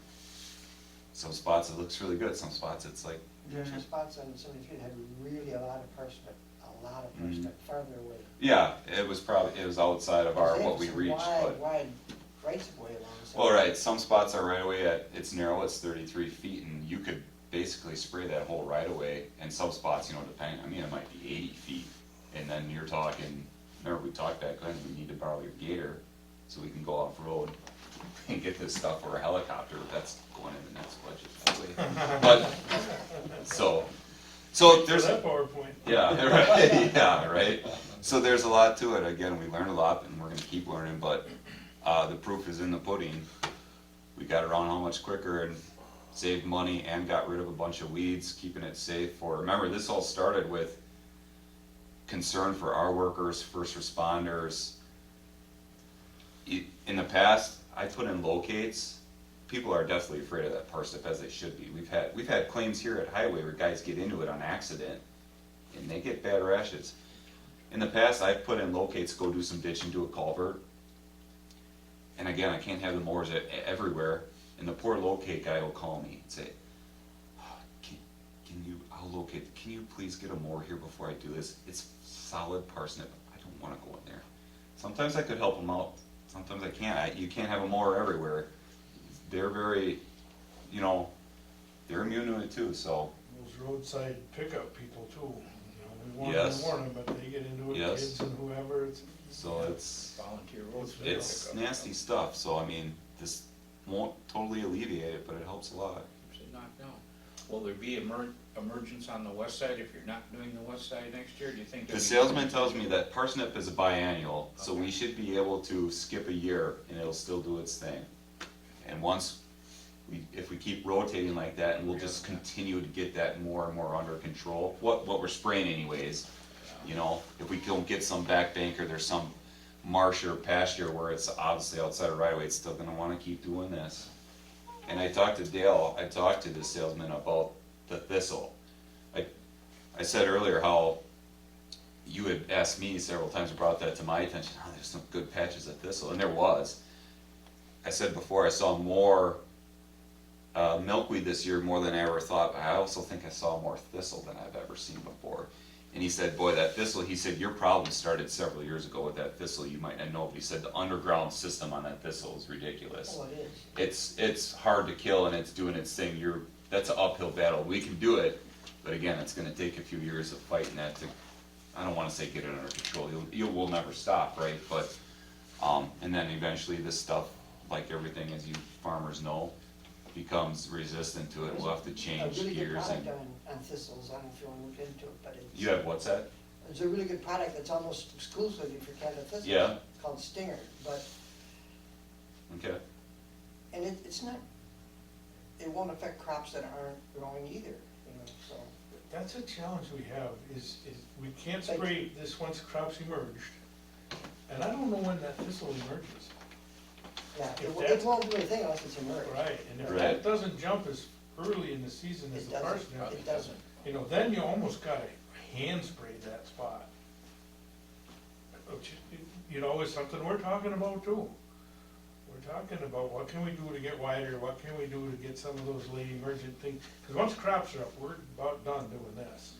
D: Some spots it looks really good, some spots it's like,
K: There's some spots on 73 that had really a lot of parsnip, farther away.
D: yeah, it was outside of our,
K: They have
D: what we
K: some
D: reached, but.
K: wide rights of way along the
D: Well, right, some spots are right away it's narrow, it's 33 feet, and you could basically spray that whole right away, and some spots, depending, it might be 80 feet, and then you're talking, remember we talked back then, we need to borrow your gator, so we can go off-road and get this stuff for a helicopter, that's going in the next budget, that way. But, so there's.
J: For that PowerPoint.
D: Yeah, right, yeah, right. So there's a lot to it. Again, we learned a lot and we're gonna keep learning, but, the proof is in the pudding. We got around how much quicker and saved money and got rid of a bunch of weeds, keeping it safe remember, this all started with concern for our workers, first responders. In the past, I put in locates. People are definitely afraid of that parsnip, as they should be. We've had claims here at Highway where guys get into it on accident and they get bad rashes. In the past, I've put in locates, go do some ditching, do a culvert. And again, I can't have the mowers everywhere, and the poor locate guy will call me and say, I'll locate, can you please get a mower here before I do this? It's solid parsnip, I don't wanna go in there. Sometimes I could help them out, sometimes I can't. You can't have a mower everywhere. They're very, they're immune to it too, so.
J: Those roadside pickup people too, we want
D: Yes.
J: to warn them, but they get into it,
D: Yes.
J: kids and whoever,
D: So it's,
E: Volunteer roads.
D: it's nasty stuff, so this won't totally alleviate it, but it helps a lot.
E: Keeps it knocked down. Will there be emergence on the west side if you're not doing the west side next year? Do you think?
D: The salesman tells me that parsnip is a biennial, so we should be able to skip a year and it'll still do its thing. And if we keep rotating like that, and we'll just continue to get that more and more under control, what we're spraying anyways, if we don't get some back bank or there's some marsh or pasture where it's obviously outside of right away, it's still gonna wanna keep doing this. And I talked to Dale, I talked to the salesman about the thistle. I said earlier how you had asked me several times, brought that to my attention, there's some good patches of thistle, and there was. I said before, I saw more milkweed this year more than I ever thought, but I also think I saw more thistle than I've ever seen before. And he said, boy, that thistle, he said, your problem started several years ago with that thistle, you might not know, but he said the underground system on that thistle is ridiculous.
K: Oh, it is.
D: It's hard to kill and it's doing its thing, that's an uphill battle, we can do it, but again, it's gonna take a few years of fighting that to, I don't wanna say get it under control, will never stop, right, but, and then eventually this stuff, like everything, as you farmers know, becomes resistant to it, we'll have to change
K: A really good
D: gears and.
K: product on thistles, I don't know if you wanna look into it, but it's.
D: You have what's that?
K: It's a really good product that's almost exclusively for Canada thistles.
D: Yeah.
K: Called Stinger, but,
D: Okay,
K: and it's not, it won't affect crops that aren't growing either, so.
J: That's a challenge we have, is we can't spray this once crops emerged, and I don't know when that thistle emerges.
K: Yeah,
J: If
K: it
J: that's-
K: won't do anything unless it's emerged.
J: Right, and if
D: Right.
J: that doesn't jump as early in the season as
K: It
J: the
K: doesn't,
J: parsnip,
K: it doesn't.
J: then you almost gotta hand spray that spot. Which, is something we're talking about too. We're talking about what can we do to get wider, what can we do to get some of those late emergent things, because once crops are up, we're about done doing this.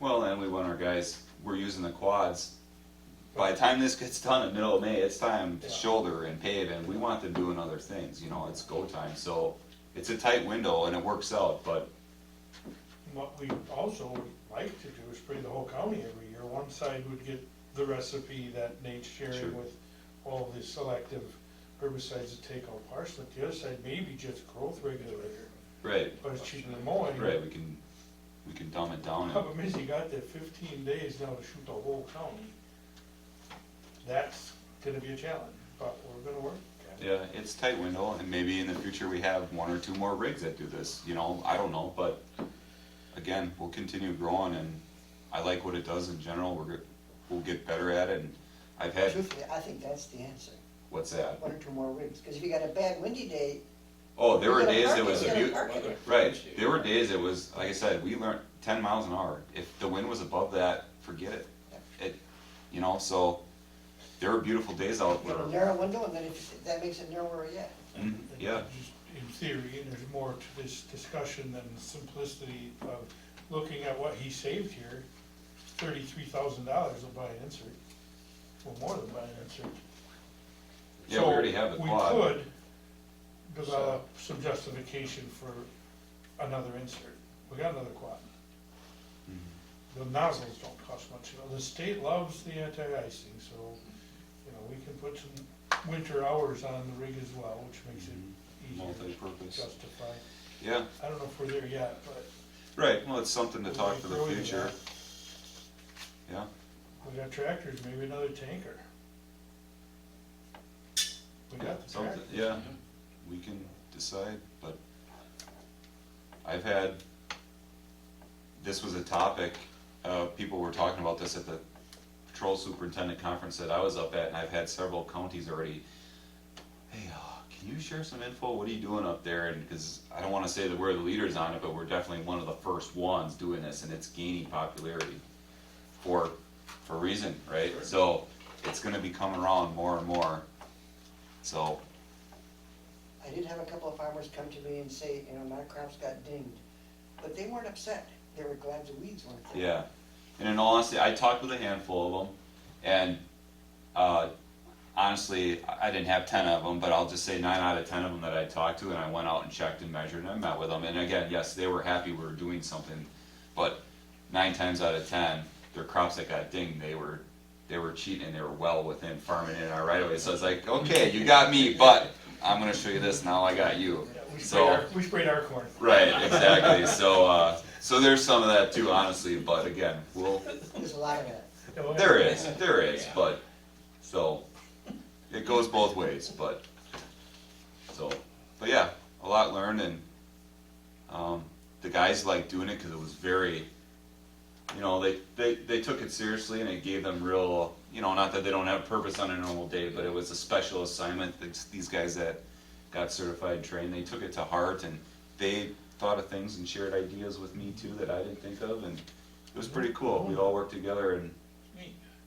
D: well, and we want our guys, we're using the quads. By the time this gets done in middle of May, it's time to
J: Yeah.
D: shoulder and pave, and we want them doing other things, it's go time, so it's a tight window and it works out, but,
J: What we also would like to do is spray the whole county every year. One side would get the recipe that Nate's
D: Sure.
J: sharing with all the selective herbicides to take out parsnip. The other side maybe just growth regulator.
D: Right,
J: but it's cheaper than mowing.
D: right, we can dumb it down and,
J: Problem is, you got that 15 days now to shoot the whole county. That's gonna be a challenge, but we're gonna work at it.
D: yeah, it's tight window, and maybe in the future we have one or two more rigs that do this, you know, I don't know, but again, we'll continue growing, and I like what it does in general, we'll get better at it, and I've had,
K: Truthfully, I think that's the answer,
D: what's that?
K: 1 or 2 more rigs, because if you got a bad windy day,
D: Oh, there were
K: you gotta
D: days
K: park
D: it was
K: you
D: a
K: gotta
D: beau-
K: park it.
D: right, there were days it was, like I said, we learned 10 miles an hour, if the wind was above that, forget it. It, you know, so, there were beautiful days out
K: You have a
D: there.
K: narrow window, and then if, that makes it narrower yet.
D: Mhm, yeah,
J: Just in theory, and there's more to this discussion than the simplicity of looking at what he saved here. $33,000 will buy an insert, or more than buy an insert.
D: yeah, we already have the quad.
J: We could develop some justification for another insert. We got another quad.
D: Mhm.
J: The nozzles don't cost much, you know, the state loves the anti-icing, so, you know, we can put some winter hours on the rig as well, which makes it easier to
D: Multi-purpose.
J: justify.
D: Yeah,
J: I don't know if we're there yet, but
D: right, well, it's something to talk for the
J: Growing
D: future,
J: that.
D: yeah.
J: we got tractors, maybe another tanker. We got the
D: Something,
J: tractors.
D: yeah, we can decide, but I've had, this was a topic, people were talking about this at the patrol superintendent conference that I was up at, and I've had several counties already, hey, can you share some info, what are you doing up there? And, cause I don't wanna say that we're the leaders on it, but we're definitely one of the first ones doing this, and it's gaining popularity for a reason, right? So, it's gonna be coming around more and more, so,
K: I did have a couple of farmers come to me and say, you know, my crops got dinged, but they weren't upset, they were glad the weeds weren't there.
D: yeah. And in all honesty, I talked with a handful of them, and, honestly, I didn't have 10 of them, but I'll just say 9 out of 10 of them that I talked to, and I went out and checked and measured, and I met with them, and again, yes, they were happy we were doing something, but 9 times out of 10, their crops that got dinged, they were cheating, and they were well within farming in our right of way, so it's like, okay, you got me, but I'm gonna show you this, now I got you.
J: Yeah,
D: So,
J: we sprayed our corn.
D: right, exactly, so there's some of that too, honestly, but again,
K: There's a lot of that.
D: there is, but, so, it goes both ways, but yeah, a lot learned, and, the guys liked doing it, cause it was very, you know, they took it seriously, and it gave them real, you know, not that they don't have purpose on a normal day, but it was a special assignment. These guys that got certified and trained, they took it to heart, and they thought of things and shared ideas with me too that I didn't think of, and it was pretty cool. We all worked together, and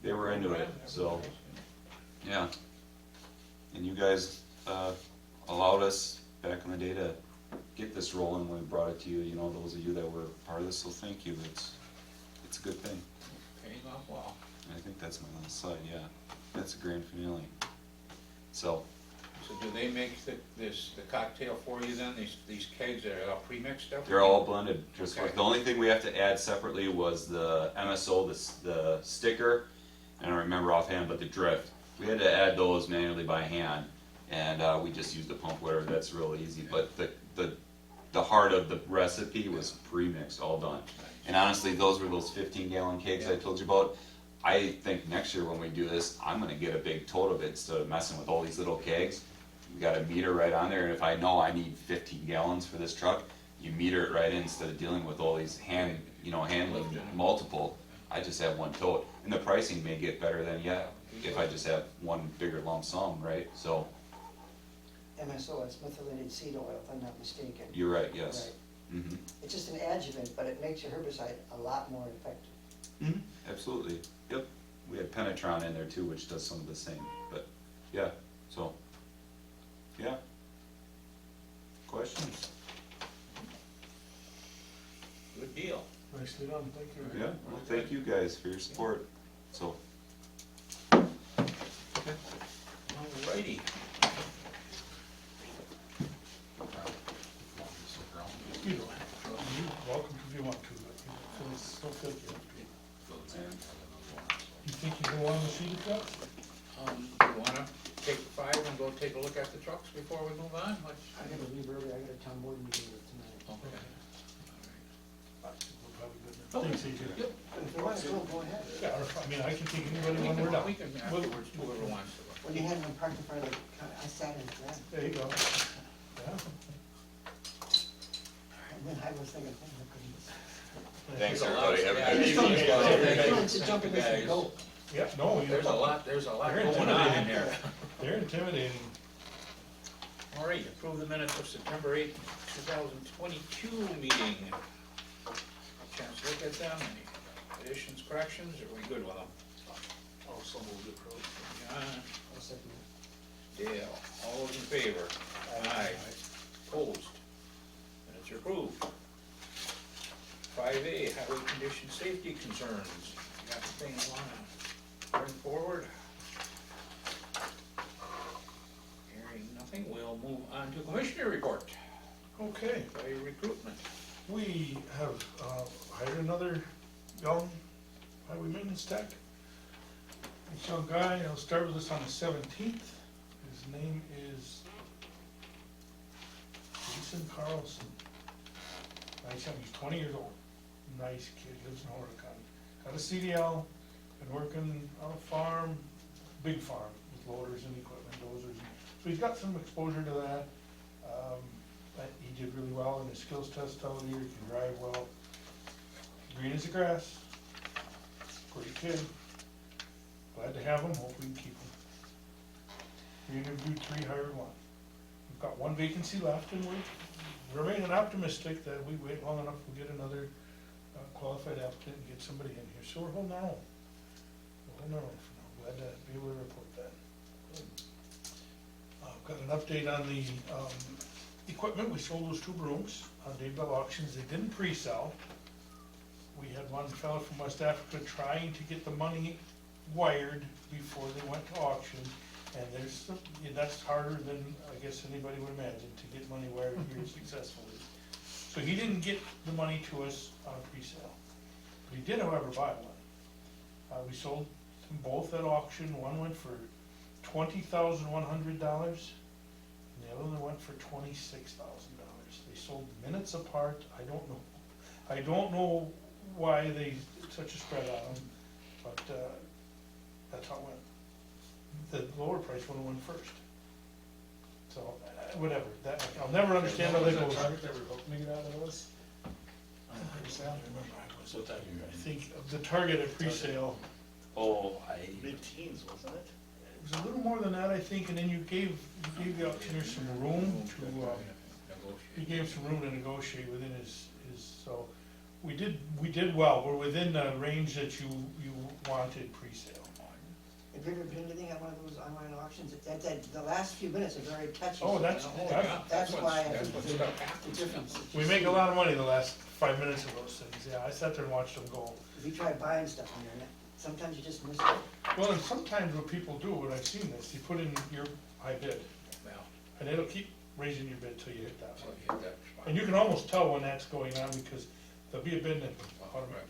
D: they were into it, so, yeah. And you guys, allowed us back in the day to get this rolling when we brought it to you, you know, those of you that were part of this, so thank you. It's a good thing.
E: Paying off well.
D: And I think that's my last slide, yeah. That's a grand finale. So,
E: So do they make the cocktail for you then, these kegs that are all pre-mixed up?
D: they're all blended, just
E: Okay.
D: like, the only thing we have to add separately was the MSO, the sticker, and I don't remember offhand, but the drift. We had to add those manually by hand, and, we just used a pump where that's real easy, but the heart of the recipe was pre-mixed, all done. And honestly, those were those 15-gallon kegs I told you about. I think next year when we do this, I'm gonna get a big tote of it instead of messing with all these little kegs. We got a meter right on there, and if I know I need 15 gallons for this truck, you meter it right in instead of dealing with all these handling multiple. I just have one tote, and the pricing may get better than yet if I just have one bigger lump sum, right? So,
K: MSO, it's methylated seed oil, if I'm not mistaken.
D: you're right, yes.
K: Right.
D: Mm-hmm.
K: It's just an adjuvant, but it makes your herbicide a lot more effective.
D: Mm-hmm. Absolutely, yep. We had Penetron in there too, which does some of the same, but, yeah, so, yeah. Questions?
E: Good deal.
J: Nicely done, thank you.
D: Yeah, well, thank you guys for your support, so.
E: Alrighty.
J: You don't have to, you're welcome if you want to, but you don't feel you have to. You think you can want to see the truck?
E: You wanna take the 5 and go take a look at the trucks before we move on? What's-
K: I gotta leave early, I got a town board meeting tonight.
E: Okay.
J: We're probably good now. Thanks, AJ.
E: Yep.
K: If you wanna go, go ahead.
J: Yeah, I mean, I can take anybody when we're done.
E: We can afterwards, whoever wants to.
K: When you had them parked in front of the, I sat in that,
J: There you go. Yeah.
K: and then I was thinking, oh my goodness.
D: Thanks, everybody, have a good
E: Yeah,
D: evening.
K: You don't sit jump in this and go.
J: Yeah, no,
E: There's a lot
J: They're
E: going on in there.
J: They're intimidating.
E: All right, approve the minutes of September 8th, 2022 meeting. Chance to look at them, any additions, corrections, are we good with them?
J: Also move to approve.
E: John,
K: I'll second it.
E: Dale, all those in favor? Aye. Opposed? Minutes are approved. 5A, highway condition safety concerns. You got anything you wanna bring forward? Hearing nothing, we'll move on to commissioner report
J: Okay,
E: by recruitment.
J: we have hired another young highway maintenance tech. This young guy, he'll start with us on the 17th. His name is Jason Carlson. Nice young, he's 20 years old. Nice kid, lives in Horicon. Got a CDL, been working on a farm, big farm, with loaders and equipment, dozers. So he's got some exposure to that. But he did really well in his skills test out here, he can drive well. Green as the grass, pretty kid. Glad to have him, hope we can keep him. We interviewed 3, hired 1. We've got 1 vacancy left, and we're remaining optimistic that we wait long enough, we'll get another qualified applicant and get somebody in here. So we're holding our own. We're holding our own for now. Glad to be able to report that. I've got an update on the equipment. We sold those 2 brooms on Daybell Auctions. They didn't pre-sell. We had one fellow from West Africa trying to get the money wired before they went to auction. And that's harder than, I guess, anybody would imagine, to get money wired here successfully. So he didn't get the money to us on pre-sale. But he did, however, buy one. We sold them both at auction. One went for $20,100, and the other one went for $26,000. They sold minutes apart. I don't know why they such a spread on them, but that's how it went. The lower price one went first. So, whatever, I'll never understand how they go.
B: Target that we're hoping to get out of those?
J: I think the target at pre-sale,
A: Mid-teens, wasn't it?
J: it was a little more than that, I think, and then you gave the auctioneer some room to, you gave him some room to negotiate within his, so we did well. We're within the range that you wanted pre-sale.
K: Have you ever been to anything at one of those online auctions? The last few minutes are very touchy.
J: Oh, that's-
K: That's why I
E: That's
K: think
E: what
K: the
E: stuff happens.
K: difference.
J: We make a lot of money the last 5 minutes of those things, yeah, I sat there and watched them go.
K: If you try buying stuff on the internet, sometimes you just miss it.
J: Well, and sometimes what people do, when I've seen this, you put in your high bid,
E: Well,
J: and it'll keep raising your bid till you hit that
E: so
J: one.
E: you hit that spot.
J: And you can almost tell when that's going on, because there'll be a bid that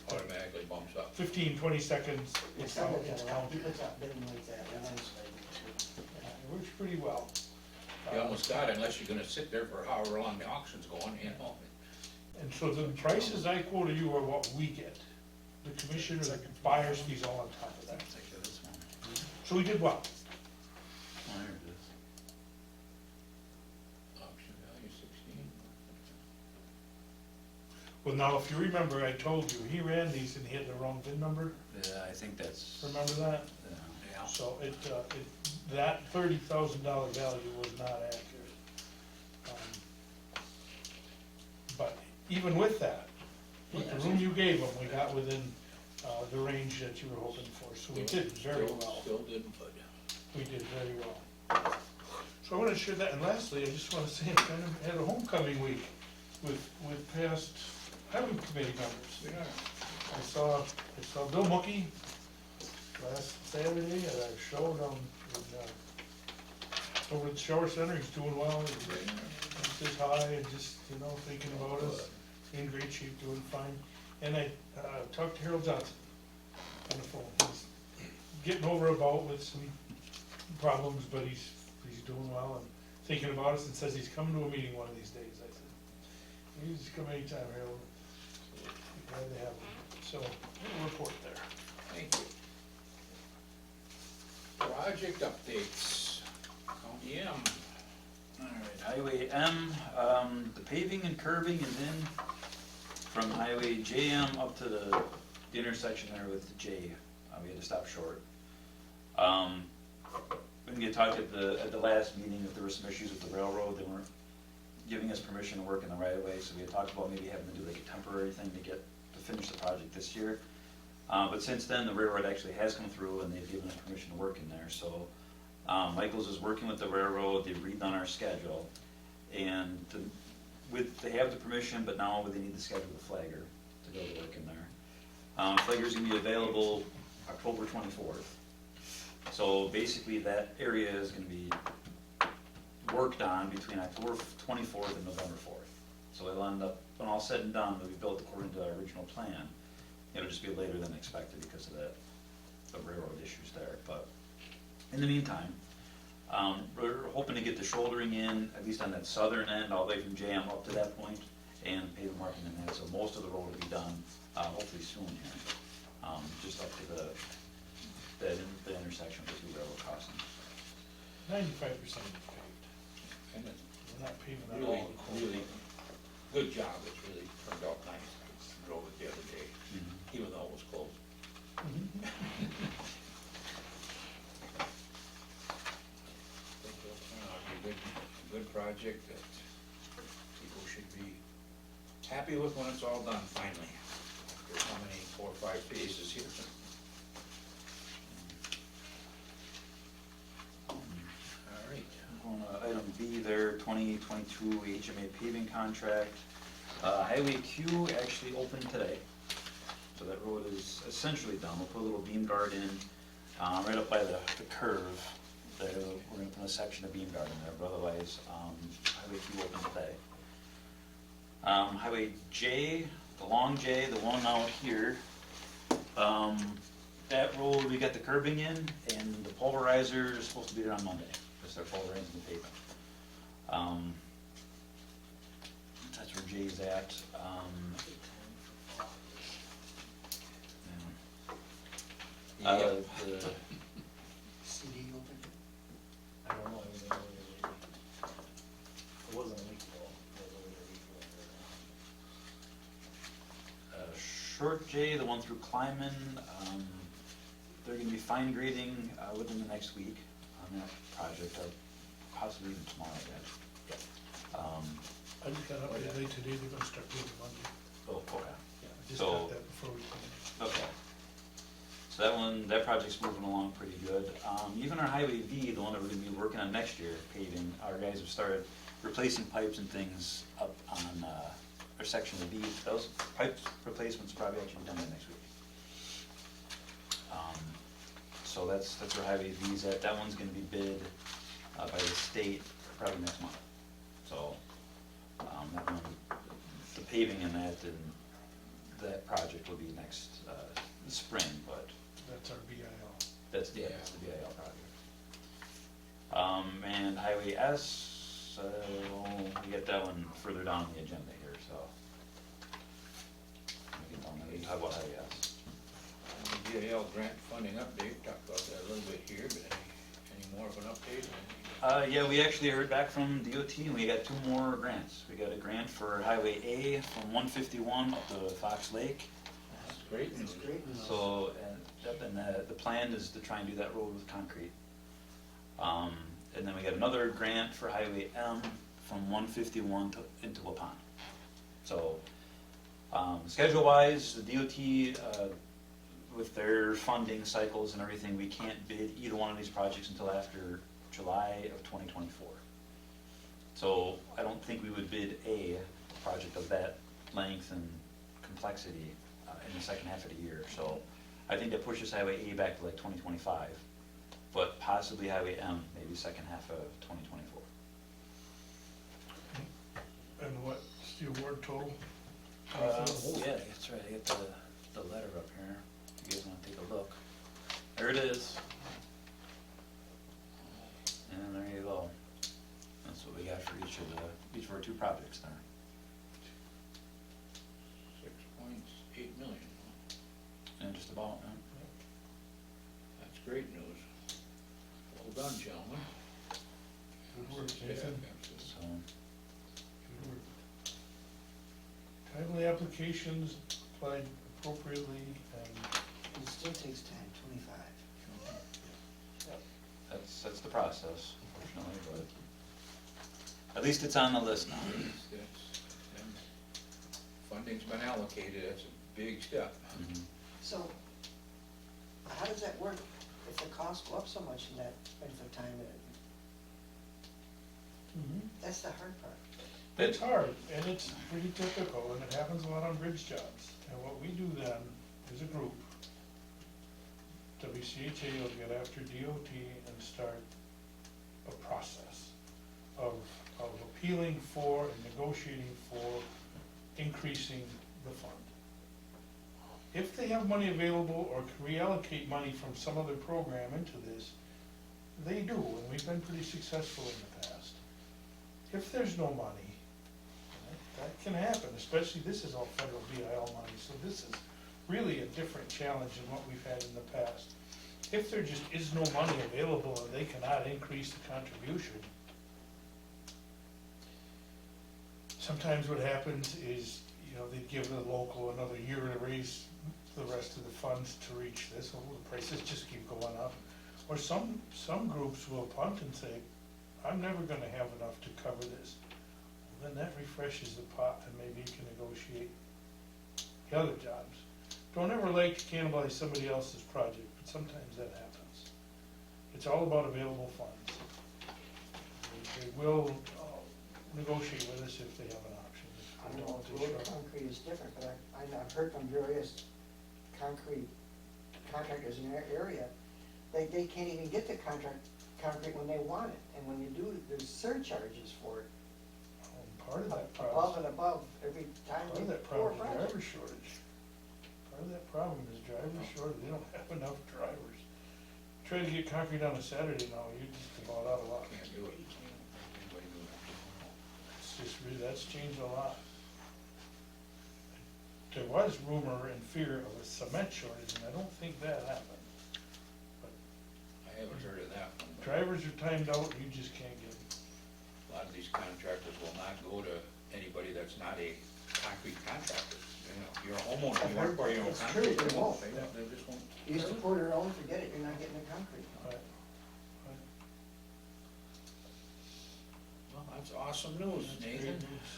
E: Automatically bumps up.
J: 15, 20 seconds, it's out,
K: Somebody
J: it's
K: He
J: counted.
K: puts out bidding like that, and then
J: Yeah, It works pretty well.
E: You almost got it, unless you're gonna sit there for however long the auction's going, you know.
J: And so the prices I quoted you are what we get. The commissioner, the buyer's fees all on top of that. So we did well.
E: Auction value 16.
J: Well, now, if you remember, I told you, he ran these and he had the wrong VIN number,
C: Yeah, I think that's,
J: remember that?
E: Yeah.
J: So that $30,000 value was not accurate. But even with that, with the room you gave them, we got within the range that you were hoping for, so we did very well.
E: Still did good.
J: We did very well. So I want to share that, and lastly, I just want to say, I kind of had a homecoming week with past highway committee members.
E: Yeah.
J: I saw Bill Mookie last Saturday at our show down over at the Shower Center. He's doing well. He says hi and just, thinking about us. In great shape, doing fine. And I talked to Harold Johnson on the phone. He's getting over a bout with some problems, but he's doing well and thinking about us and says he's coming to a meeting one of these days. I said, you just come anytime, Harold. Be glad to have him. So, we'll report there.
E: Thank you. Project updates. County M.
C: Alright, Highway M, the paving and curbing, and then from Highway JM up to the intersection there with the J, we had to stop short. We had talked at the last meeting that there were some issues with the railroad, they weren't giving us permission to work in the right of way, so we had talked about maybe having to do like a temporary thing to finish the project this year. But since then, the railroad actually has come through and they've given us permission to work in there, so Michaels is working with the railroad, they've redone our schedule, and they have the permission, but now they need to schedule the flagger to go to work in there. Flagger's gonna be available October 24th. So basically, that area is gonna be worked on between October 24th and November 4th. So it'll end up, when all said and done, it'll be built according to our original plan. It'll just be later than expected because of the railroad issues there, but in the meantime, we're hoping to get the shouldering in, at least on that southern end, all the way from JM up to that point, and pavement marking in that, so most of the road will be done, hopefully soon here. Just up to the intersection with the railroad crossing.
J: 95% is paved.
E: And it's
J: We're not paving that
E: really,
J: all.
E: really good job. It's really turned out nice. I drove it the other day, even though it was closed. Think it'll turn out to be a good project that people should be happy with when it's all done finally. After how many, 4 or 5 phases here. All right.
C: On item B there, 2022 HMA Paving Contract. Highway Q actually opened today, so that road is essentially done. We'll put a little beam guard in, right up by the curve. There, we're gonna put a section of beam guard in there, but otherwise, Highway Q opened today. Highway J, the long J, the one out here, that road, we got the curbing in, and the pulverizer is supposed to be there on Monday. Start pulverizing the pavement. That's where Jay's at. The
K: CD open?
I: I don't know, it wasn't a week ago. It was a week ago.
C: short J, the one through Kleiman, they're gonna be fine grading within the next week on that project, or possibly even tomorrow, I guess.
J: I just got updated late today, they're gonna start doing Monday.
C: Oh, okay.
J: I just
C: So-
J: got that before we came.
C: Okay. So that project's moving along pretty good. Even our Highway V, the one that we're gonna be working on next year, paving, our guys have started replacing pipes and things up on, our section of V. Those pipe replacements probably actually done by next week. So that's where Highway V's at. That one's gonna be bid, by the state probably next month. So, that one, the paving in that and that project will be next, spring, but
J: That's our BIL.
C: that's the BIL project. And Highway S, we get that one further down the agenda here, so. We can talk about Highway S.
E: GAL grant funding update, talked about that a little bit here, but any more of an update?
C: Yeah, we actually heard back from DOT and we got 2 more grants. We got a grant for Highway A from 151 up to Fox Lake.
E: That's great.
K: It's great.
C: So, and the plan is to try and do that road with concrete. And then we got another grant for Highway M from 151 into Waupun. So, schedule-wise, the DOT, with their funding cycles and everything, we can't bid either one of these projects until after July of 2024. So I don't think we would bid a project of that length and complexity in the second half of the year. So I think that pushes Highway A back to like 2025, but possibly Highway M, maybe second half of 2024.
J: And what's the award total?
C: Oh yeah, that's right, I got the letter up here, if you guys wanna take a look. There it is.
E: great news. Well done, gentlemen.
J: Good work,
E: Yeah,
J: Nathan.
E: absolutely.
C: So,
J: Good work. Timely applications applied appropriately and
K: It still takes time, 25.
C: that's the process, unfortunately, but at least it's on the list now.
E: And funding's been allocated, that's a big step.
C: Mhm.
K: So, how does that work if the costs go up so much in that length of time? That's the hard part.
J: it's hard, and it's pretty typical, and it happens a lot on bridge jobs. And what we do then, as a group, WCHA will get after DOT and start a process of appealing for and negotiating for increasing the fund. If they have money available or can reallocate money from some other program into this, they do, and we've been pretty successful in the past. If there's no money, that can happen, especially this is all federal BIL money, so this is really a different challenge than what we've had in the past. If there just is no money available and they cannot increase the contribution, sometimes what happens is, they give the local another year to raise the rest of the funds to reach this, or the prices just keep going up. Or some groups will punt and say, I'm never gonna have enough to cover this. Then that refreshes the pot and maybe you can negotiate the other jobs. Don't ever like to cannibalize somebody else's project, but sometimes that happens. It's all about available funds. They will negotiate with us if they have an option. If
K: I
J: they
K: know
J: don't, they
K: road
J: struggle.
K: concrete is different, but I've heard from various concrete contractors in our area, they can't even get the concrete when they want it, and when you do, there's surcharges for it,
J: Part of that
K: above
J: problem,
K: and above every time
J: part of
K: they
J: that
K: pour a
J: problem is
K: project.
J: driver shortage. Part of that problem is driver shortage, they don't have enough drivers. Try to get concrete on a Saturday now, you're just about out of luck.
E: Can't do it. Anybody do that?
J: It's just really, that's changed a lot. There was rumor and fear of a cement shortage, and I don't think that happened.
E: I haven't heard of that one. but
J: Drivers are timed out, you just can't get them.
E: A lot of these contractors will not go to anybody that's not a concrete contractor. You're a homeowner, you want to pour your own
K: It's true,
E: concrete.
K: they won't.
E: They just won't.
K: You used to pour your own, forget it, you're not getting the concrete.
J: Right.
E: Well, that's awesome news,
J: That's
E: Nathan.
J: great news.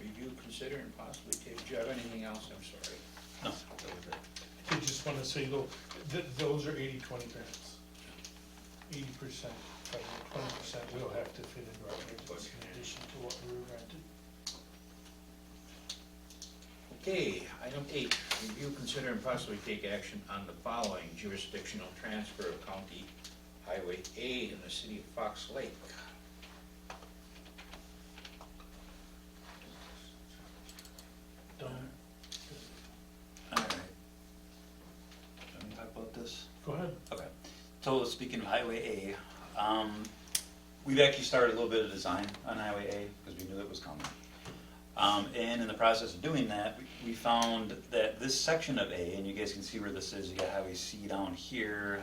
E: Review, consider, and possibly take, do you have anything else? I'm sorry.
C: No, that was great.
J: I just wanna say though, those are 80-20 grants. 80%, 20% will have to fit into our budgets in addition to what we were granted.
E: Okay, item 8, review, consider, and possibly take action on the following: jurisdictional transfer of County Highway A in the city of Fox Lake.
J: Done.
C: All right. Do you want me to talk about this?
J: Go ahead.
C: Okay, so speaking of Highway A, we've actually started a little bit of design on Highway A because we knew it was coming. And in the process of doing that, we found that this section of A, and you guys can see where this is, you got Highway C down here,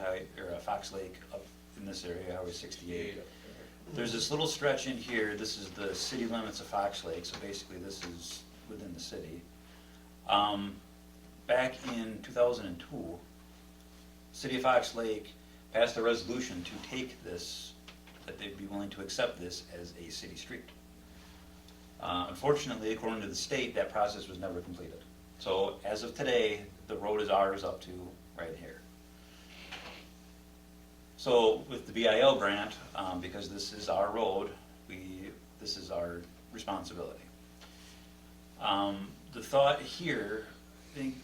C: Fox Lake up in this area, Highway 68. There's this little stretch in here, this is the city limits of Fox Lake, so basically this is within the city. Back in 2002, City of Fox Lake passed a resolution to take this, that they'd be willing to accept this as a city street. Unfortunately, according to the state, that process was never completed. So as of today, the road is ours up to right here. So with the BIL grant, because this is our road, this is our responsibility. The thought here, I think,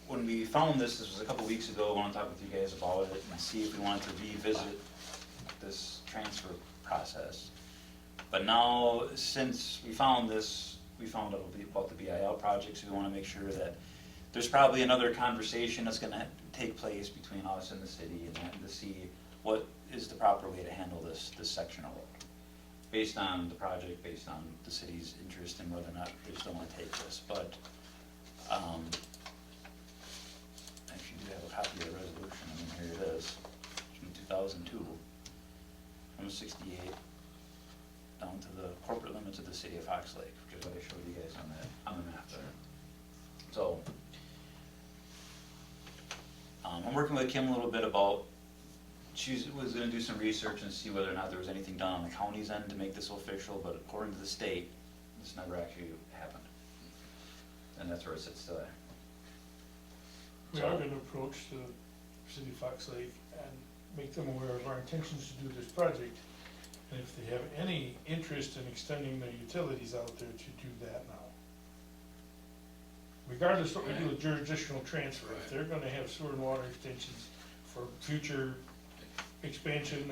C: when we found this was a couple weeks ago, I want to talk with you guys about it and see if we wanted to revisit this transfer process. But now, since we found this, we found out about the BIL project, so we want to make sure that there's probably another conversation that's going to take place between us and the city, and to see what is the proper way to handle this section of road, based on the project, based on the city's interest in whether or not they still want to take this. But Actually, do have a copy of the resolution, I mean, here it is, from 2002, from 68 down to the corporate limits of the city of Fox Lake, which is what I showed you guys on the map there. So, I'm working with Kim a little bit about, she was gonna do some research and see whether or not there was anything done on the county's end to make this official, but according to the state, this never actually happened. And that's where it sits today.
J: We are gonna approach the city of Fox Lake and make them aware of our intentions to do this project. And if they have any interest in extending their utilities out there, to do that now. Regardless what we do with jurisdictional transfer, if they're gonna have sewer and water extensions for future expansion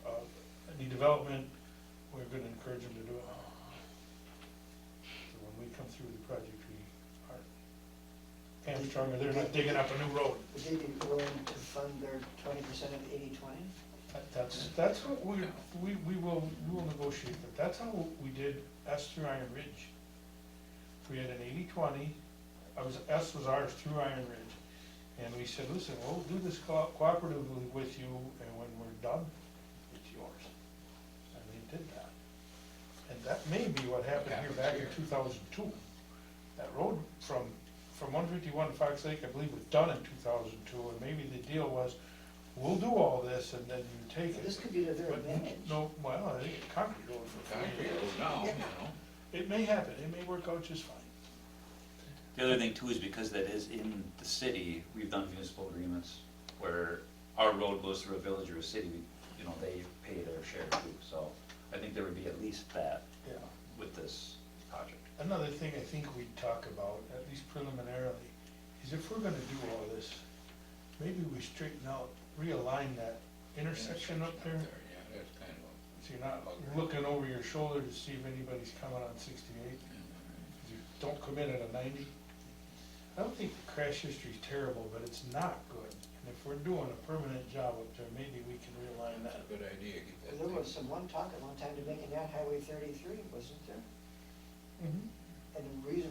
J: or any development, we're gonna encourage them to do it now. So when we come through the project, we aren't hamstrung, or they're not digging up a new road.
K: Would they be willing to fund their 20% of 80/20?
J: That's what we will negotiate, but that's how we did S through Iron Ridge. We had an 80/20, S was ours through Iron Ridge, and we said, listen, we'll do this cooperatively with you, and when we're done, it's yours. And they did that. And that may be what happened here back in 2002. That road from 151 to Fox Lake, I believe, was done in 2002, and maybe the deal was, we'll do all this and then you take it.
K: This could be to their
J: But
K: advantage.
J: no, well, I think a concrete road for
E: Concrete
J: free.
E: road now, you know.
J: It may happen, it may work out just fine.
C: The other thing too is because that is in the city, we've done municipal agreements where our road goes through a village or a city, you know, they pay their share too. So I think there would be at least that
J: Yeah.
C: with this project.
J: Another thing I think we'd talk about, at least preliminarily, is if we're gonna do all this, maybe we straighten out, realign that intersection up there.
E: Yeah, that's kind of
J: So you're not looking over your shoulder to see if anybody's coming on 68. You don't come in at a 90. I don't think the crash history's terrible, but it's not good. And if we're doing a permanent job up there, maybe we can realign
E: that's
J: that.
E: a good idea. Get that
K: There
E: thing.
K: was some talk at one time to making that Highway 33, wasn't there?
J: Mhm.
K: And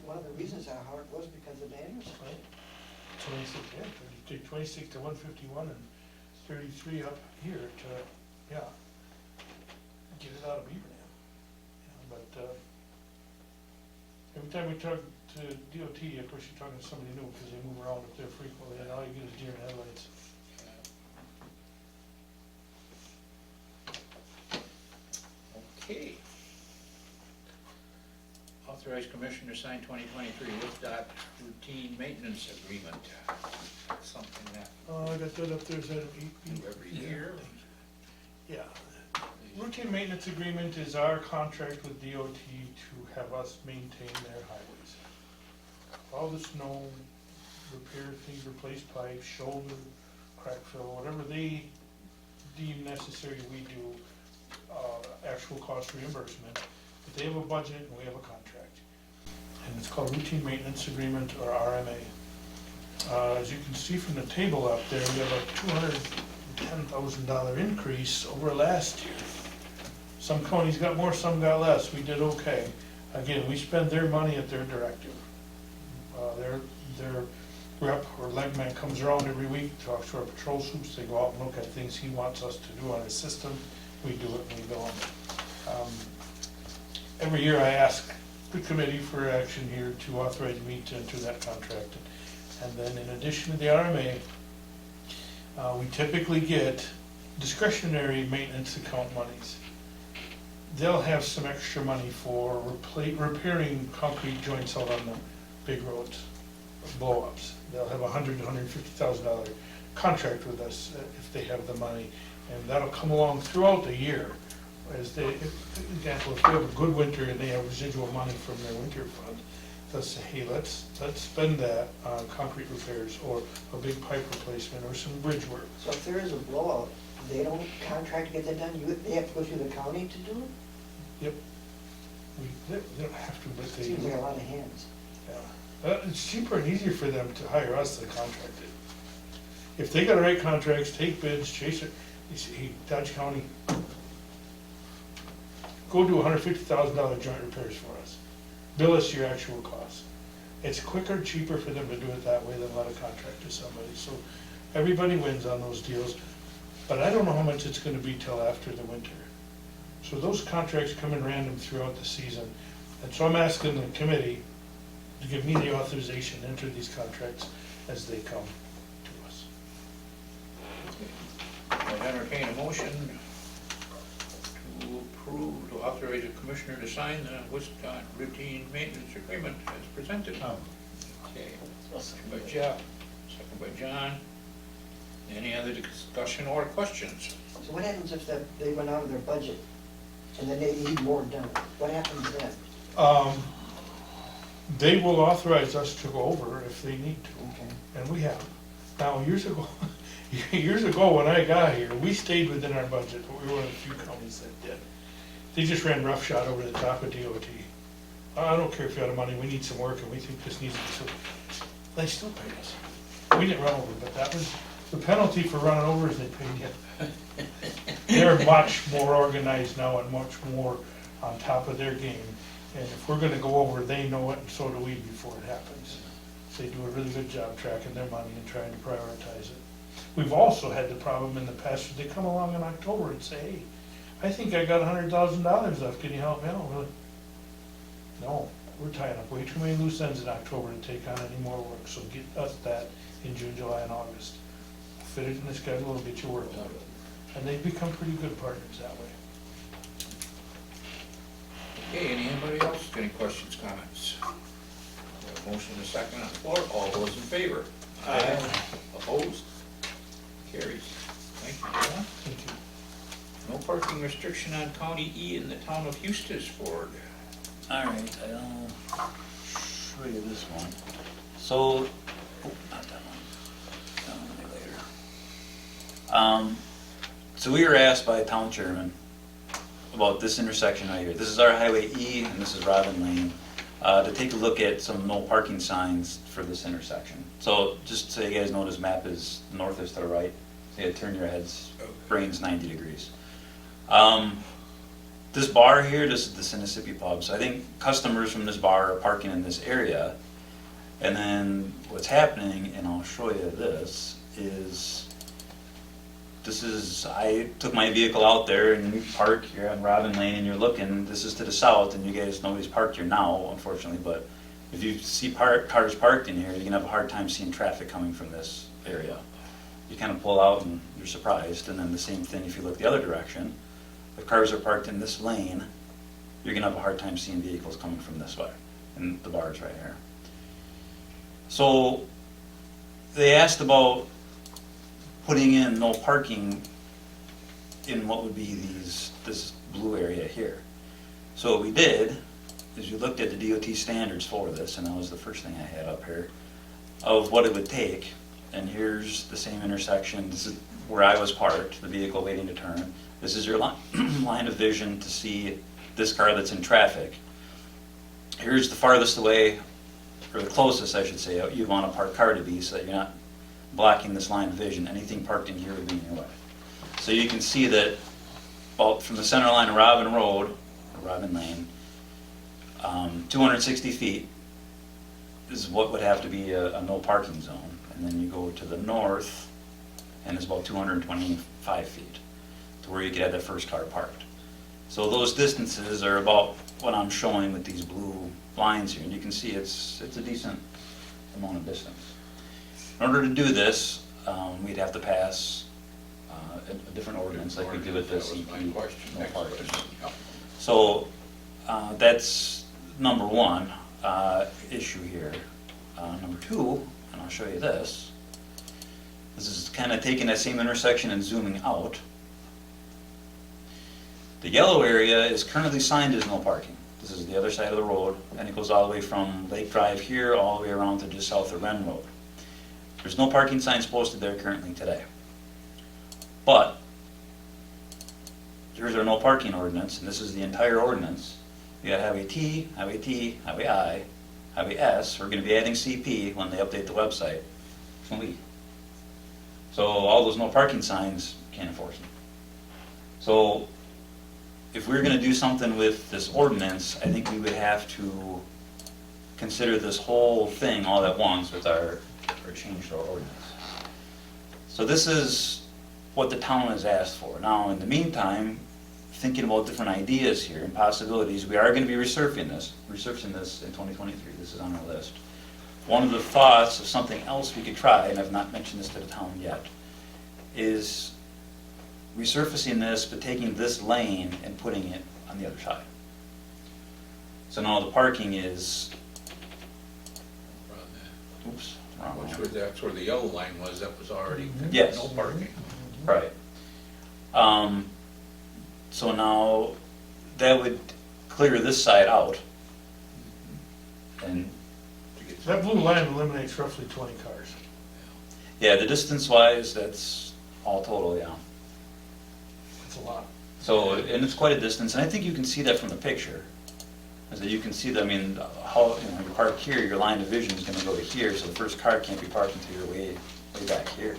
K: one of the reasons how it was because of the intersection.
J: Right. 26, yeah, you take 26 to 151 and 33 up here to, yeah, get it out of Beaver Dam. Yeah, but every time we talk to DOT, of course, you're talking to somebody new because they move around up there frequently, and all you get is deer in headlights.
E: Okay. Authorized commissioner to sign 2023 Lift Dot routine maintenance agreement. Something that
J: I got that up there, is that
E: we do every year.
J: Yeah. Routine maintenance agreement is our contract with DOT to have us maintain their highways. All the snow, repair things, replace pipes, shoulder, crack fill, whatever they deem necessary, we do, actual cost reimbursement. But they have a budget and we have a contract. And it's called routine maintenance agreement, or RMA. As you can see from the table up there, we have a $210,000 increase over last year. Some counties got more, some got less, we did okay. Again, we spend their money at their directive. Their rep or legman comes around every week, talks to our patrol troops, they go out and look at things he wants us to do on his system, we do it and we bill him. Every year I ask the committee for action here to authorize me to enter that contract. And then in addition to the RMA, we typically get discretionary maintenance account monies. They'll have some extra money for repairing concrete joints out on the big roads, blow-ups. They'll have $100,000 to $150,000 contract with us if they have the money, and that'll come along throughout the year. As they, for example, if they have a good winter and they have residual money from their winter fund, they'll say, hey, let's spend that on concrete repairs or a big pipe replacement or some bridge work.
K: So if there is a blowout, they don't contract to get that done, they have to go through the county to do it?
J: Yep. They don't have to, but they
K: Seems
J: do.
K: like a lot of hands.
J: Yeah. It's cheaper and easier for them to hire us than contract it. If they gotta write contracts, take bids, chase it, you say, hey, Dodge County, go do $150,000 joint repairs for us. Bill us your actual costs. It's quicker, cheaper for them to do it that way than let a contract to somebody, so everybody wins on those deals. But I don't know how much it's gonna be till after the winter. So those contracts come in random throughout the season, and so I'm asking the committee to give me the authorization to enter these contracts as they come to us.
E: I'll entertain a motion to approve, to authorize the commissioner to sign the Wisconsin routine maintenance agreement as presented. Okay, motion by Jeff, second by John. Any other discussion or questions?
K: So what happens if they run out of their budget and then they need more done? What happens then?
J: They will authorize us to go over if they need to,
K: Okay.
J: and we have. Now, years ago when I got here, we stayed within our budget, but we were one of the few counties that did. They just ran roughshod over the top of DOT. I don't care if you're out of money, we need some work and we think this needs to be, so they still paid us. We didn't run over, but that was, the penalty for running over is they paid you. They're much more organized now and much more on top of their game. And if we're gonna go over, they know it, and so do we before it happens. They do a really good job tracking their money and trying to prioritize it. We've also had the problem in the past, where they come along in October and say, hey, I think I got $100,000 left, can you help me out? We're like, no, we're tying up way too many loose ends in October to take on any more work, so get us that in June, July, and August. Fit it in the schedule and get your work done. And they've become pretty good partners that way.
E: Okay, anybody else, any questions, comments? We have a motion and a second on the floor, all those in favor? Aye. Opposed? Carries. Thank you, John.
J: Thank you.
E: No parking restriction on County E in the town of Eustis, Ford.
C: All right, I'll show you this one. So, oh, not that one. That one will be later. So we were asked by town chairman about this intersection right here. This is our Highway E and this is Robin Lane, to take a look at some no parking signs for this intersection. So just so you guys know, this map is north is to the right. So you turn your heads, brains 90 degrees. This bar here, this is the Sinisippi Pub. So I think customers from this bar are parking in this area. And then what's happening, and I'll show you this, is I took my vehicle out there and you park, you're on Robin Lane and you're looking, this is to the south and you guys, nobody's parked here now, unfortunately, but if you see cars parked in here, you're gonna have a hard time seeing traffic coming from this area. You kind of pull out and you're surprised, and then the same thing if you look the other direction. If cars are parked in this lane, you're gonna have a hard time seeing vehicles coming from this way, and the bar's right here. So they asked about putting in no parking in what would be this blue area here. So what we did is we looked at the DOT standards for this, and that was the first thing I had up here, of what it would take. And here's the same intersection. This is where I was parked, the vehicle waiting to turn. This is your line of vision to see this car that's in traffic. Here's the farthest away, or the closest, I should say, you'd want a parked car to be so that you're not blocking this line of vision. Anything parked in here would be in your way. So you can see that about from the center line of Robin Road, or Robin Lane, 260 feet is what would have to be a no parking zone. And then you go to the north, and it's about 225 feet to where you could have that first car parked. So those distances are about what I'm showing with these blue lines here, and you can see it's a decent amount of distance. In order to do this, we'd have to pass a different ordinance like we do with the CP, no parking. So that's number one issue here. Number two, and I'll show you this. This is kind of taking that same intersection and zooming out. The yellow area is currently signed as no parking. This is the other side of the road, and it goes all the way from Lake Drive here all the way around to just south of Wren Road. There's no parking signs posted there currently today. But here's our no parking ordinance, and this is the entire ordinance. You got Highway T, Highway T, Highway I, Highway S. We're going to be adding CP when they update the website. So all those no parking signs, can't enforce them. So if we're going to do something with this ordinance, I think we would have to consider this whole thing all at once with our change to our ordinance. So this is what the town has asked for. Now, in the meantime, thinking about different ideas here and possibilities, we are gonna be resurfacing this in 2023, this is on our list. One of the thoughts of something else we could try, and I've not mentioned this to the town yet, is resurfacing this, but taking this lane and putting it on the other side. So now the parking is, oops, wrong
E: Which
C: one.
E: was, that's where the yellow line was, that was already,
C: Yes.
E: no parking.
C: Right. So now, that would clear this side out. And,
E: To get
J: That blue line eliminates roughly 20 cars.
C: yeah, the distance wise, that's all total, yeah.
J: That's a lot.
C: So, and it's quite a distance, and I think you can see that from the picture. Is that you can see that, I mean, how, you know, you park here, your line of vision is gonna go to here, so the first car can't be parked until you're way back here.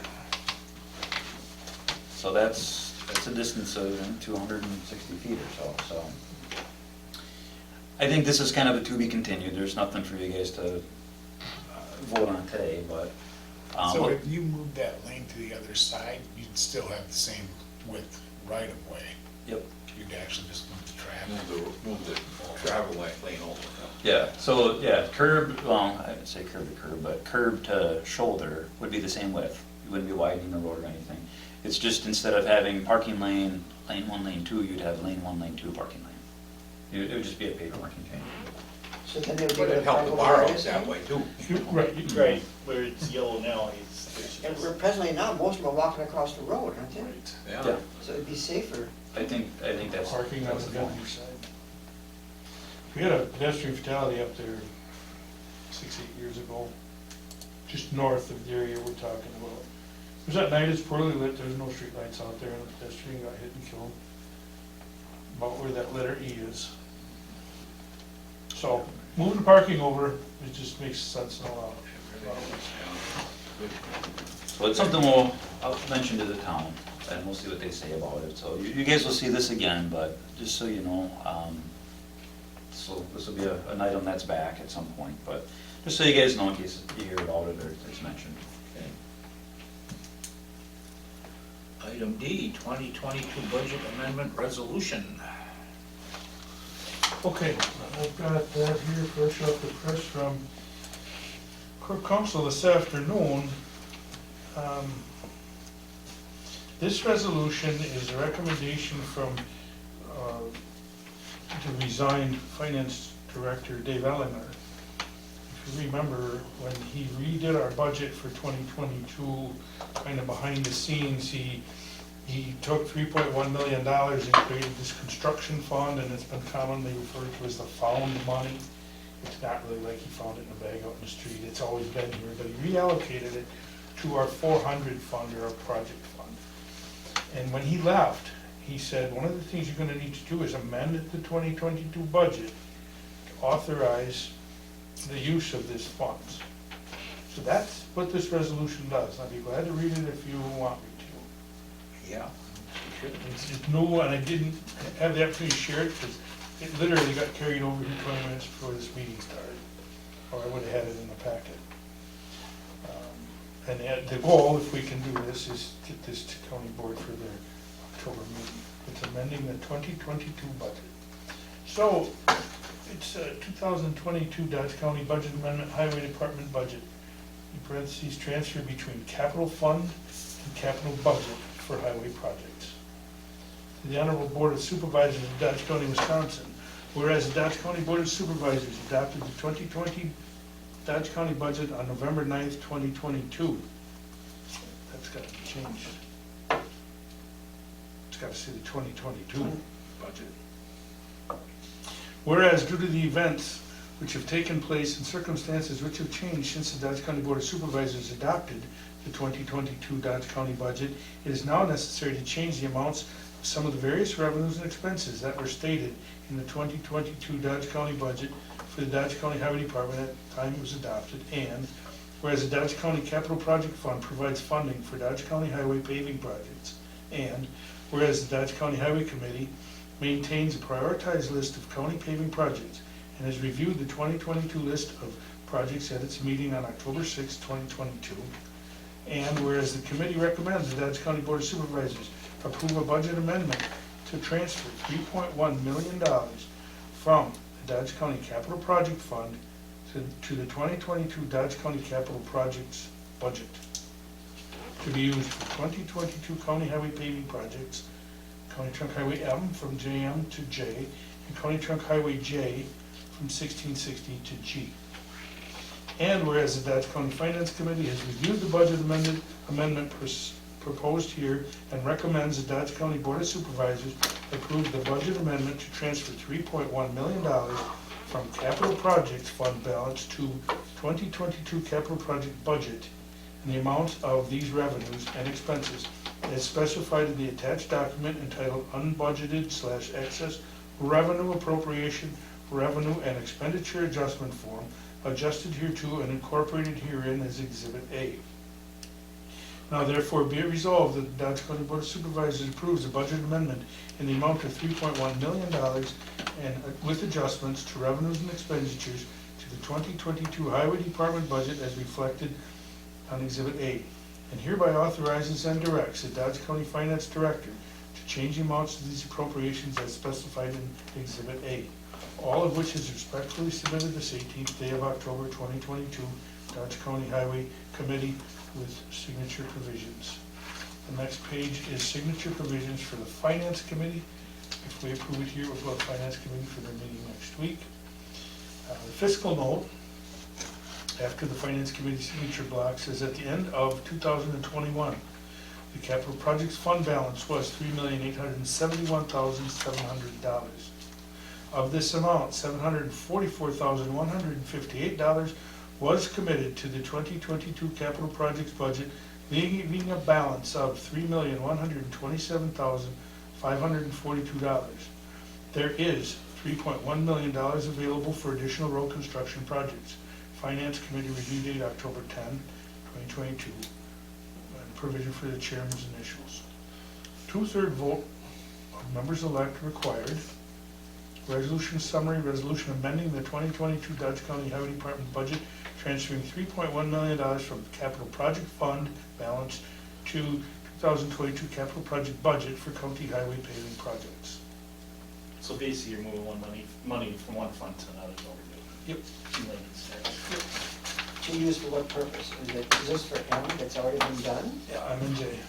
C: So that's a distance of 260 feet or so. I think this is kind of a to be continued, there's nothing for you guys to vote on today, but.
B: So if you move that lane to the other side, you'd still have the same width right of way.
C: Yep.
B: You'd actually just move the traffic.
E: Move the travel lane over.
C: Yeah, so, yeah, curb, well, I would say curb to curb, but curb to shoulder would be the same width. You wouldn't be widening the road or anything. It's just instead of having parking lane, lane 1, lane 2, you'd have lane 1, lane 2 parking lane. It would just be a paper marking change.
K: So then they would
E: But
K: be
E: it helped the bar out that way too.
J: Right.
A: Where it's yellow now,
K: And we're presently now, most of them are walking across the road, aren't they?
C: Yeah,
K: So it'd be safer.
C: I think that's.
J: Parking on
C: that's
J: the
C: point.
J: other side. We had a pedestrian fatality up there 6-8 years ago, just north of the area we're talking about. It was at night, it's poorly lit, there's no street lights out there, and a pedestrian got hit and killed. About where that letter E is. So, moving the parking over, it just makes sense in a lot of ways.
C: So it's something I'll mention to the town, and we'll see what they say about it. So you guys will see this again, but just so you know, so this will be an item that's back at some point, but just so you guys know in case you hear about it or it's mentioned.
E: Item D, 2022 Budget Amendment Resolution.
J: Okay, I've got that here fresh off the press from Court Council this afternoon. This resolution is a recommendation from the resigned Finance Director Dave Ellinger. If you remember, when he redid our budget for 2022, kind of behind the scenes, he took $3.1 million and created this construction fund, and it's been commonly referred to as the found money. It's not really like he found it in a bag out in the street, it's always been here, but he reallocated it to our 400 fund, or our project fund. And when he left, he said, one of the things you're gonna need to do is amend the 2022 budget to authorize the use of this funds. So that's what this resolution does. I'd be glad to read it if you want me to.
E: Yeah.
J: It's new, and I didn't have the opportunity to share it, because it literally got carried over here 20 minutes before this meeting started, or I would've had it in the packet. And the goal, if we can do this, is get this to county board for their October meeting. It's amending the 2022 budget. So, it's a 2022 Dodge County Budget Amendment, Highway Department budget. In parentheses, transfer between capital fund and capital budget for highway projects. To the Honorable Board of Supervisors of Dodge County, Wisconsin, whereas the Dodge County Board of Supervisors adopted the 2020 Dodge County budget on November 9th, 2022. That's got to be changed. It's got to say the 2022 budget. Whereas due to the events which have taken place and circumstances which have changed since the Dodge County Board of Supervisors adopted the 2022 Dodge County budget, it is now necessary to change the amounts of some of the various revenues and expenses that were stated in the 2022 Dodge County budget for the Dodge County Highway Department at the time it was adopted, and whereas the Dodge County Capital Project Fund provides funding for Dodge County highway paving projects, and whereas the Dodge County Highway Committee maintains a prioritized list of county paving projects and has reviewed the 2022 list of projects at its meeting on October 6, 2022. And whereas the committee recommends the Dodge County Board of Supervisors approve a budget amendment to transfer $3.1 million from the Dodge County Capital Project Fund to the 2022 Dodge County Capital Projects budget to be used for 2022 county highway paving projects, County Trunk Highway M from JM to J, and County Trunk Highway J from 1660 to G. And whereas the Dodge County Finance Committee has reviewed the budget amendment proposed here and recommends the Dodge County Board of Supervisors approve the budget amendment to transfer $3.1 million from Capital Projects Fund balance to 2022 Capital Project budget in the amount of these revenues and expenses as specified in the attached document entitled Unbudgeted/Excess Revenue Appropriation Revenue and Expenditure Adjustment Form, adjusted hereto and incorporated herein as Exhibit A. Now therefore be it resolved that the Dodge County Board of Supervisors approves the budget amendment in the amount of $3.1 million and with adjustments to revenues and expenditures to the 2022 Highway Department budget as reflected on Exhibit A, and hereby authorizes and directs the Dodge County Finance Director to change the amounts of these appropriations as specified in Exhibit A, all of which is respectfully submitted this 18th day of October 2022, Dodge County Highway Committee with signature provisions. The next page is signature provisions for the Finance Committee. If we approve it here, we'll go to the Finance Committee for their meeting next week. The fiscal note, after the Finance Committee signature block, says at the end of 2021, the Capital Projects Fund balance was $3,871,700. Of this amount, $744,158 was committed to the 2022 capital projects budget, leaving a balance of $3,127,542. There is $3.1 million available for additional road construction projects. Finance Committee review date October 10, 2022, and provision for the chairman's initials. 2/3 vote of members-elect required. Resolution summary, resolution amending the 2022 Dodge County Highway Department budget, transferring $3.1 million from Capital Project Fund balance to 2022 Capital Project budget for county highway paving projects.
A: So basically, you're moving money from one fund to another, is what we're doing.
J: Yep.
K: To use for what purpose? Is this for M that's already been done?
J: Yeah, I'm in J.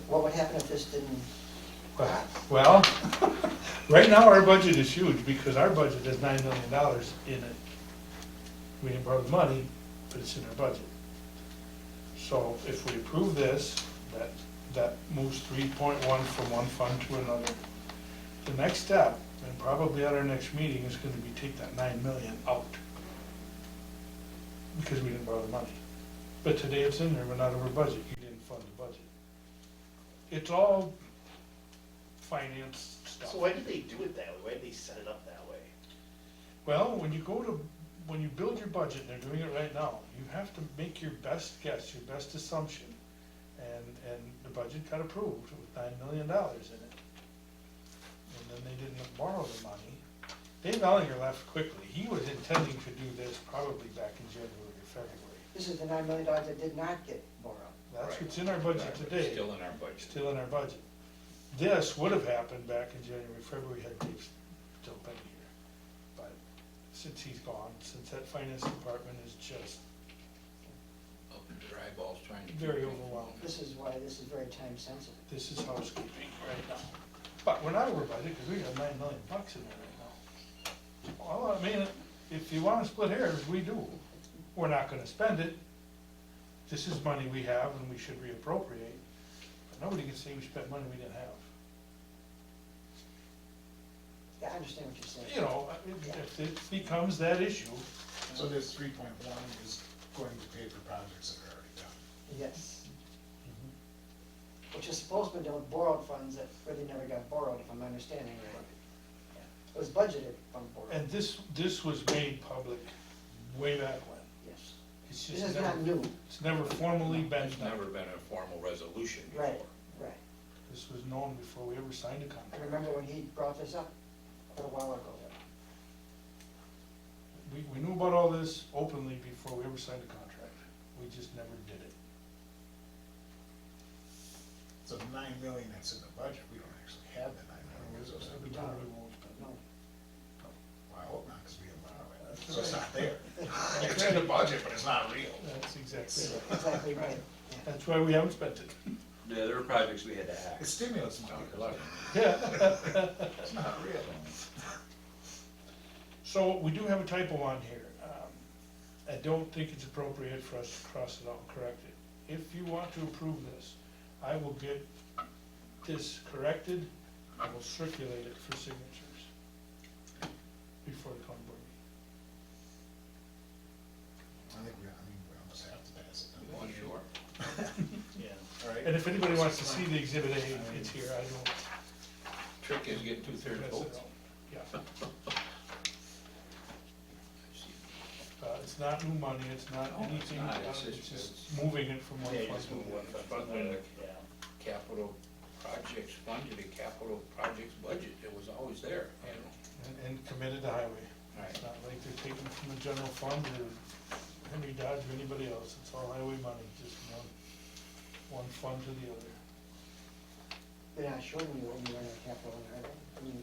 K: What would happen if this didn't?
J: Well, right now our budget is huge because our budget has $9 million in it. We didn't borrow the money, but it's in our budget. So if we approve this, that moves 3.1 from one fund to another. The next step, and probably at our next meeting, is gonna be take that 9 million out. Because we didn't borrow the money. But today it's in there, we're not over budget, you didn't fund the budget. It's all finance stuff.
B: So why did they do it that way? Why did they set it up that way?
J: Well, when you build your budget, and they're doing it right now, you have to make your best guess, your best assumption. And the budget got approved with $9 million in it. And then they didn't borrow the money. Dave Ellinger left quickly. He was intending to do this probably back in January or February.
K: This is the $9 million that did not get borrowed.
J: That's
E: Right.
J: what's in our budget
E: Right, but
J: today.
E: Still in our budget.
J: Still in our budget. This would have happened back in January, February, had Dave still been here. But since he's gone, since that finance department is just
E: Up in their eyeballs trying to.
J: very overwhelmed.
K: This is why this is very time sensitive.
J: This is housekeeping right now. But we're not over budget because we got $9 million in there right now. Well, I mean, if you want to split hairs, we do. We're not gonna spend it. This is money we have and we should reappropriate. But nobody can say we spent money we didn't have.
K: Yeah, I understand what you're saying.
J: You know, if it becomes that issue,
B: So this 3.1 is going to pay for projects that are already done.
K: Yes. Which is supposed to be done with borrowed funds that really never got borrowed, if I'm understanding right. It was budgeted from borrowed.
J: and this was made public way back when.
K: Yes.
J: It's
K: This
J: just
K: is not new.
J: it's never formally been
E: There's
J: done.
E: never been a formal resolution before.
K: Right, right.
J: This was known before we ever signed a
K: I
J: contract.
K: remember when he brought this up quite a while ago.
J: openly before we ever signed a contract. We just never did it.
B: So the 9 million that's in the budget, we don't actually have the 9 million, is it?
J: We totally won't spend it.
B: Well, I hope not, because we didn't borrow it,
J: That's
B: so it's
J: right.
B: not there. It's in the budget, but it's not real.
J: That's exactly right.
K: Exactly right.
J: That's why we haven't spent it.
C: Yeah, there were projects we had to
B: It
C: act.
B: stimulates money,
J: Yeah.
B: it's not real.
J: So we do have a typo on here. I don't think it's appropriate for us to cross it out and correct it. If you want to approve this, I will get this corrected. I will circulate it for signatures before the county board meeting.
B: I mean, we almost have to pass it.
E: Well, sure.
A: Yeah.
B: All right.
J: And if anybody wants to see the exhibit A, it's here. I don't.
E: Trick is get 2/3
J: mess it
E: votes.
J: up. Yeah. It's not new money, it's not
E: No, it's
J: anything,
E: not.
J: it's
E: It's
J: just
E: just-
J: moving it from one
A: Yeah, you
J: fund
A: just
J: to
A: move
J: another.
A: one fund to another, yeah.
E: Capital projects fund to the capital projects budget, it was always there,
J: And committed to highway.
E: Right.
J: It's not like they're taking from the general fund or Henry Dodge or anybody else, it's all highway money, just one fund to the other.
K: They're not showing you when you run a capital, are they? I mean,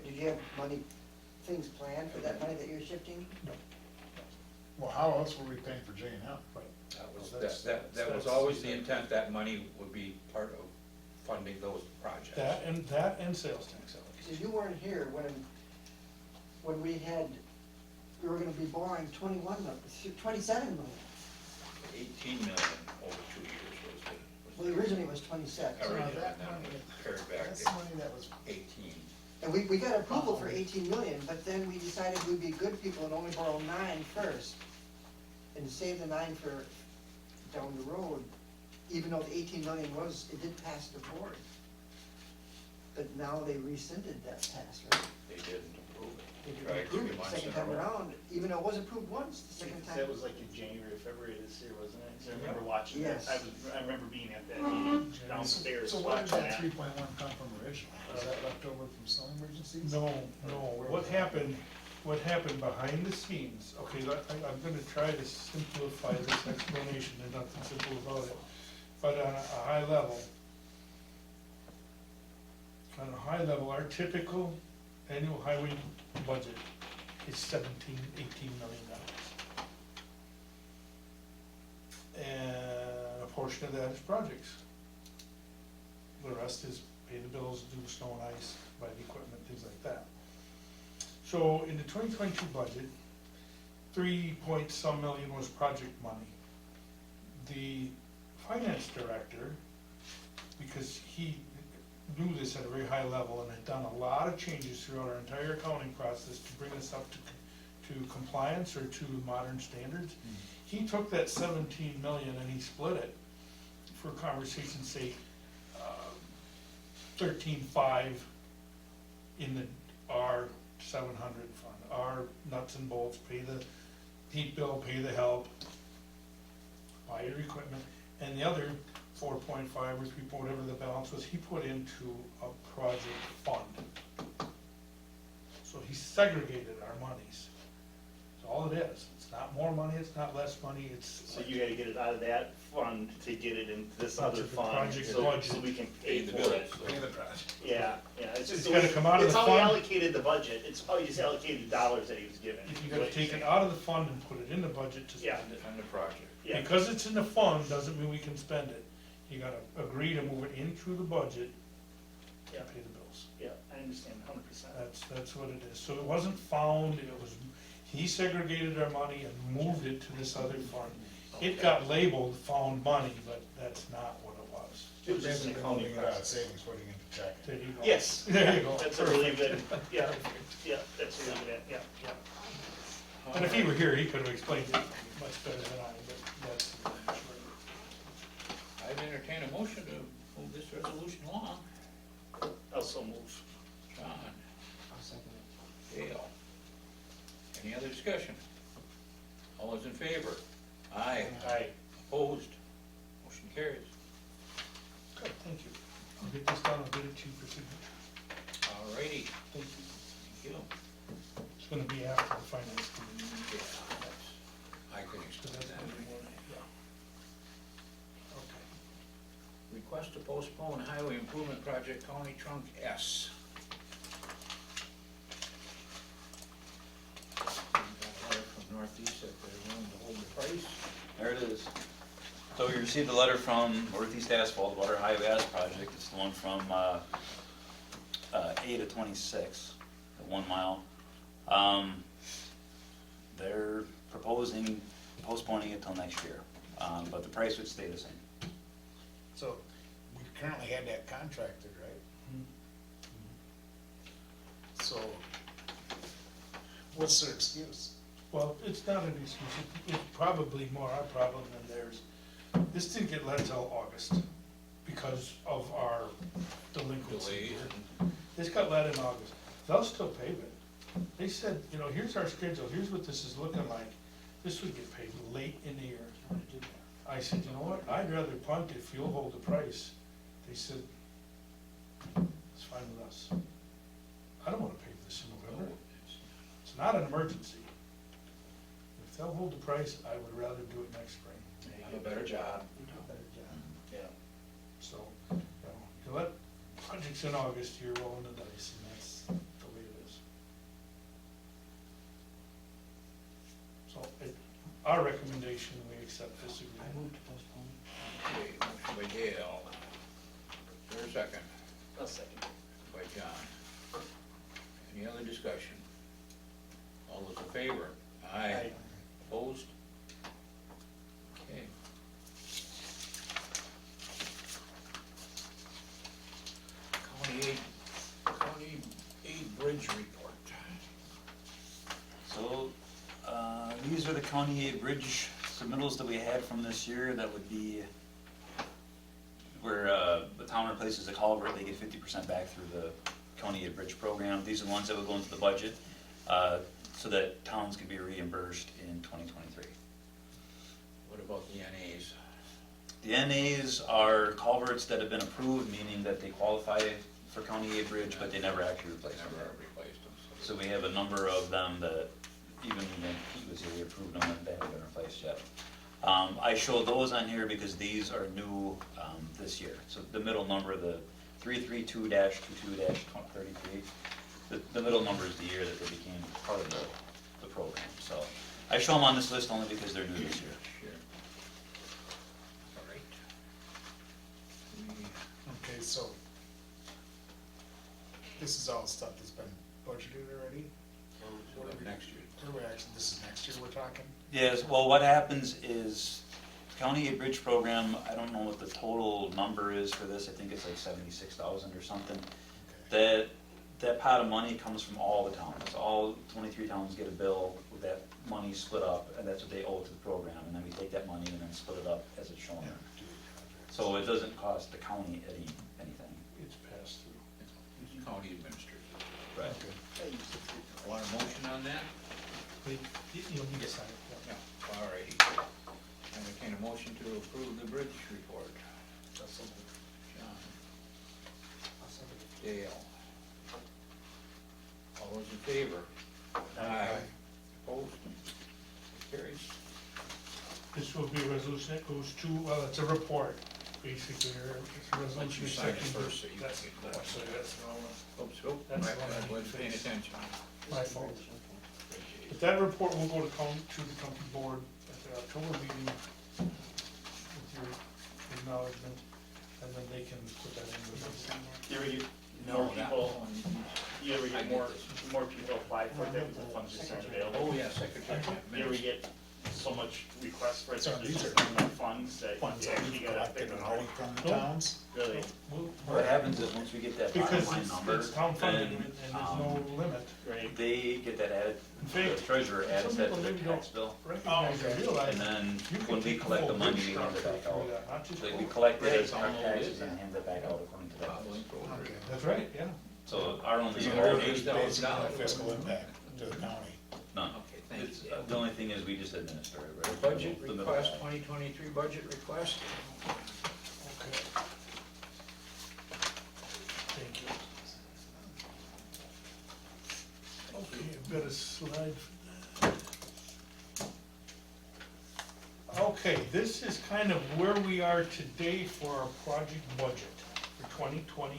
K: did you have money, things planned for that money that you're shifting?
J: No,
B: Well, how else were we paying for J and L?
J: right.
E: That was,
J: Well, that's-
E: that was
J: that's-
E: always the intent, that money would be part of funding those projects.
J: That and sales tax allocation.
K: Because you weren't here when we were gonna be borrowing 27 million.
E: 18 million over 2 years
K: Well, originally it was 27.
E: was the, originally,
B: that
E: and then
B: money-
E: we carried back
B: That's
E: to
B: money that was,
E: 18.
K: And we got approval for 18 million, but then we decided we'd be good people and only borrow 9 first. And save the 9 for down the road, even though the 18 million it did pass the board. But now they rescinded that pass, right?
E: They didn't approve it.
K: They
E: They
K: didn't
E: tried
K: approve
E: 3
K: it the
E: months
K: second
E: in a
K: time
E: row.
K: around, even though it was approved once, the second time.
A: That was like in January, February this year, wasn't it? 'Cause I remember watching that,
K: Yes.
A: I remember being at that meeting downstairs
B: so where did
A: watching
B: that
A: that.
B: 3.1 come from originally? Was that left over from snow emergencies?
J: No,
B: Or
J: no,
B: where
J: what
B: was it?
J: happened behind the scenes, okay, I'm gonna try to simplify this explanation, there's nothing simple about it. But on a high level, our typical annual highway budget is 18 million dollars. And a portion of that is projects. The rest is pay the bills, do the snow and ice, buy the equipment, things like that. So in the 2022 budget, 3 point some million was project money. The finance director, because he knew this at a very high level and had done a lot of changes throughout our entire accounting process to bring us up to compliance or to modern standards, he took that 17 million and he split it, for conversation's sake, 13.5 in the R 700 fund, our nuts and bolts, pay the heat bill, pay the help, buy your equipment, and the other 4.5 or 3, whatever the balance was, he put into a project fund. So he segregated our monies. That's all it is. It's not more money, it's not less money, it's.
A: So you gotta get it out of that fund to get it into this
J: Into
A: other
J: the
A: fund,
J: project
A: so
J: budget.
A: we can pay
E: Pay the
A: for it.
E: bills.
B: Pay the project.
A: Yeah, it's just.
J: It's gotta come out of
A: It's
J: the
A: how he
J: fund.
A: allocated the budget, it's how he just allocated the dollars that he was given.
J: You gotta take it out of the fund and put it in the budget to
A: Yeah.
J: spend it.
E: On the project.
A: Yeah.
J: Because it's in the fund, doesn't mean we can spend it. You gotta agree to move it into the budget to
A: Yeah.
J: pay the bills.
A: Yeah, I understand 100%.
J: That's what it is. So it wasn't found, it was, he segregated our money and moved it to this other fund. It got labeled found money, but that's not what it was.
A: It was just an
B: Basically
A: accounting
B: moving it out of
A: process.
B: savings, putting it into checking.
J: There you go.
A: Yes.
J: There you go.
A: That's a really
J: Perfect.
A: good, yeah, that's really good, yeah.
J: And if he were here, he could have explained it much better than I, but that's the short.
E: I'd entertain a motion to move this resolution along.
A: Also move.
E: John,
K: I'll second it.
E: Dale. Any other discussion? All those in favor? Aye.
A: Aye.
E: Opposed? Motion carries.
J: Good, thank you. I'll get this done, I'll get it to you for signature.
E: All righty,
J: Thank you.
E: thank you.
J: It's gonna be after the finance committee.
E: Yeah, I request to postpone highway improvement project County Trunk S. Got a letter from Northeast that they're willing to hold the price.
C: There it is. So we received a letter from Northeast Asphalt, Water Highway S project. It's the one from A to 26, the 1 mile. They're proposing postponing it till next year, but the price would stay the same.
B: So, we currently had that contracted, right? So, what's their excuse?
J: Well, it's not an excuse, it's probably more our problem than theirs. This didn't get let till August because of our delinquency.
E: Delays.
J: This got let in August, they'll still pay it. They said, you know, here's our schedule, here's what this is looking like, this would get paid late in the year. I said, you know what, I'd rather punt if you'll hold the price. They said, it's fine with us. I don't wanna pay this in November, it's not an emergency. If they'll hold the price, I would rather do it next spring.
E: Have a better job.
J: Do a better job.
E: Yeah.
J: So, you know, you let projects in August, you're rolling the dice, and that's the way it is. So, our recommendation, we accept this agreement.
E: Okay, motion by Dale. Is there a second?
L: A second.
E: By John. Any other discussion? All those in favor? Aye. Opposed? Okay. County aid bridge report.
C: So, these are the county aid bridge submittals that we had from this year. That would be where the town replaces a culvert, they get 50% back through the county aid bridge program. These are the ones that would go into the budget, so that towns can be reimbursed in 2023.
E: What about the NAs?
C: The NAs are culverts that have been approved, meaning that they qualify for county aid bridge, but they never actually replaced them.
E: Never replaced them.
C: So we have a number of them that, even when Pete was here, we approved them, and they haven't been replaced yet. I show those on here because these are new this year. So the middle number, the 332-22-33, the middle number is the year that they became part of the program. So I show them on this list only because they're new this year.
E: Sure. All right.
B: Okay, so, this is all stuff that's been budgeted already?
E: What about next year?
B: Or we actually, this is next year we're talking?
C: Yes, well, what happens is, county aid bridge program, I don't know what the total number is for this, I think it's like 76,000 or something. That pot of money comes from all the towns, all 23 towns get a bill with that money split up, and that's what they owe to the program, and then we take that money and then split it up as it's shown. So it doesn't cost the county anything.
J: It's passed through.
E: It's county administrator.
C: Right.
E: Want a motion on that?
J: You'll need to sign it.
E: No. All righty. Entertain a motion to approve the bridge report. John. Dale. All those in favor? Aye. Opposed? Carries.
J: This will be a resolution that goes to, well, it's a report, basically, or it's a resolution.
E: Once you sign it
J: accepting-
E: first, so you
J: That's,
E: can get going.
J: actually, that's
E: Oops, oh,
J: That's
E: I
J: the one I
E: wasn't paying
J: fixed.
E: attention.
J: my fault.
E: Appreciate
J: But
E: it.
J: that report will go to the county board at the October meeting with your acknowledgement, and then they can put that in with us.
A: You ever get
E: No,
A: more
E: that
A: people,
E: one.
A: you ever
E: I
A: get
E: get
A: more
E: this.
A: people apply for it, that the funds just aren't available?
E: Oh, yeah, secretary.
A: You ever get so much requests for it,
B: So
A: that there's
B: these
A: just
B: are
A: not enough funds that
B: Funds
A: you
B: that
A: actually
B: we've
A: gotta
B: collected
A: figure
B: already
A: out?
B: from the towns?
A: Really?
C: What happens is, once we get that bottom
J: Because
C: line number,
J: it's town funded,
C: then,
J: and there's no limit.
A: Right?
C: they get that added,
J: In
C: the
J: fact,
C: treasurer adds
J: some
C: that to
J: people
C: their
J: maybe
C: tax
J: don't
C: bill,
J: recognize or
B: okay.
J: realize.
C: and then
J: you can
C: when we
J: take
C: collect the
J: whole
C: money,
J: bridge
C: we hand it
J: structure
C: back
J: through
C: out.
J: that, not just
C: Like, we
J: road.
C: collect it
E: Right,
C: as our
E: almost
C: taxes
E: is.
C: and hand it back out according to that.
E: Probably.
B: Okay.
J: That's right, yeah.
C: So our only,
E: So
B: There
E: $8,000.
B: is basically no fiscal impact to the county.
C: none.
E: Okay, thank
C: It's,
E: you.
C: the only thing is we just administer it, right?
E: Budget
C: The middle
E: request,
C: line.
E: 2023 budget request.
J: Okay. Thank you. Okay, I've got a slide for that. Okay, Okay, this is kind of where we are today for our project budget for 2023.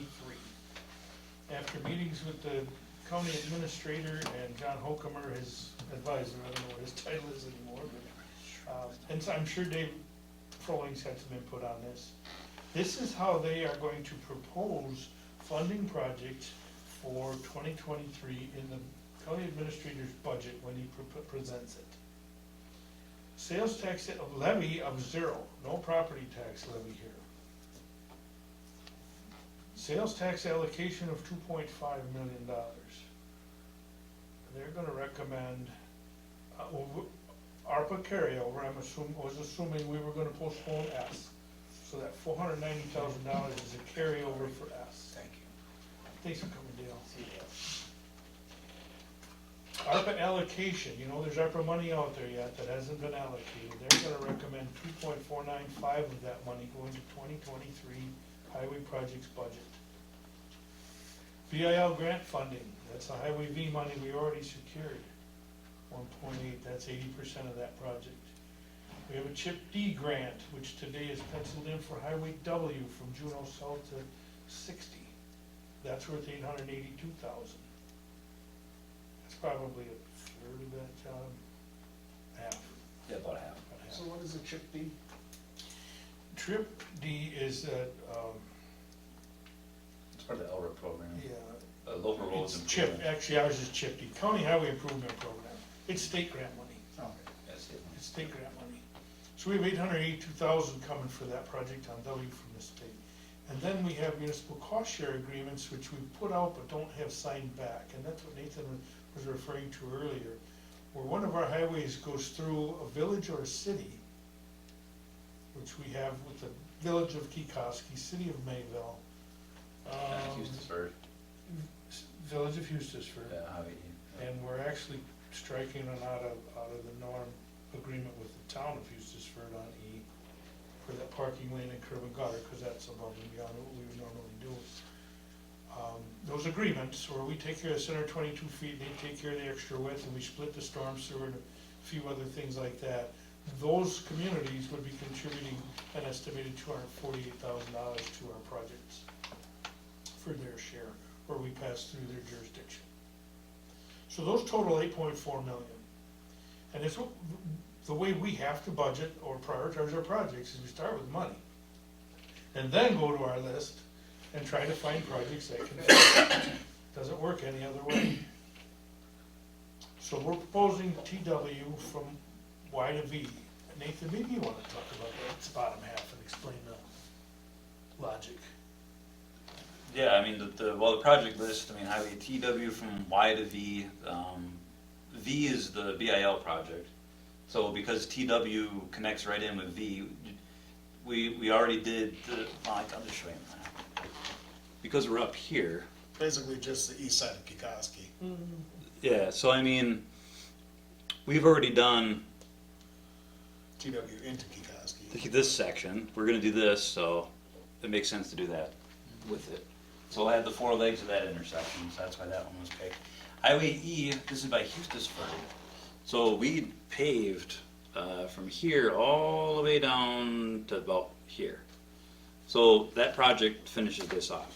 J: After meetings with the county administrator and John Hokumer, his advisor, I don't know what his title is anymore, but, and so I'm sure Dave Frolling's had some input on this. This is how they are going to propose funding projects for 2023 in the county administrator's budget when he presents it. Sales tax levy of 0, no property tax levy here. Sales tax allocation of $2.5 million. They're gonna recommend, ARPA carryover, was assuming we were gonna postpone S. So that $490,000 is a carryover for S.
E: Thank you.
J: Thanks for coming, Dale. ARPA allocation, you know, there's ARPA money out there yet that hasn't been allocated. They're gonna recommend 2.495 of that money going to 2023 highway projects budget. BIL grant funding, that's the Highway V money we already secured. 1.8, that's 80% of that project. We have a CHIP D grant, which today is penciled in for Highway W from Juneau South to 60. That's worth $882,000. That's probably a third of that job, half.
C: Yeah, about half.
J: About half.
B: So what is a CHIP D?
J: CHIP D is that,
C: It's part of the LRIP program.
J: yeah.
C: Local roads
J: It's CHIP,
C: improvement.
J: actually ours is CHIP D, County Highway Improvement Program. It's state grant money.
B: Okay.
C: That's it.
J: It's state grant money. So we have $882,000 coming for that project on W from the state. And then we have municipal cost share agreements, which we put out but don't have signed back. And that's what Nathan was referring to earlier, where one of our highways goes through a village or a city, which we have with the village of Kikoski, city of Mayville.
C: Houstonburg.
J: Village of Eustisford.
C: Yeah, Highway E.
J: And we're actually striking an out of the norm agreement with the town of Eustisford on E for that parking lane and curb and gutter, because that's above and beyond what we would normally do. Those agreements where we take care of the center 22 feet, they take care of the extra width, and we split the storm sewer and a few other things like that. Those communities would be contributing an estimated $248,000 to our projects for their share, where we pass through their jurisdiction. So those total 8.4 million. And it's what, the way we have to budget or prioritize our projects is we start with money. And then go to our list and try to find projects that can fit. Doesn't work any other way. So we're proposing TW from Y to V. Nathan, maybe you wanna talk about that bottom half and explain the logic.
C: Yeah, I mean, the project list, I mean, Highway TW from Y to V, V is the BIL project. So because TW connects right in with V, we already did I'll just show you now. Because we're up here.
B: Basically just the east side of Kikoski.
C: Yeah, so I mean, we've already done
B: TW into Kikoski.
C: this section, we're gonna do this, so it makes sense to do that with it. So we'll add the 4 legs of that intersection, so that's why that one was picked. Highway E, this is by Eustisford. So we paved from here all the way down to about here. So that project finishes this off.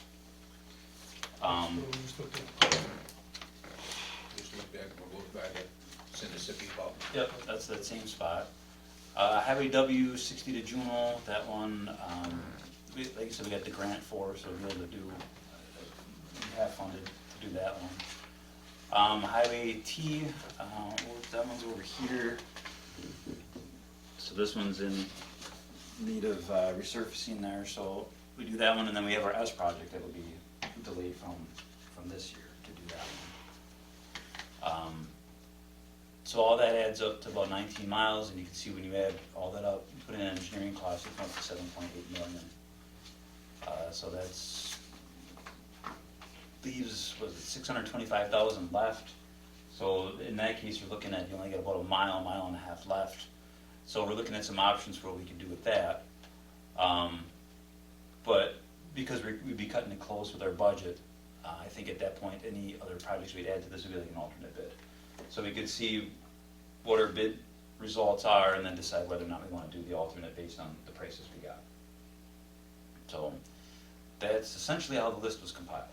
J: So we just looked at-
E: Just look back, we'll look back at Mississippi Pub.
C: Yep, that's that same spot. Highway W, 60 to Juneau, that one, like I said, we got the grant for, so we'll be able to do, we have funded to do that one. Highway T, that one's over here. So this one's in need of resurfacing there, so we do that one, and then we have our S project that will be delayed from this year to do that one. So all that adds up to about 19 miles, and you can see when you add all that up, you put in engineering costs, it comes up to 7.8 million. So that's, leaves, was it 625,000 left? So in that case, you're looking at, you only got about a mile and a half left. So we're looking at some options for what we can do with that. But because we'd be cutting it close with our budget, I think at that point, any other projects we'd add to this would be like an alternate bid. So we could see what our bid results are, and then decide whether or not we wanna do the alternate based on the prices we got. So, that's essentially how the list was compiled.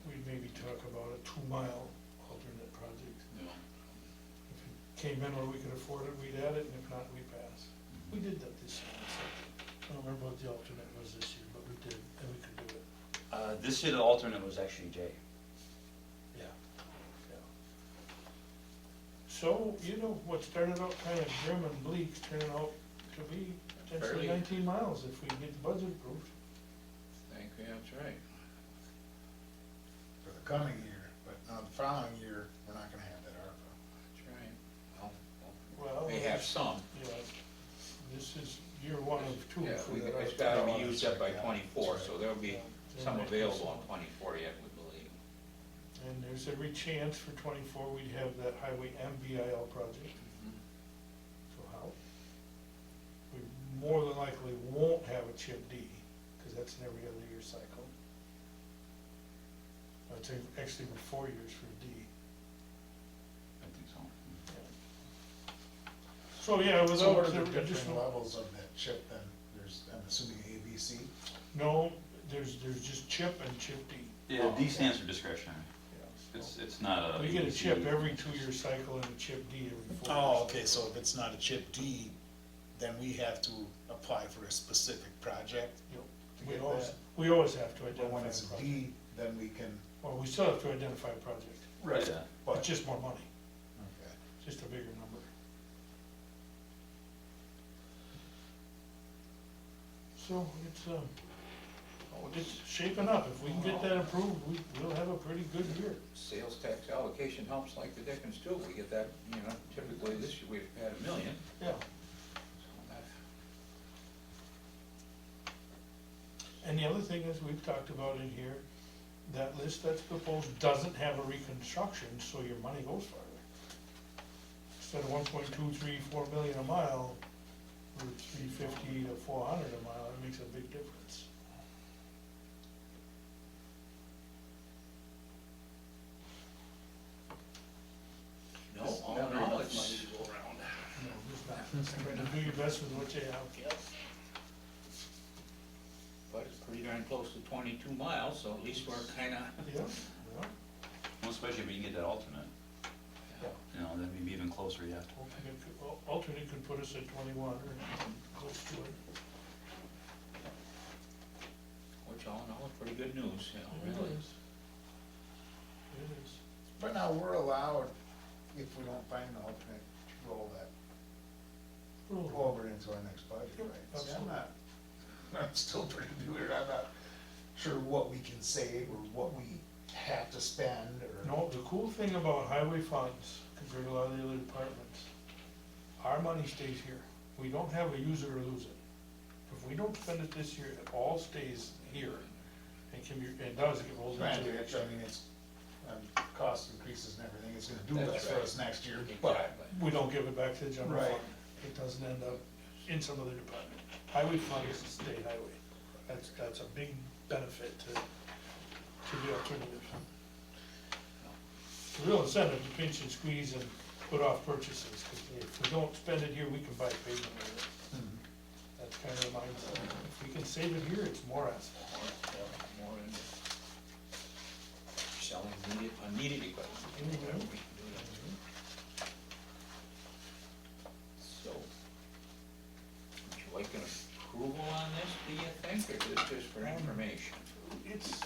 J: We'd maybe talk about a 2-mile alternate project.
E: You know,
J: If it came in where we could afford it, we'd add it, and if not, we'd pass. We did that this year, so, I don't remember what the alternate was this year, but we did, and we could do it.
C: This year, the alternate was actually Jay.
J: Yeah. So, you know, what started out kind of grim and bleak turned out to be potentially
E: Fairly.
J: 19 miles if we get the budget approved.
E: I think that's right.
B: For the coming year, but now the following year, we're not gonna have that ARPA.
E: That's right. Well,
J: Well,
E: we have some.
J: Yeah, this is year 1 of 2.
E: Yeah,
J: for
E: we,
J: that
E: it's
J: ARPA.
E: gotta be used up by
B: Yeah.
E: 24, so there'll be
J: Yeah.
E: some
J: Yeah.
E: available in 24 yet, we believe.
J: And there's every chance for 24, we'd have that highway MVIL project. So how? We more than likely won't have a chip D, because that's an every other year cycle. It's actually 4 years for D.
C: I think so.
J: So, yeah,
B: So
J: without
B: what are the
J: the
B: different
J: additional,
B: levels of that chip then? There's, I'm assuming A, B, C?
J: no, there's just chip and chip D.
C: Yeah, D stands for discretionary.
J: Yeah,
C: It's not a.
J: we get a chip
C: ABC.
J: every 2-year cycle and a chip D every 4 years.
B: Oh, okay, so if it's not a chip D, then we have to apply for a specific project?
J: Yep.
B: to
J: We
B: get
J: always,
B: that?
J: we always have to
B: But
J: identify
B: when
J: a
B: it's a
J: project.
B: D, then we can.
J: Well, we still have to identify a project.
C: Yeah.
J: It's
B: But,
J: just more money,
B: okay.
J: just a bigger number. So it's shaping up. If we can get that approved, we'll have a pretty good year.
E: Sales tax allocation helps like the dickens too. We get that, you know, typically this year we've had $1 million.
J: Yeah.
E: So that-
J: And the other thing is, we've talked about in here, that list that's proposed doesn't have a reconstruction, so your money goes farther. Instead of 1.234 million a mile, or 350 to 400 a mile, it makes a big difference.
E: No, all in all, it's,
J: No, there's not. Try to do your best with what you have.
E: but it's pretty darn close to 22 miles, so at least we're kinda,
J: Yeah, yeah.
C: Well, especially if you can get that alternate, you know, then maybe even closer yet.
J: Alternate could put us at 21 or close to it.
E: which all in all is pretty good news, you know, really.
J: It is. It is.
B: But now we're allowed, if we don't find an alternate, to roll that over into our next budget,
J: Yep,
B: right? See,
J: absolutely.
B: I'm still pretty new here, I'm not sure what we can save or what we have to spend or.
J: No, the cool thing about highway funds compared to a lot of the other departments, our money stays here. We don't have a use it or lose it. If we don't spend it this year, it all stays here. And can be, it does get rolled into
B: Granted,
J: it.
B: I mean, it's, cost increases and everything, it's gonna do
E: That's
B: less for
E: right.
B: us next year, but.
E: Exactly.
J: We don't give it back to the general
B: Right.
J: fund. It doesn't end up in some other department. Highway fund is a state highway. That's a big benefit to the alternative. The real incentive to pinch and squeeze and put off purchases, because if we don't spend it here, we can buy pavement with it. That's kind of the mindset. If we can save it here, it's more asphalt.
E: More in selling unneeded equipment.
J: Mhm.
E: We can do that. So, would you like an approval on this, do you think, or is this just for information?
J: It's,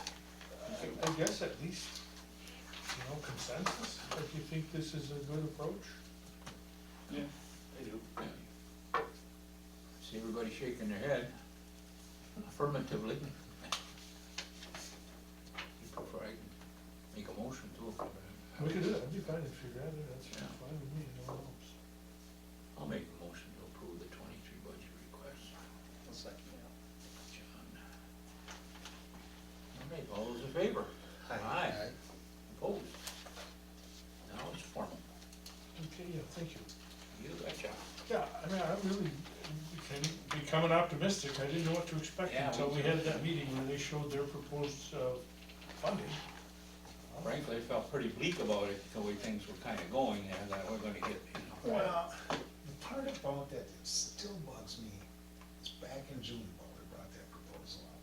J: I guess at least, consensus, if you think this is a good approach.
E: Yeah, I do. See everybody shaking their head affirmatively. You prefer I can make a motion to approve it?
J: We could do that, that'd be fine if you'd rather, that's
E: Yeah.
J: fine with me, no one else.
E: I'll make a motion to approve the 23 budget request. John. All right, all those in favor? Aye. Opposed? Now it's formal.
J: Okay, yeah, thank you.
E: You betcha.
J: Yeah, I mean, I really becoming optimistic, I didn't know what to expect
E: Yeah,
J: until
E: me
J: we
E: too.
J: had that meeting where they showed their proposed, funding.
E: Frankly, I felt pretty bleak about it, the way things were kinda going, and that we're gonna
B: what that still bugs me, is back in Juneau, they brought that proposal up,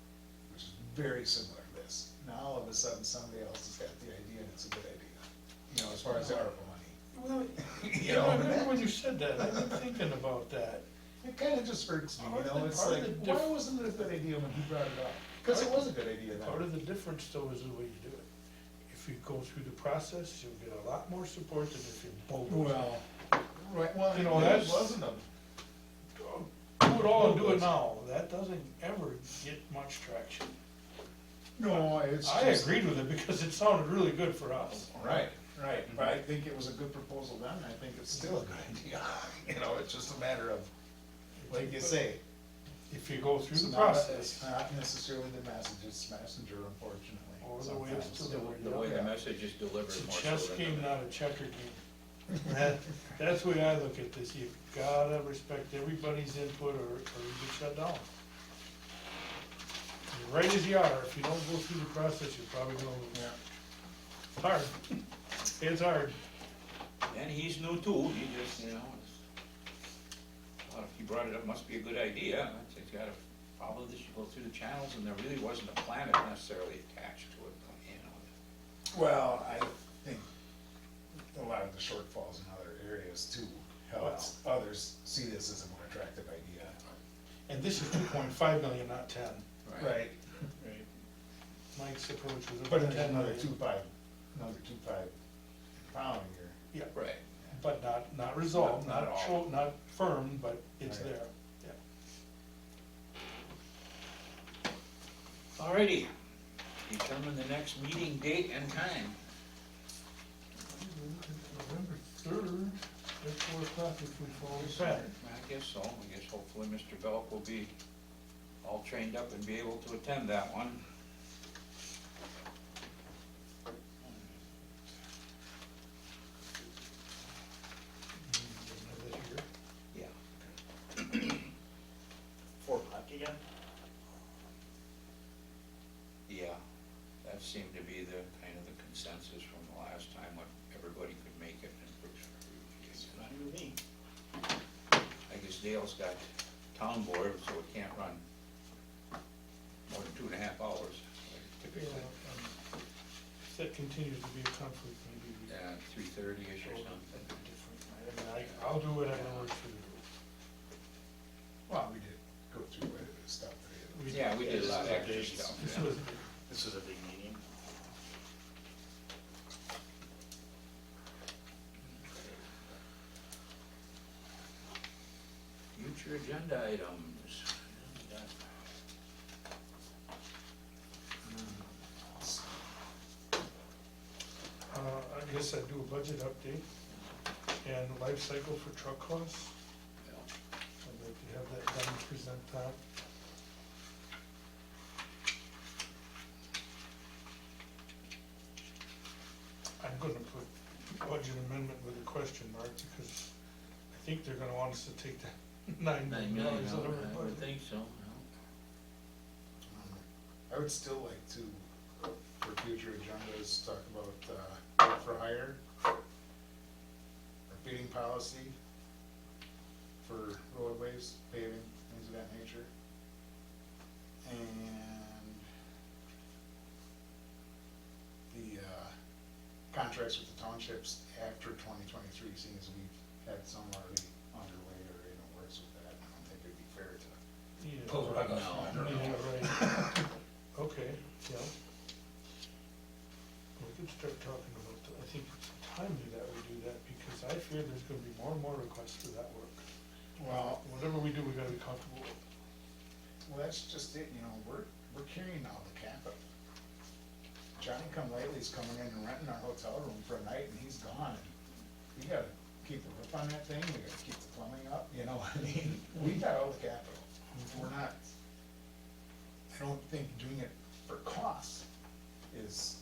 B: which is very similar to this. Now all of a sudden, somebody else has got the idea and it's a good idea, you know, as far as the ARPA money.
J: Well,
B: You know,
J: I remember when you said that, I've been thinking about that.
B: It kinda just hurts me, you know,
J: Part of
B: it's
J: the
B: like, why wasn't it a good idea when he brought it up? Cause it was a good idea then.
J: Part of the difference though is the way you do it. If you go through the process, you'll get a lot more support than if you bulldoze.
B: Well, right, well,
J: You know,
B: it
J: that's-
B: wasn't a,
J: Do it all and do it now, that doesn't ever get much traction.
B: no, it's just.
J: I agreed with it because it sounded really good for us.
B: Right, right, but I think it was a good proposal then, and I think it's still a good idea, you know, it's just a matter of, like you say.
J: If you go through
B: It's
J: the
B: not-
J: process,
B: It's not necessarily the message, it's messenger, unfortunately.
J: or the way it's
B: sometimes.
J: delivered.
E: The way the
B: Yeah.
E: message is delivered
J: It's a
E: more so
J: chess
E: than
J: game,
E: the-
J: not a checker game. That's the way I look at this, you've gotta respect everybody's input or you get shut down. You're right as you are, if you don't go through the process, you're probably gonna lose.
B: Yeah.
J: It's hard, it's hard.
E: And he's new too, he just, you know, well, if he brought it up, must be a good idea, he's gotta follow this, you go through the channels, and there really wasn't a planet necessarily attached to it, you know.
B: Well, I think a lot of the shortfalls in other areas too helps others see this as a more attractive idea.
J: And this is 2.5 million, not 10.
B: Right,
A: Right.
J: Mike's approach was
B: but
J: about
B: then
J: 10
B: another
J: million.
B: 2.5 following year.
J: Yeah,
E: Right.
J: but not resolved,
B: Not
J: not
B: all.
J: show, not firm, but it's
B: Right.
J: there, yeah.
E: Alrighty, determine the next meeting date and time.
J: November 3rd, at 4 o'clock if we follow the pattern.
E: I guess so, I guess hopefully Mr. Belk will be all trained up and be able to attend that one. Yeah.
A: 4 o'clock again?
E: Yeah, that seemed to be the, kind of the consensus from the last time, when everybody could make it and Brooks.
A: Fine with me.
E: I guess Dale's got town board, so it can't run more than 2.5 hours typically.
J: If that continues to be a conflict, maybe we.
E: 3:30-ish or
J: That'd
E: something.
J: be different. I mean, I'll do whatever works for you.
B: Well, we did go through quite a bit of stuff today.
E: Yeah, we did a lot of
A: This
E: extra
A: is a big-
E: stuff.
J: This
E: yeah.
J: was,
A: This was a big meeting.
E: Future agenda items.
J: I guess I'd do a budget update and life cycle for truck costs. I'd like to have that done and present that. I'm gonna put budget amendment with a question mark because I think they're gonna want us to take that $9 million out of our budget.
E: think so.
B: I would still like to, for future agendas, talk about, work for hire, our bidding policy for roadways, paving, things of that nature. And the, contracts with the townships after 2023, seeing as we've had some already underway or in the works with that, I don't think it'd be fair to
J: Yeah.
B: pull the rug out from under
J: Yeah,
B: them.
J: right. Okay, yeah. We could start talking about that. I think it's timely that we do that because I fear there's gonna be more and more requests for that work.
B: Well,
J: Whatever we do, we gotta be comfortable with.
B: well, that's just it, you know, we're carrying all the capital. Johnny come lately's coming in and renting our hotel room for a night and he's gone. We gotta keep the roof on that thing, we gotta keep the plumbing up, you know, I mean, we got all the capital. We're not, I don't think doing it for cost is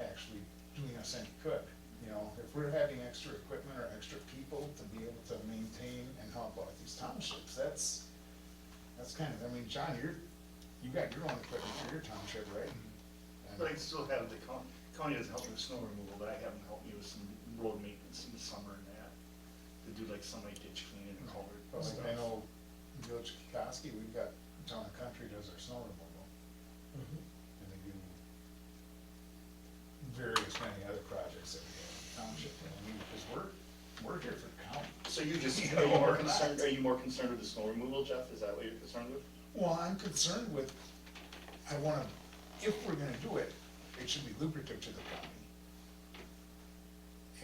B: actually doing us any good. You know, if we're having extra equipment or extra people to be able to maintain and help out these townships, that's kind of, I mean, John, you got your own equipment for your township, right? And-
A: But I still have the county doesn't help me with snow removal, but I have them help me with some road maintenance in the summer and that. To do like somebody ditch cleaning and culvert and
B: Well,
A: stuff.
B: I know Village Kikoski, we've got Town and Country does our snow removal, and they do various many other projects that we have in the township, I mean, because we're here for the county.
A: So you just,
B: You
A: are you
B: know,
A: more
B: we're not.
A: concerned, are you more concerned with the snow removal, Jeff? Is that what you're concerned with?
B: Well, I'm concerned with, I wanna, if we're gonna do it, it should be lucrative to the county.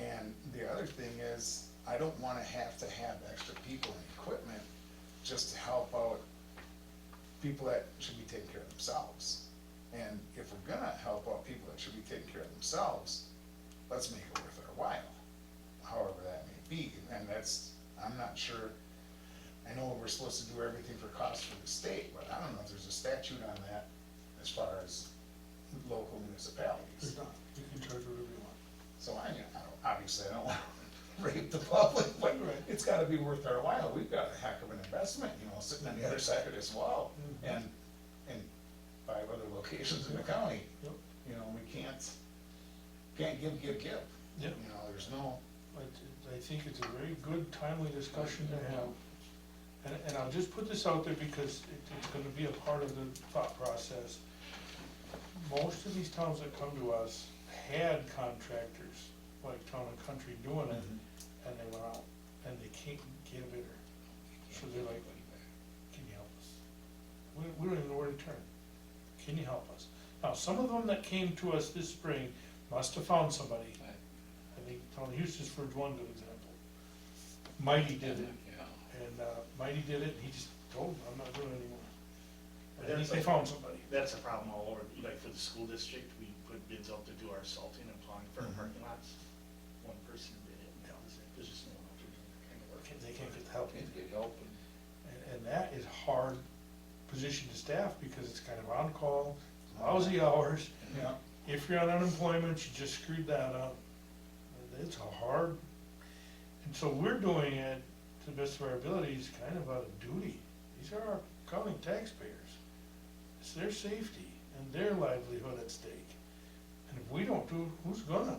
B: And the other thing is, I don't wanna have to have extra people and equipment just to help out people that should be taking care of themselves. And if we're gonna help out people that should be taking care of themselves, let's make it worth our while, however that may be. And that's, I'm not sure, I know we're supposed to do everything for cost for the state, but I don't know if there's a statute on that as far as local municipalities.
J: There's not, you can charge whatever you want.
B: So I don't, obviously, I don't want to rape the public, but it's gotta be worth our while. We've got a heck of an investment, you know, sitting on the other side of this wall, and 5 other locations in the county.
J: Yep.
B: You know, we can't give.
J: Yep.
B: You know, there's no,
J: I think it's a very good, timely discussion to have. And I'll just put this out there because it's gonna be a part of the thought process. Most of these towns that come to us had contractors, like Town and Country doing it, and they went out, and they can't get a bidder. So they're like, can you help us? We don't even know where to turn. Can you help us? Now, some of them that came to us this spring must have found somebody. I think Town of Houston's for one good example. Mighty did it. And Mighty did it, and he just told them, I'm not doing it anymore. I think they found somebody.
A: That's a problem all over, like for the school district, we put bids out to do our salting and plowing for our parking lots. One person did it, and that was it, there's just no one out there doing that kind of work.
J: They can't get the help.
E: Can't get help.
J: And that is hard position to staff because it's kind of on call, lousy hours.
B: yeah,
J: If you're on unemployment, you just screwed that up. It's a hard, and so we're doing it to the best of our abilities, kind of out of duty. These are our county taxpayers. It's their safety and their livelihood at stake. And if we don't do it, who's gonna?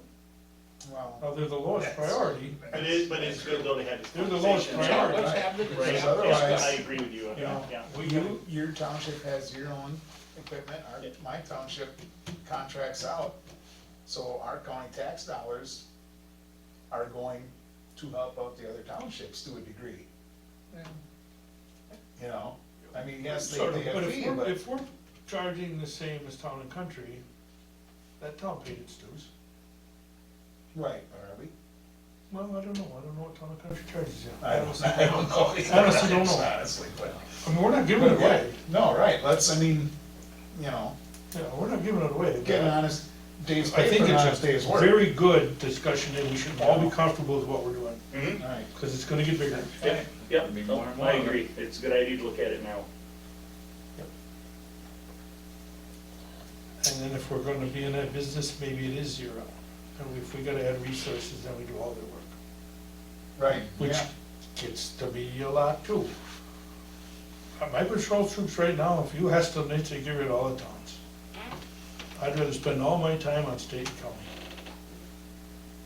B: well.
J: Now, they're the lowest priority.
A: But it's good though to have this
J: They're the lowest
A: conversation.
J: priority.
E: Let's have the
A: Right,
B: Because
A: yeah,
B: otherwise,
A: I agree with you on
J: You know,
A: that, yeah.
B: Your township has your own equipment, my township contracts out, so our county tax dollars are going to help out the other townships to a degree. You know, I mean, yes, they
J: Sort of,
B: pay a
J: but
B: fee, but.
J: if we're charging the same as Town and Country, that town paid its dues.
B: Right, are we?
J: Well, I don't know what Town and Country charges you.
B: I don't know.
J: Honestly, don't know.
B: Honestly, but.
J: I mean, we're not giving it away,
B: No, right, let's, I mean, you know,
J: yeah, we're not giving it away.
B: get an honest day's
J: I think
B: paper, an
J: it's
B: honest day's
J: a
B: work.
J: very good discussion, and we should all be comfortable with what we're doing,
A: Mm-hmm.
B: Right,
J: because it's gonna get bigger.
A: Yeah, yeah,
E: Be
A: no,
E: more and more
A: I
E: of it.
A: agree, it's a good idea to look at it now.
J: And then if we're gonna be in that business, maybe it is zero. And if we gotta add resources, then we do all their work,
B: right,
J: which
B: yeah,
J: gets to be a lot too. My patrol troops right now, if you ask them, they say get rid of all the towns. I'd rather spend all my time on state and county.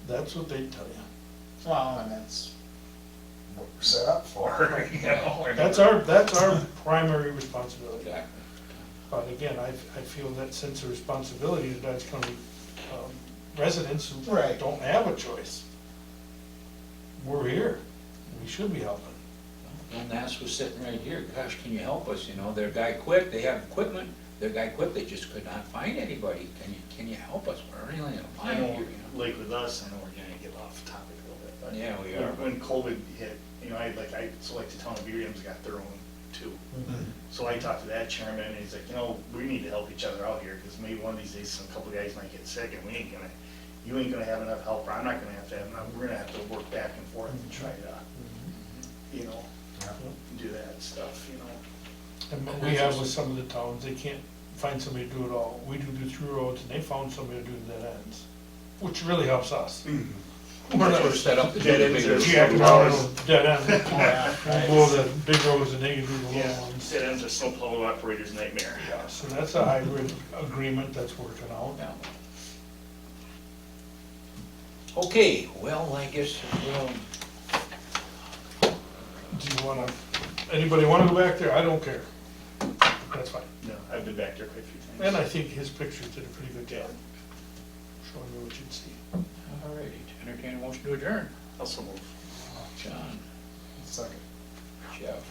J: That's what they tell you.
B: well, and that's what we're set up for, you know.
J: That's our primary responsibility.
E: Exactly.
J: But again, I feel that sense of responsibility to Dodge County residents who
B: Right.
J: don't have a choice. We're here, we should be helping.
E: And that's what's sitting right here, gosh, can you help us, you know, their guy quit, they have equipment, their guy quit, they just could not find anybody, can you help us, we're really in a
A: I
E: bind
A: know,
E: here, you know?
A: like with us, I know we're gonna get off topic a little bit, but.
E: Yeah, we are.
A: When COVID hit, you know, so like the town of Miriam's got their own too. So I talked to that chairman, and he's like, you know, we need to help each other out here, because maybe one of these days, some couple of guys might get sick, and you ain't gonna have enough help, or I'm not gonna have enough, we're gonna have to work back and forth and try to, you know, do that stuff, you know.
J: And what we have with some of the towns, they can't find somebody to do it all. We do through roads, and they found somebody to do the dead ends, which really helps us. We're
E: That's
J: not
E: what we're set up to do.
A: Dead ends are-
J: jacking around on dead ends.
B: Yeah,
J: We'll blow the big roads and they can do the
A: Yeah,
J: little ones.
A: dead ends are snowplow operator's nightmare.
J: Yeah, so that's a hybrid agreement that's working out.
E: Yeah. Okay, well, I guess we'll
J: Do you wanna, anybody wanna go back there? I don't care. That's fine.
A: No, I've been back there quite a few times.
J: And I think his pictures did a pretty good job, showing you what you'd see.
E: All righty, entertain a motion to adjourn.
A: Also move.
E: John,
B: Second.
E: Jeff.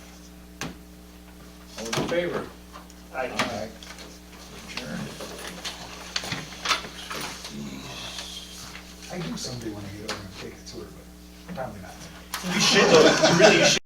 E: All those in favor?
A: I,
E: Adjourn.
B: I do someday when I get over and take it to her, but probably not.
A: you should though, you really should.